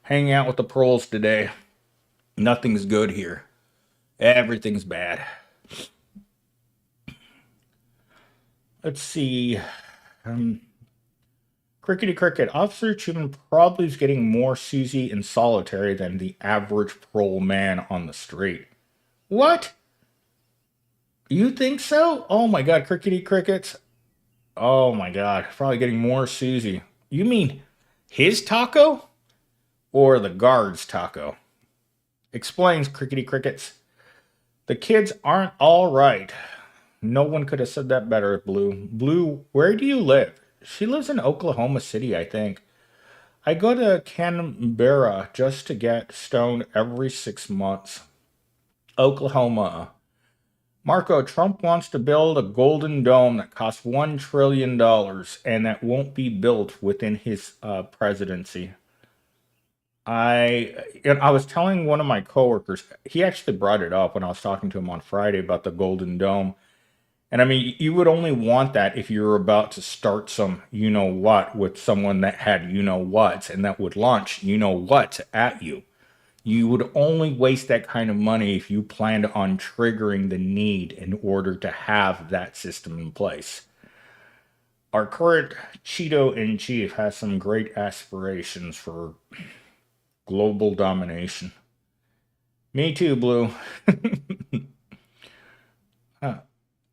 Hanging out with the Proles today. Nothing's good here. Everything's bad. Let's see. Crickety Cricket. Officer Chuman probably is getting more Susie in solitary than the average Prole man on the street. What? You think so? Oh my God, Crickety Crickets. Oh my God, probably getting more Susie. You mean his taco? Or the guard's taco? Explains, Crickety Crickets. The kids aren't all right. No one could have said that better, Blue. Blue, where do you live? She lives in Oklahoma City, I think. I go to Canberra just to get stoned every 6 months. Oklahoma. Marco, Trump wants to build a golden dome that costs $1 trillion and that won't be built within his presidency. I was telling one of my coworkers, he actually brought it up when I was talking to him on Friday about the Golden Dome. And I mean, you would only want that if you were about to start some you-know-what with someone that had you-know-whats and that would launch you-know-what at you. You would only waste that kind of money if you planned on triggering the need in order to have that system in place. Our current Cheeto-in-chief has some great aspirations for global domination. Me too, Blue.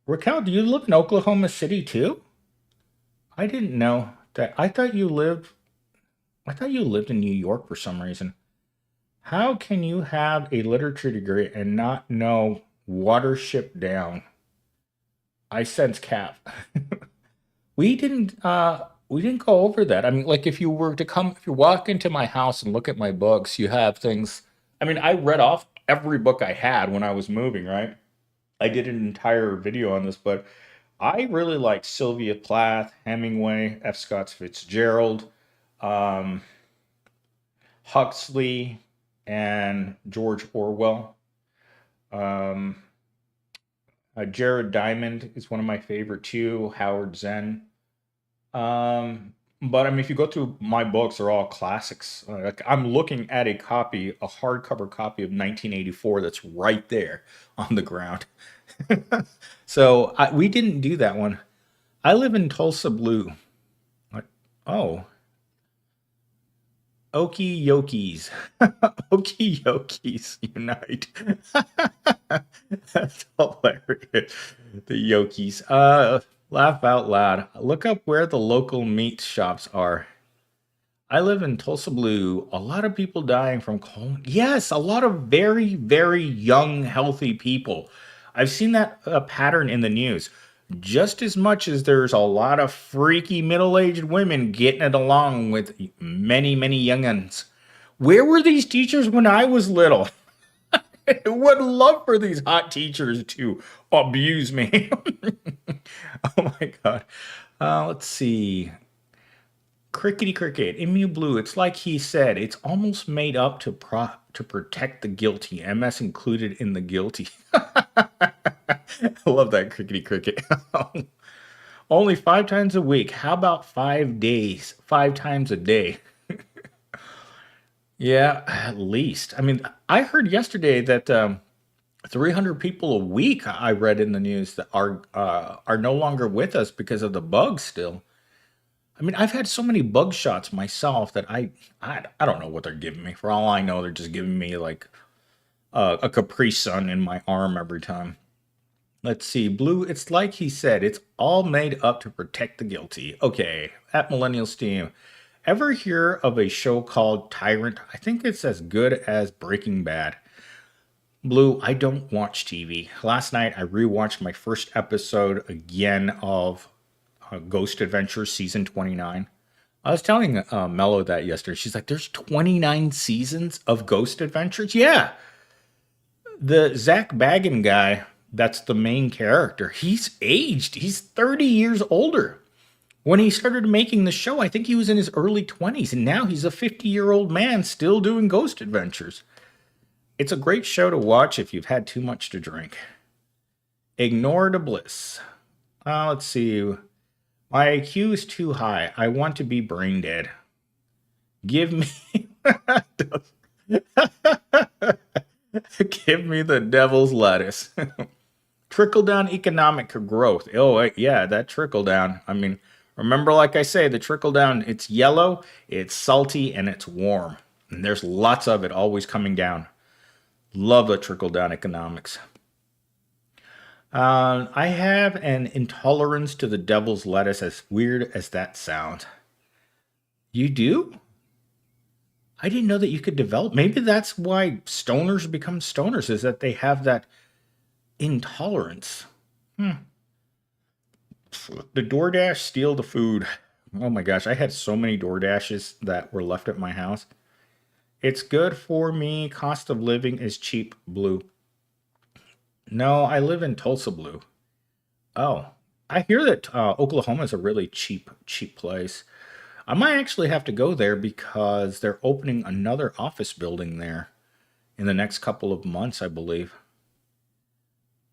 Raquel, do you live in Oklahoma City too? I didn't know that. I thought you lived in New York for some reason. How can you have a literature degree and not know Watership Down? I sense Cap. We didn't go over that. I mean, like if you walk into my house and look at my books, you have things. I mean, I read off every book I had when I was moving, right? I did an entire video on this, but I really like Sylvia Plath, Hemingway, F. Scott Fitzgerald, Huxley, and George Orwell. Jared Diamond is one of my favorite too. Howard Zinn. But I mean, if you go through my books, they're all classics. Like I'm looking at a hardcover copy of 1984 that's right there on the ground. So we didn't do that one. I live in Tulsa Blue. Oh. Okie Yokies. Okie Yokies unite. That's hilarious. The Yokies. Laugh out loud. Look up where the local meat shops are. I live in Tulsa Blue. A lot of people dying from colon. Yes, a lot of very, very young, healthy people. I've seen that pattern in the news. Just as much as there's a lot of freaky middle-aged women getting it along with many, many young'uns. Where were these teachers when I was little? I would love for these hot teachers to abuse me. Oh my God. Let's see. Crickety Cricket, Emu Blue. It's like he said, it's almost made up to protect the guilty. MS included in the guilty. I love that, Crickety Cricket. Only 5 times a week. How about 5 days? 5 times a day. Yeah, at least. I mean, I heard yesterday that 300 people a week I read in the news that are no longer with us because of the bugs still. I mean, I've had so many bug shots myself that I don't know what they're giving me. For all I know, they're just giving me like a Capri Sun in my arm every time. Let's see, Blue. It's like he said, it's all made up to protect the guilty. Okay, at Millennial Steam. Ever hear of a show called Tyrant? I think it's as good as Breaking Bad. Blue, I don't watch TV. Last night I rewatched my first episode again of Ghost Adventures season 29. I was telling Mello that yesterday. She's like, there's 29 seasons of Ghost Adventures? Yeah. The Zach Baggin guy, that's the main character, he's aged. He's 30 years older. When he started making the show, I think he was in his early 20s, and now he's a 50-year-old man still doing Ghost Adventures. It's a great show to watch if you've had too much to drink. Ignore the bliss. Let's see. My IQ is too high. I want to be brain dead. Give me... Give me the devil's lettuce. Trickle down economic growth. Oh, yeah, that trickle down. I mean, remember, like I say, the trickle down, it's yellow, it's salty, and it's warm. And there's lots of it always coming down. Love the trickle down economics. I have an intolerance to the devil's lettuce, as weird as that sounds. You do? I didn't know that you could develop. Maybe that's why stoners become stoners, is that they have that intolerance. The DoorDash steal the food. Oh my gosh, I had so many DoorDashes that were left at my house. It's good for me. Cost of living is cheap, Blue. No, I live in Tulsa, Blue. Oh, I hear that Oklahoma is a really cheap place. I might actually have to go there because they're opening another office building there in the next couple of months, I believe.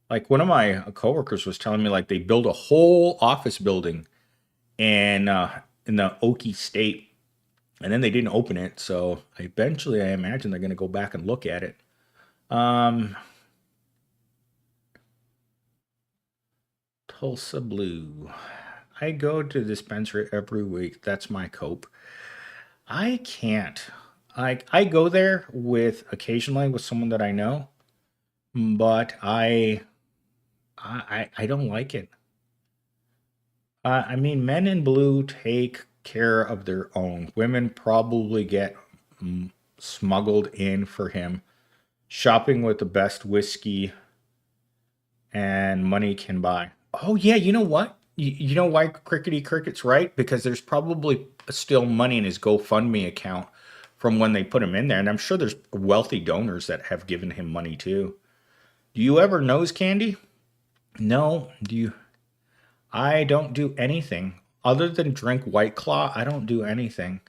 Like one of my coworkers was telling me, like they built a whole office building in the Okie State, and then they didn't open it. So eventually, I imagine they're going to go back and look at it. Tulsa Blue. I go to the dispensary every week. That's my cope. I can't. I go there with occasionally with someone that I know, but I don't like it. I mean, men in blue take care of their own. Women probably get smuggled in for him. Shopping with the best whiskey and money can buy. Oh yeah, you know what? You know why Crickety Cricket's right? Because there's probably still money in his GoFundMe account from when they put him in there. And I'm sure there's wealthy donors that have given him money too. Do you ever nose candy? No. Do you? I don't do anything. Other than drink White Claw, I don't do anything.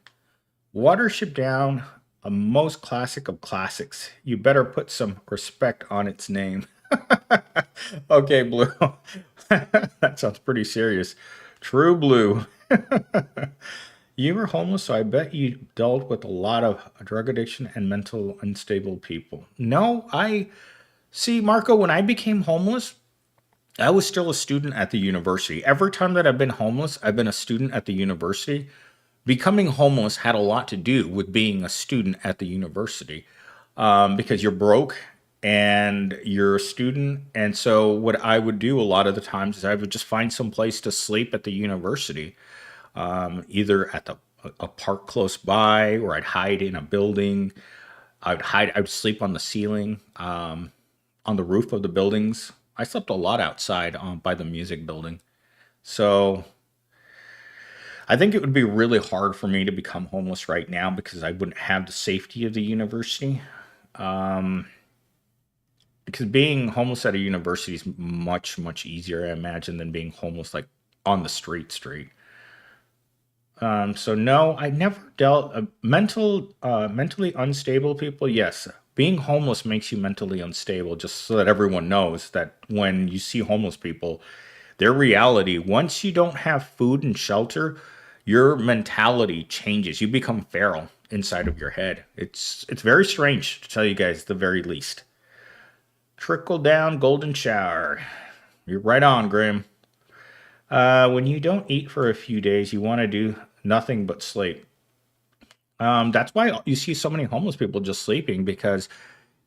Watership Down, a most classic of classics. You better put some respect on its name. Okay, Blue. That sounds pretty serious. True Blue. You were homeless, so I bet you dealt with a lot of drug addiction and mental unstable people. No, see, Marco, when I became homeless, I was still a student at the university. Every time that I've been homeless, I've been a student at the university. Becoming homeless had a lot to do with being a student at the university because you're broke and you're a student. And so what I would do a lot of the times is I would just find some place to sleep at the university, either at a park close by, or I'd hide in a building. I would sleep on the ceiling, on the roof of the buildings. I slept a lot outside by the music building. So I think it would be really hard for me to become homeless right now because I wouldn't have the safety of the university. Because being homeless at a university is much, much easier, I imagine, than being homeless like on the street. So no, I never dealt mentally unstable people. Yes, being homeless makes you mentally unstable. Just so that everyone knows that when you see homeless people, their reality, once you don't have food and shelter, your mentality changes. You become feral, inside of your head. It's very strange, to tell you guys the very least. Trickle down golden shower. You're right on, Grim. When you don't eat for a few days, you want to do nothing but sleep. That's why you see so many homeless people just sleeping, because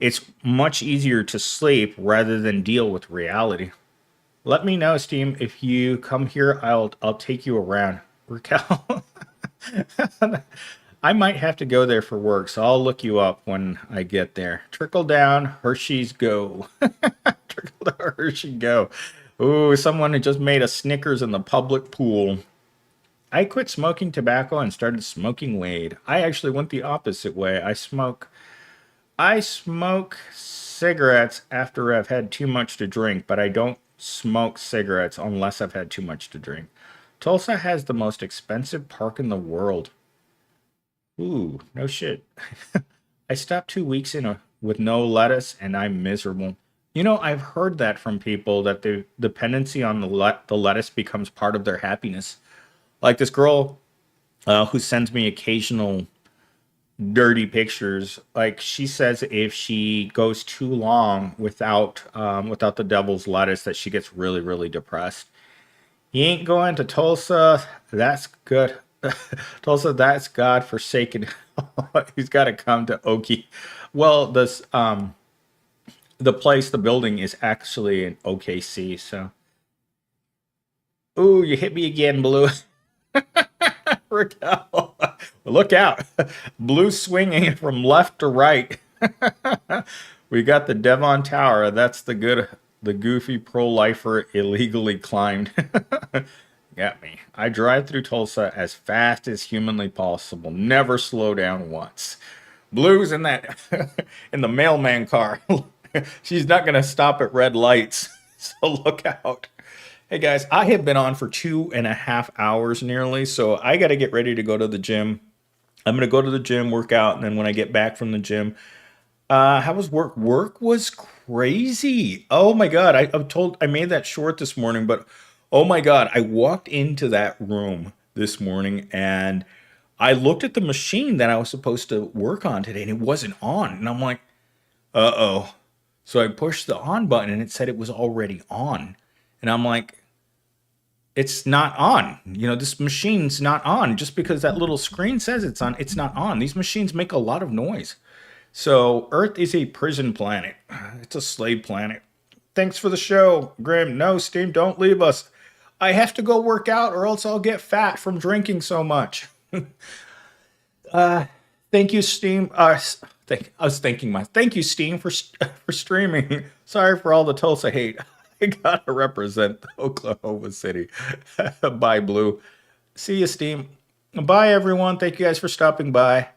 it's much easier to sleep rather than deal with reality. Let me know, Steam, if you come here. I'll take you around. Raquel, I might have to go there for work, so I'll look you up when I get there. Trickle down, Hershey's go. Trickle down, Hershey go. Ooh, someone had just made a Snickers in the public pool. I quit smoking tobacco and started smoking weed. I actually went the opposite way. I smoke cigarettes after I've had too much to drink, but I don't smoke cigarettes unless I've had too much to drink. Tulsa has the most expensive park in the world. Ooh, no shit. I stopped 2 weeks with no lettuce and I'm miserable. You know, I've heard that from people, that the dependency on the lettuce becomes part of their happiness. Like this girl who sends me occasional dirty pictures. Like, she says if she goes too long without the devil's lettuce, that she gets really, really depressed. You ain't going to Tulsa. That's good. Tulsa, that's God forsaken. He's got to come to Okie. Well, this the building is actually in OKC. So, ooh, you hit me again, Blue. Raquel, look out. Blue swinging from left to right. We got the Devon Tower. That's the goofy pro-lifer illegally climbed. Got me. I drive through Tulsa as fast as humanly possible. Never slow down once. Blue's in that in the mailman car. She's not going to stop at red lights. So look out. Hey guys, I have been on for 2.5 hours nearly, so I got to get ready to go to the gym. I'm going to go to the gym, work out, and then when I get back from the gym, how was work? Work was crazy. Oh my God, I made that short this morning, but oh my God, I walked into that room this morning and I looked at the machine that I was supposed to work on today and it wasn't on. And I'm like, uh-oh. So I pushed the on button and it said it was already on. And I'm like, it's not on. You know, this machine's not on. Just because that little screen says it's on, it's not on. These machines make a lot of noise. So Earth is a prison planet. It's a slave planet. Thanks for the show, Grim. No, Steam, don't leave us. I have to go work out or else I'll get fat from drinking so much. Thank you, Steam. Thank you, Steam, for streaming. Sorry for all the Tulsa hate. I gotta represent Oklahoma City. Bye, Blue. See you, Steam. Bye, everyone. Thank you guys for stopping by.